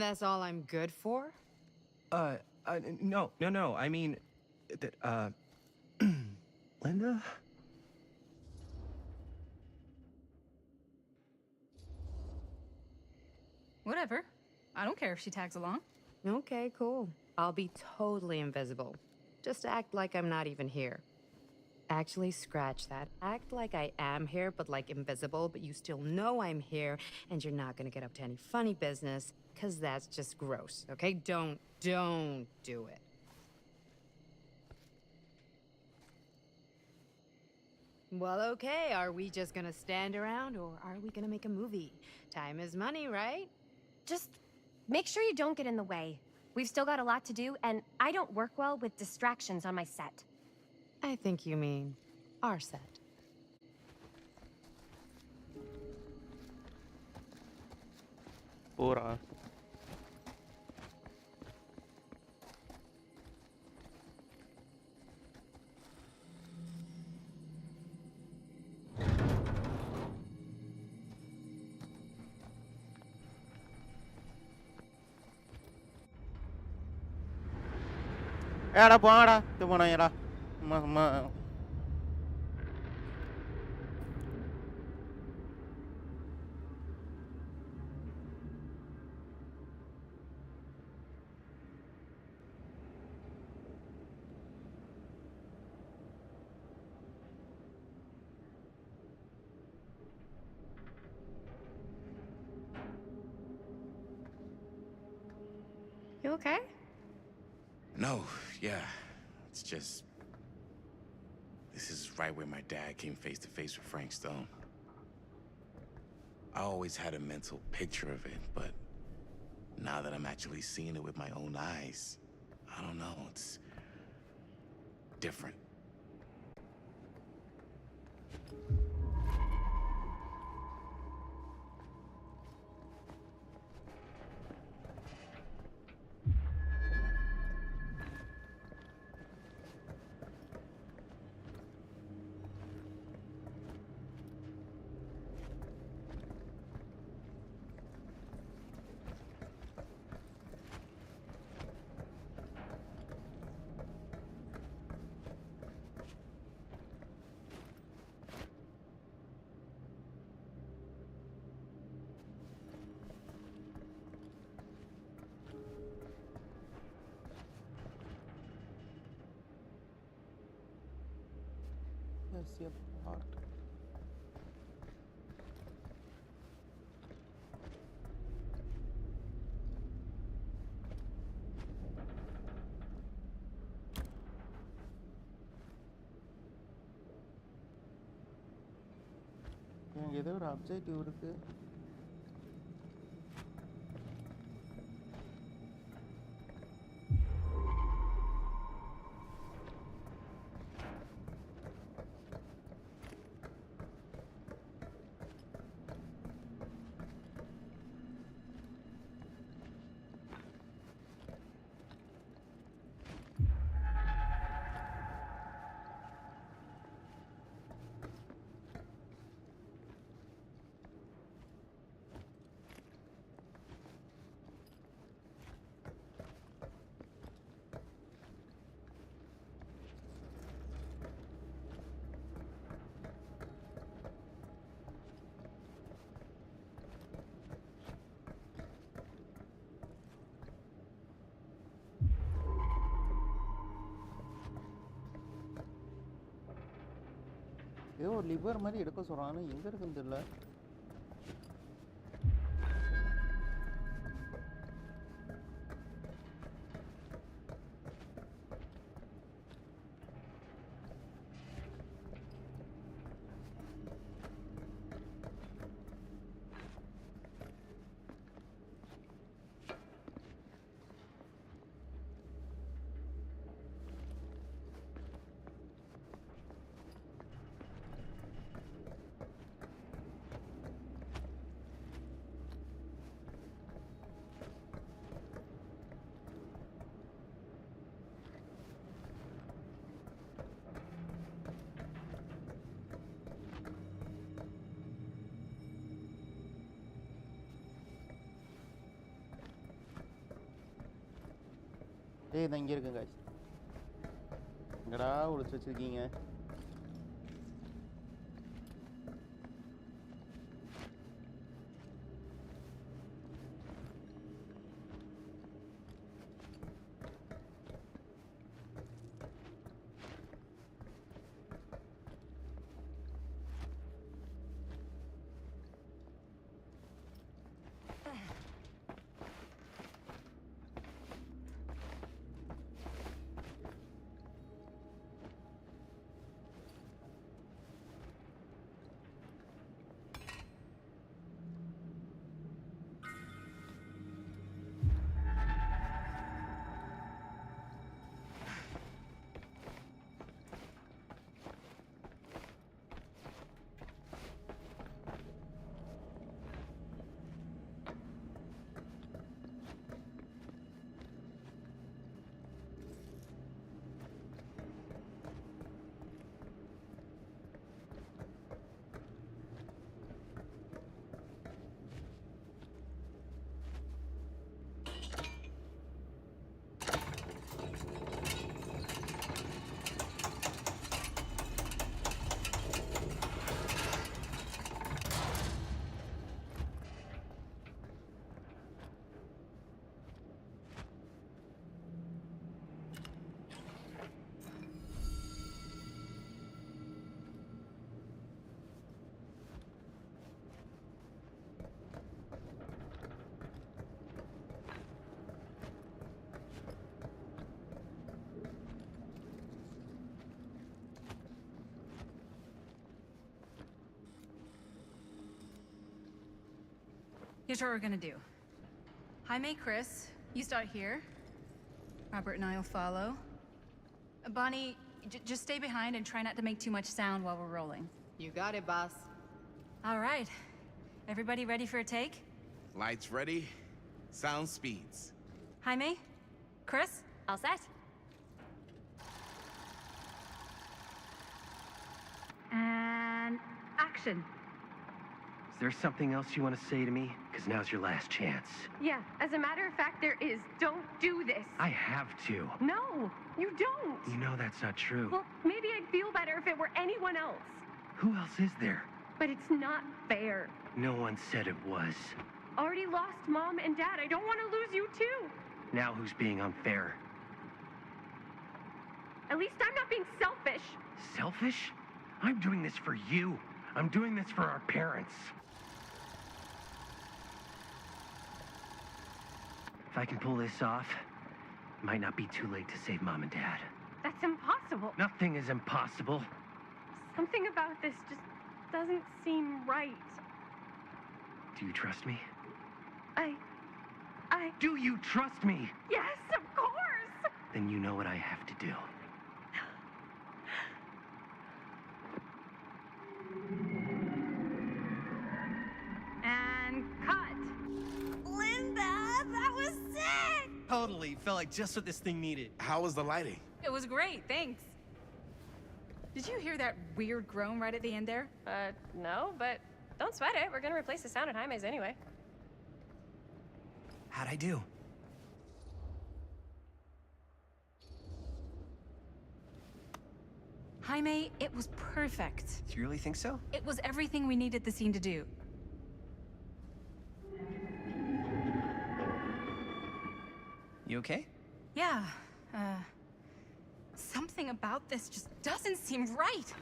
that's all I'm good for? No. I mean, Linda? Whatever. I don't care if she tags along. Okay, cool. I'll be totally invisible. Just act like I'm not even here. Actually, scratch that. Act like I am here, but like invisible, but you still know I'm here, and you're not gonna get up to any funny business, because that's just gross, okay? Don't do it. Well, okay, are we just gonna stand around, or are we gonna make a movie? Time is money, right? Just make sure you don't get in the way. We've still got a lot to do, and I don't work well with distractions on my set. I think you mean our set. Pura. Era buona, che buona era. Ma. You okay? No, yeah. It's just... This is right where my dad came face to face with Frankstone. I always had a mental picture of it, but now that I'm actually seeing it with my own eyes, I don't know, it's different. ரகசிய part. இங்க ஏதோ ஒரு objective இருக்கு. ஏதோ ஒரு liver மாதிரி எடுக்க சொல்றாங்க, எங்க இருக்குன்னு தெரியல. டேய் இதான் இங்கே இருக்குங்க guys. எங்கடா ஒளிச்சு வச்சிருக்கீங்க? Here's what we're gonna do. Jaime, Chris, you start here. Robert and I will follow. Bonnie, just stay behind and try not to make too much sound while we're rolling. You got it, boss. All right. Everybody ready for a take? Lights ready, sound speeds. Jaime? Chris? All set? And action. Is there something else you want to say to me? Because now's your last chance. Yeah, as a matter of fact, there is. Don't do this. I have to. No, you don't. You know that's not true. Well, maybe I'd feel better if it were anyone else. Who else is there? But it's not fair. No one said it was. Already lost Mom and Dad. I don't want to lose you too. Now who's being unfair? At least I'm not being selfish. Selfish? I'm doing this for you. I'm doing this for our parents. If I can pull this off, it might not be too late to save Mom and Dad. That's impossible. Nothing is impossible. Something about this just doesn't seem right. Do you trust me? I... Do you trust me? Yes, of course! Then you know what I have to do. And cut. Linda, that was sick! Totally. Felt like just what this thing needed. How was the lighting? It was great, thanks. Did you hear that weird groan right at the end there? No, but don't sweat it. We're gonna replace the sound at Jaime's anyway. How'd I do? Jaime, it was perfect. Do you really think so? It was everything we needed the scene to do. You okay? Yeah, something about this just doesn't seem right.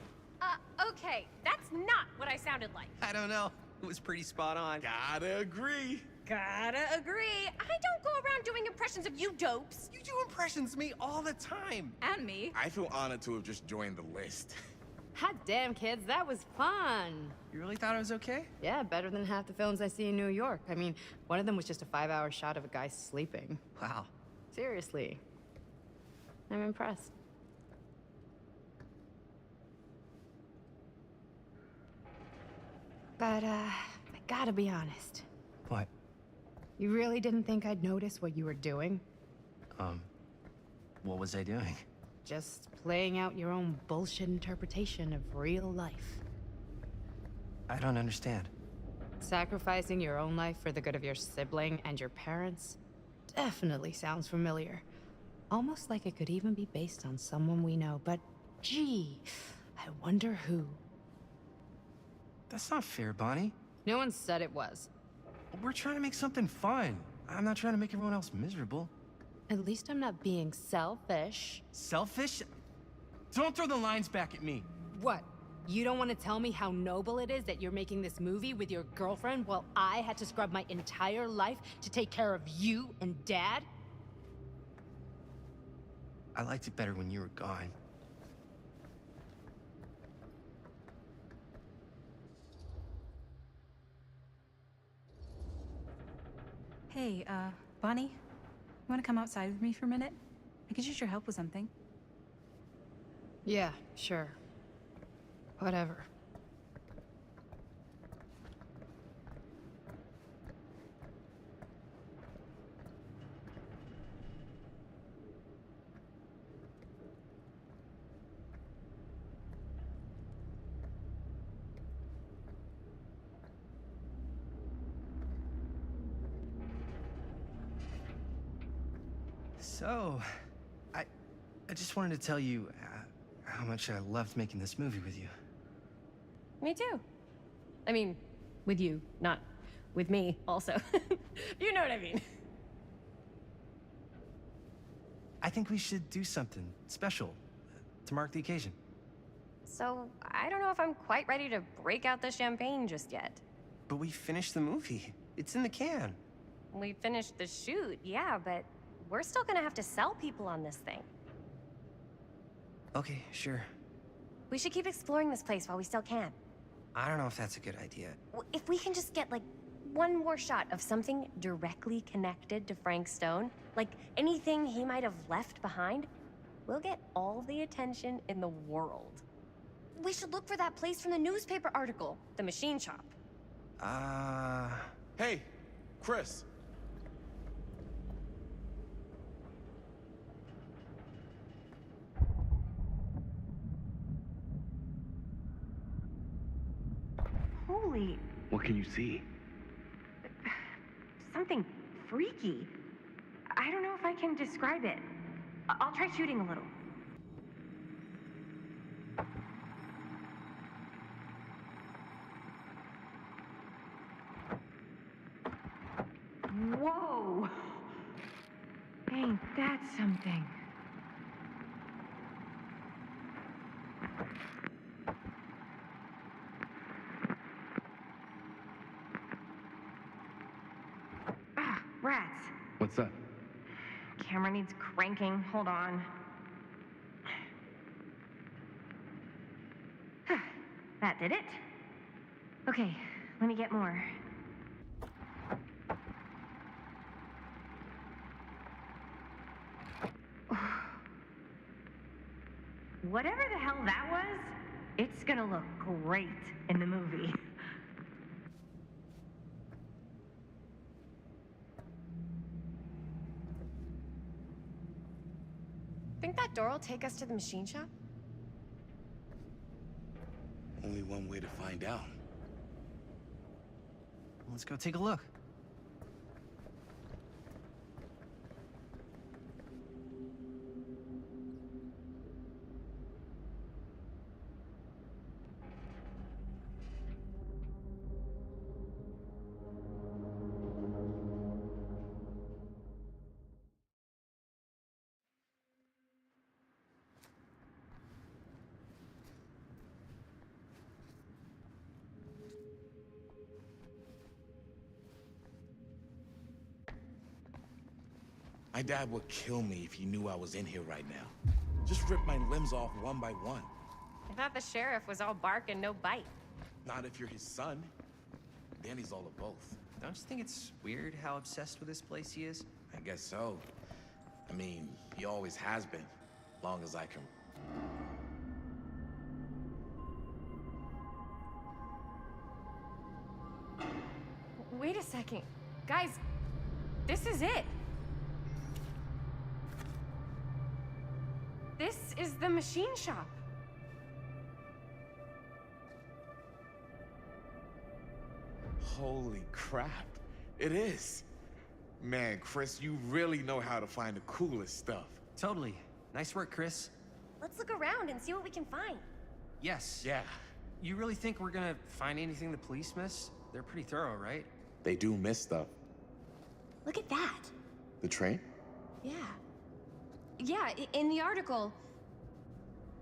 Okay, that's not what I sounded like. I don't know. It was pretty spot on. Gotta agree. Gotta agree. I don't go around doing impressions of you dopes. You do impressions of me all the time. And me. I feel honored to have just joined the list. Hot damn, kids, that was fun. You really thought I was okay? Yeah, better than half the films I see in New York. I mean, one of them was just a 5-hour shot of a guy sleeping. Wow. Seriously. I'm impressed. But, I gotta be honest. What? You really didn't think I'd notice what you were doing? What was I doing? Just playing out your own bullshit interpretation of real life. I don't understand. Sacrificing your own life for the good of your sibling and your parents definitely sounds familiar. Almost like it could even be based on someone we know, but gee, I wonder who. That's not fair, Bonnie. No one said it was. We're trying to make something fun. I'm not trying to make everyone else miserable. At least I'm not being selfish. Selfish? Don't throw the lines back at me. What? You don't want to tell me how noble it is that you're making this movie with your girlfriend while I had to scrub my entire life to take care of you and Dad? I liked it better when you were gone. Hey, Bonnie, you want to come outside with me for a minute? I could use your help with something. Yeah, sure. Whatever. So, I just wanted to tell you how much I loved making this movie with you. Me too. I mean, with you, not with me, also. You know what I mean. I think we should do something special to mark the occasion. So, I don't know if I'm quite ready to break out the champagne just yet. But we finished the movie. It's in the can. We finished the shoot, yeah, but we're still gonna have to sell people on this thing. Okay, sure. We should keep exploring this place while we still can. I don't know if that's a good idea. If we can just get, like, one more shot of something directly connected to Frank Stone, like anything he might have left behind, we'll get all the attention in the world. We should look for that place from the newspaper article, the machine shop. Hey, Chris. Holy, What can you see? something freaky. I don't know if I can describe it. I'll try shooting a little. Whoa! Ain't that something? Rats. What's up? Camera needs cranking. Hold on. That did it. Okay, let me get more. Whatever the hell that was, it's gonna look great in the movie. Think that door will take us to the machine shop? Only one way to find out. Let's go take a look. My dad would kill me if he knew I was in here right now. Just rip my limbs off one by one. I thought the sheriff was all bark and no bite. Not if you're his son. Danny's all of both. Don't you think it's weird how obsessed with this place he is? I guess so. I mean, he always has been, long as I can. Wait a second. Guys, this is it. This is the machine shop. Holy crap. It is. Man, Chris, you really know how to find the coolest stuff. Totally. Nice work, Chris. Let's look around and see what we can find. Yes. Yeah. You really think we're gonna find anything the police miss? They're pretty thorough, right? They do miss stuff. Look at that. The train? Yeah. Yeah, in the article,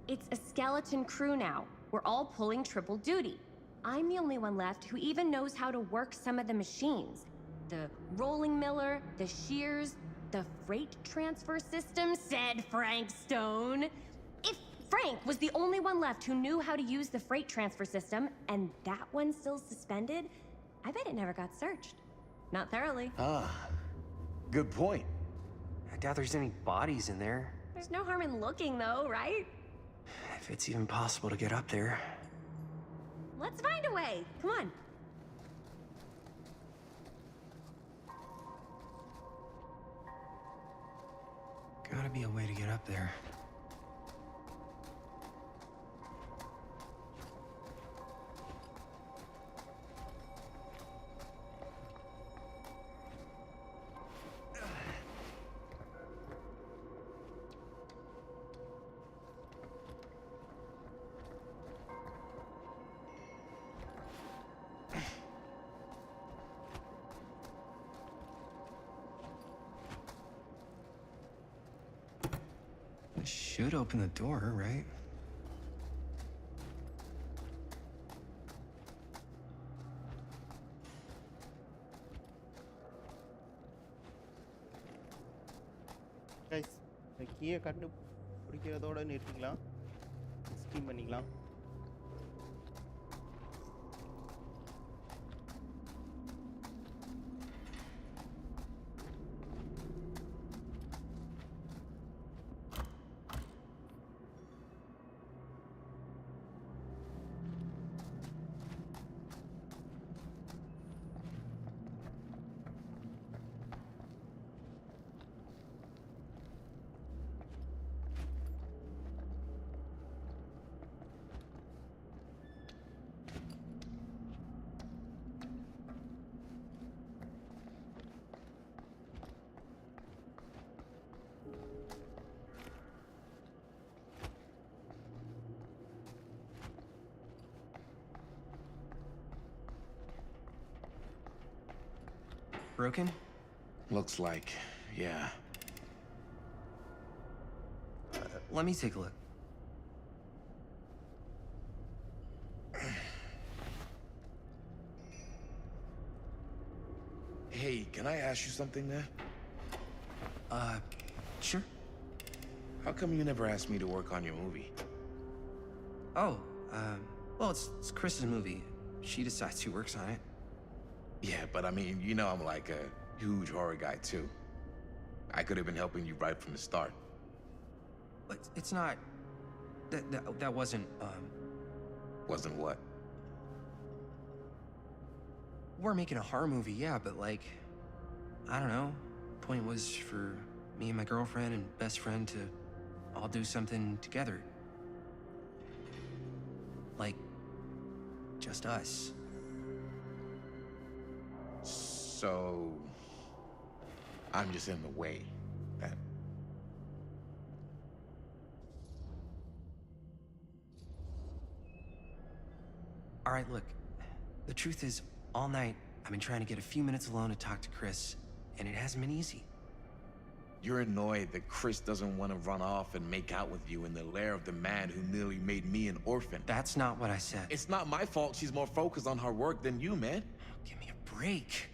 it's a skeleton crew now. We're all pulling triple duty. I'm the only one left who even knows how to work some of the machines. The rolling miller, the shears, the freight transfer system, said Frankstone. If Frank was the only one left who knew how to use the freight transfer system, and that one's still suspended, I bet it never got searched. Not thoroughly. Ah, good point. I doubt there's any bodies in there. There's no harm in looking, though, right? If it's even possible to get up there. Let's find a way. Come on. Gotta be a way to get up there. This should open the door, right? Guys இந்த கீயை கண்டுபிடிக்கிறதோட நிறுத்திக்கலாம். Steam பண்ணிக்கலாம். Broken? Looks like, yeah. Let me take a look. Hey, can I ask you something, man? Sure. How come you never asked me to work on your movie? Oh, well, it's Chris's movie. She decides who works on it. Yeah, but I mean, you know I'm like a huge horror guy, too. I could have been helping you right from the start. But it's not... That wasn't, Wasn't what? We're making a horror movie, yeah, but like... I don't know. Point was for me and my girlfriend and best friend to all do something together. Like... just us. So... I'm just in the way, then. All right, look. The truth is, all night, I've been trying to get a few minutes alone to talk to Chris, and it hasn't been easy. You're annoyed that Chris doesn't want to run off and make out with you in the lair of the man who nearly made me an orphan. That's not what I said. It's not my fault she's more focused on her work than you, man. Give me a break.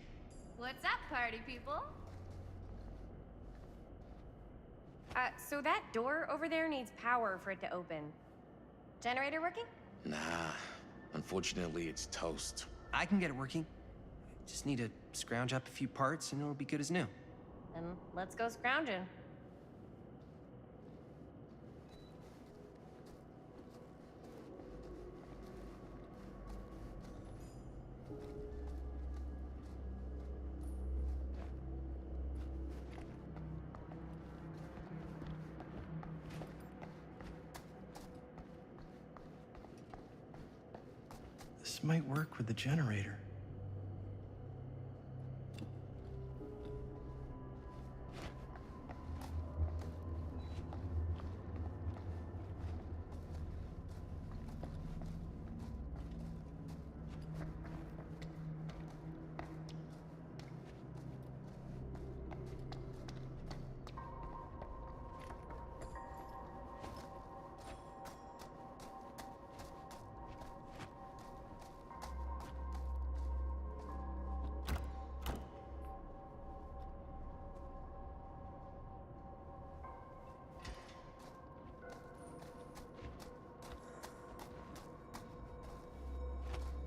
What's up, party people? So that door over there needs power for it to open. Generator working? Nah, unfortunately it's toast. I can get it working. Just need to scrounge up a few parts and it'll be good as new. Then let's go scrounging. This might work with the generator.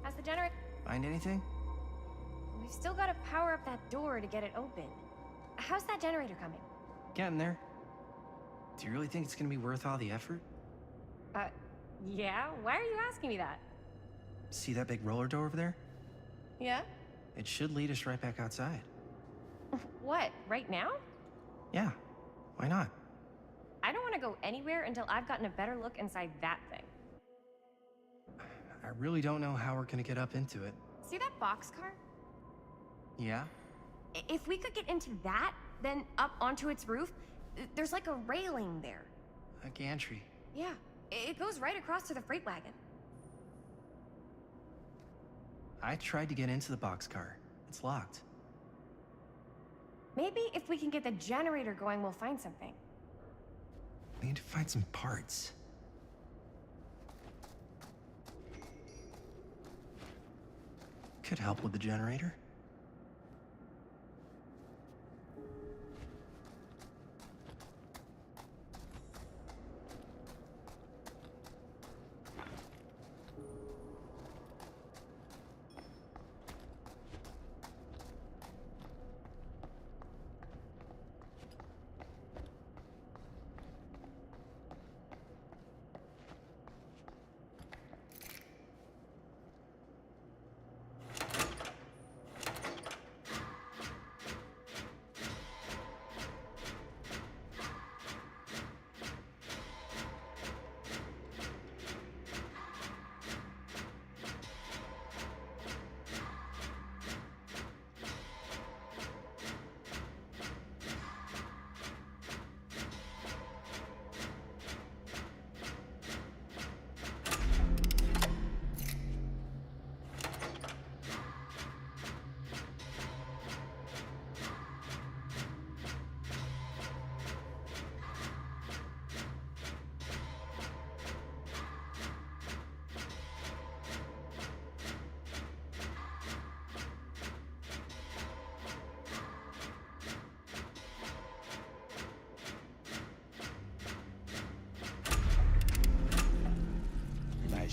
How's the generator? Find anything? We've still got to power up that door to get it open. How's that generator coming? Getting there. Do you really think it's gonna be worth all the effort? Yeah? Why are you asking me that? See that big roller door over there? Yeah? It should lead us right back outside. What, right now? Yeah, why not? I don't want to go anywhere until I've gotten a better look inside that thing. I really don't know how we're gonna get up into it. See that boxcar? Yeah? If we could get into that, then up onto its roof, there's like a railing there. A gantry. Yeah, it goes right across to the freight wagon. I tried to get into the boxcar. It's locked. Maybe if we can get the generator going, we'll find something. We need to find some parts. Could help with the generator.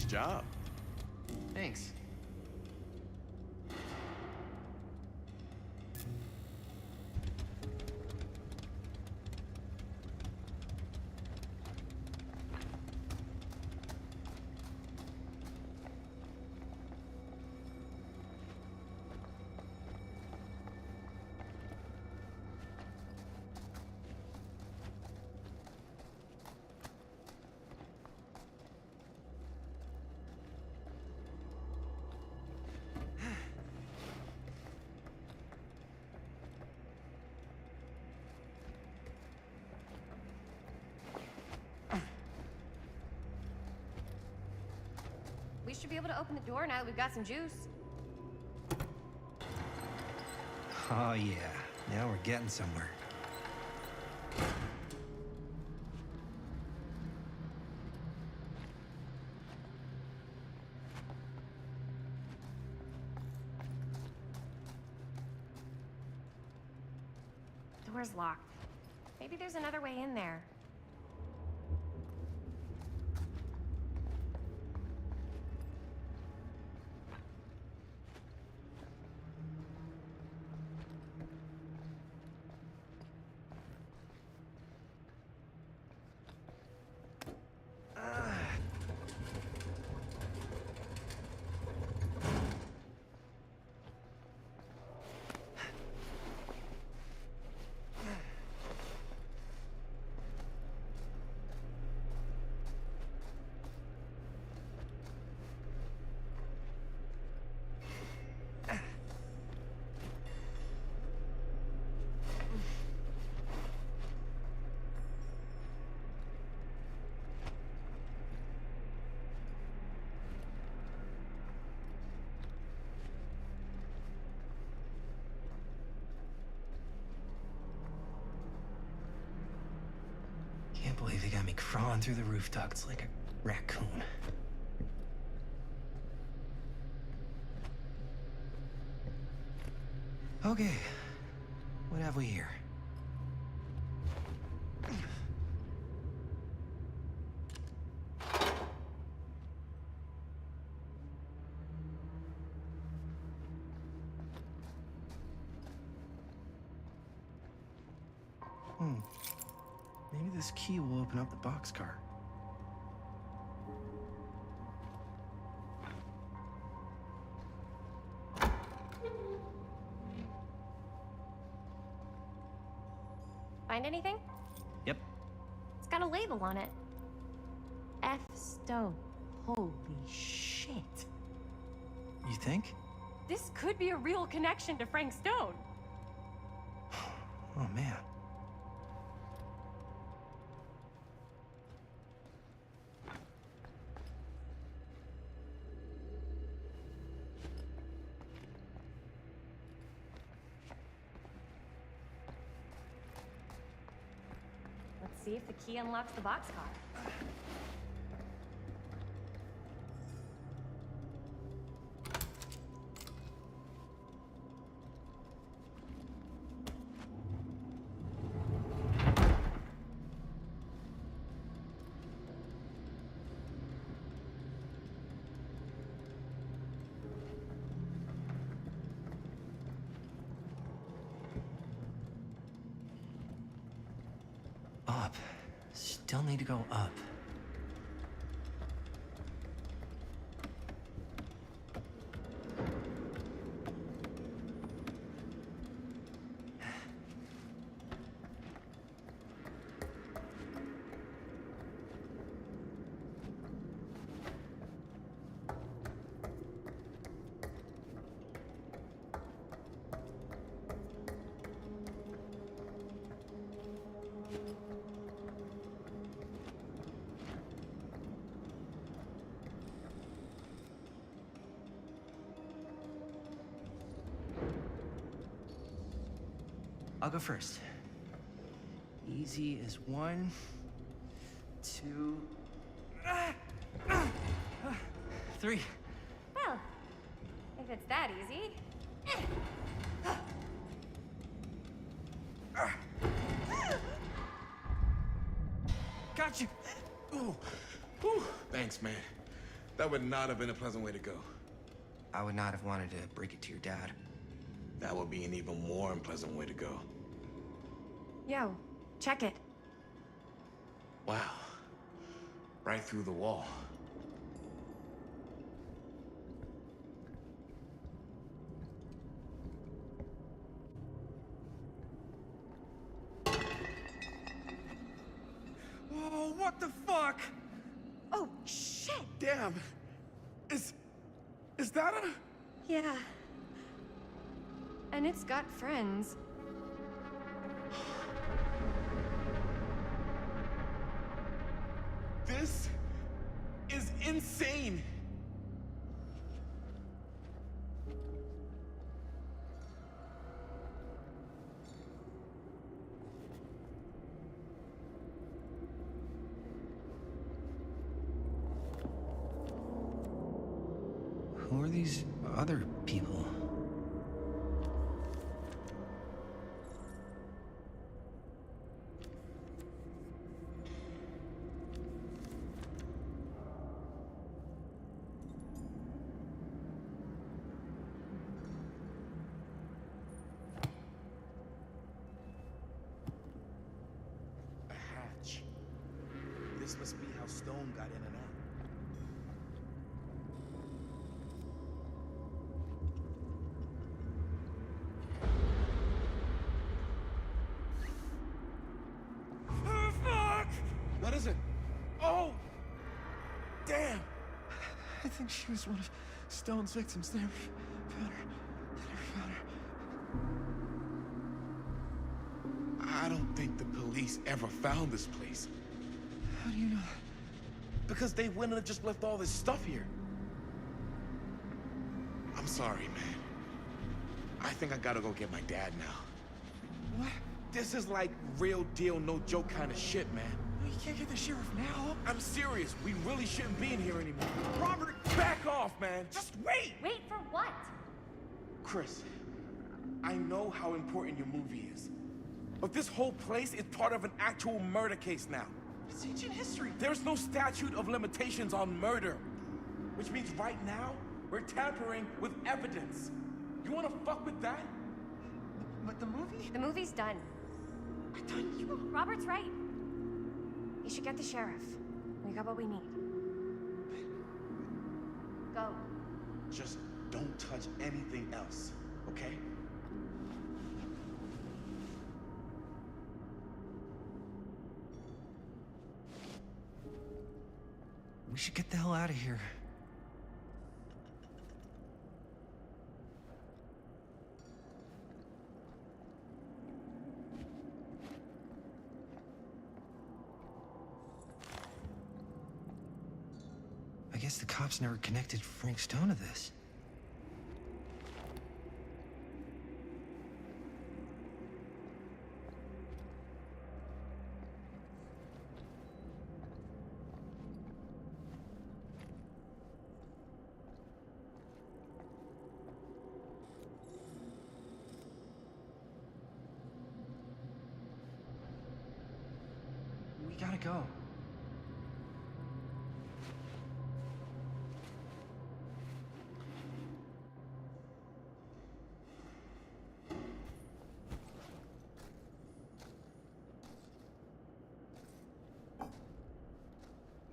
job. Thanks. We should be able to open the door now that we've got some juice. Oh yeah, now we're getting somewhere. Door's locked. Maybe there's another way in there. Can't believe they got me crawling through the roof ducts like a raccoon. Okay, what have we here? Maybe this key will open up the boxcar. Find anything? Yep. It's got a label on it. F. Stone. Holy shit. You think? This could be a real connection to Frank Stone. Oh, man. Let's see if the key unlocks the boxcar. Up. Still need to go up. I'll go first. Easy as 1, 2, 3. Well, if it's that easy. Got you. Ooh. Ooh. Thanks, man. That would not have been a pleasant way to go. I would not have wanted to break it to your dad. That would be an even more unpleasant way to go. Yo, check it. Wow. Right through the wall. Oh, what the fuck? Oh, shit! Damn. Is that a... Yeah. And it's got friends. This is insane. Who are these other people? A hatch. This must be how Stone got in and out. Oh, fuck! What is it? Oh! Damn! I think she was one of Stone's victims. They never found her. I don't think the police ever found this place. How do you know? Because they wouldn't have just left all this stuff here. I'm sorry, man. I think I gotta go get my dad now. What? This is like real deal, no joke kind of shit, man. You can't get the sheriff now. I'm serious. We really shouldn't be in here anymore. Robert, back off, man. Just wait. Wait for what? Chris, I know how important your movie is. But this whole place is part of an actual murder case now. It's ancient history. There's no statute of limitations on murder. Which means right now, we're tampering with evidence. You wanna fuck with that? But the movie? The movie's done. I thought you... Robert's right. You should get the sheriff. We got what we need. Go. Just don't touch anything else, okay? We should get the hell out of here. I guess the cops never connected Frank Stone to this. We gotta go.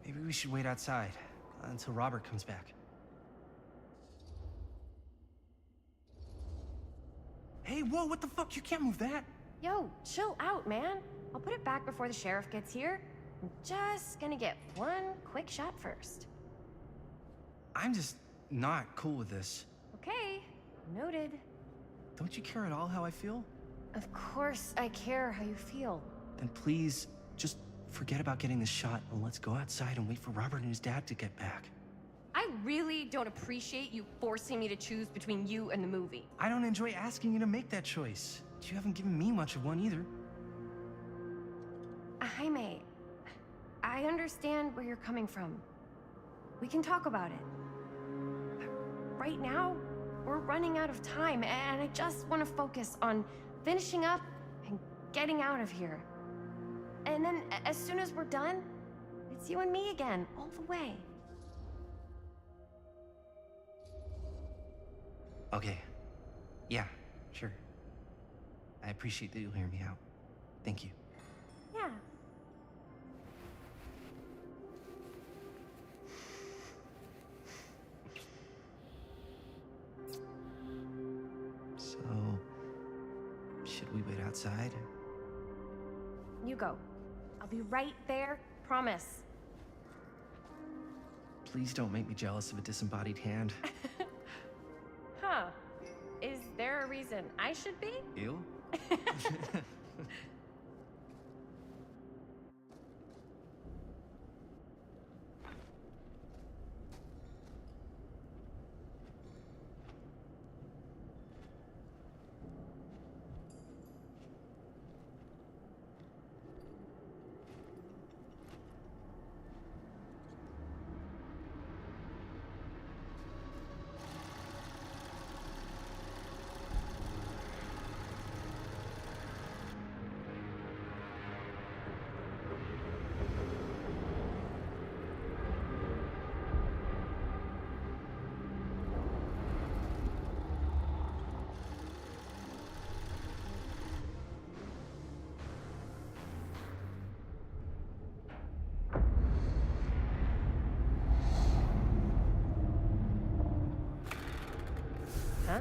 Maybe we should wait outside until Robert comes back. Hey, whoa, what the fuck? You can't move that. Yo, chill out, man. I'll put it back before the sheriff gets here. I'm just gonna get one quick shot first. I'm just not cool with this. Okay, noted. Don't you care at all how I feel? Of course I care how you feel. Then please, just forget about getting this shot and let's go outside and wait for Robert and his dad to get back. I really don't appreciate you forcing me to choose between you and the movie. I don't enjoy asking you to make that choice. You haven't given me much of one either. Jaime, I understand where you're coming from. We can talk about it. But right now, we're running out of time, and I just want to focus on finishing up and getting out of here. And then, as soon as we're done, it's you and me again, all the way. Okay. Yeah, sure. I appreciate that you'll hear me out. Thank you. Yeah. So, should we wait outside? You go. I'll be right there. Promise. Please don't make me jealous of a disembodied hand. Huh. Is there a reason I should be? You? Huh?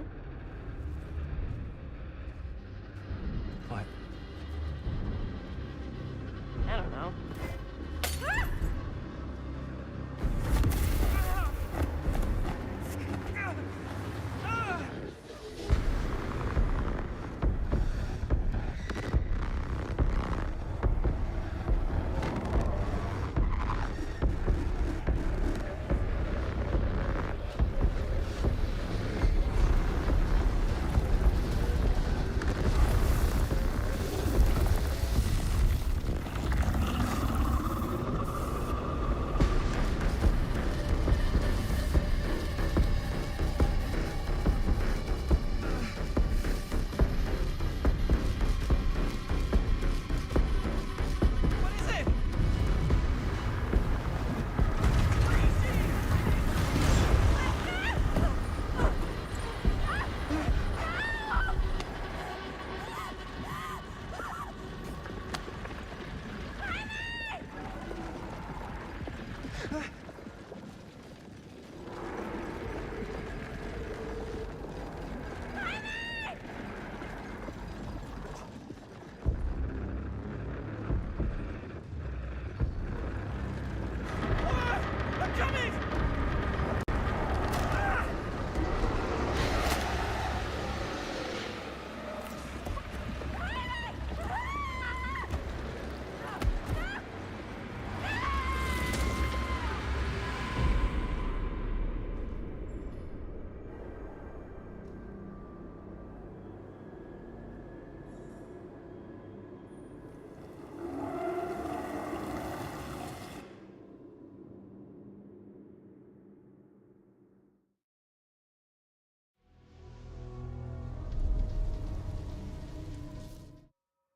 What? I don't know.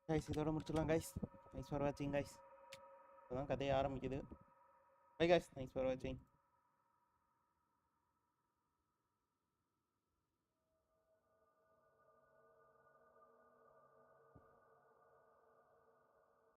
Guys இதோட முடிச்சிடலாம் guys. Thanks for வாட்சிங் guys. இப்போதான் கதையை ஆரம்பிக்குது. Bye guys, thanks for வாட்சிங்.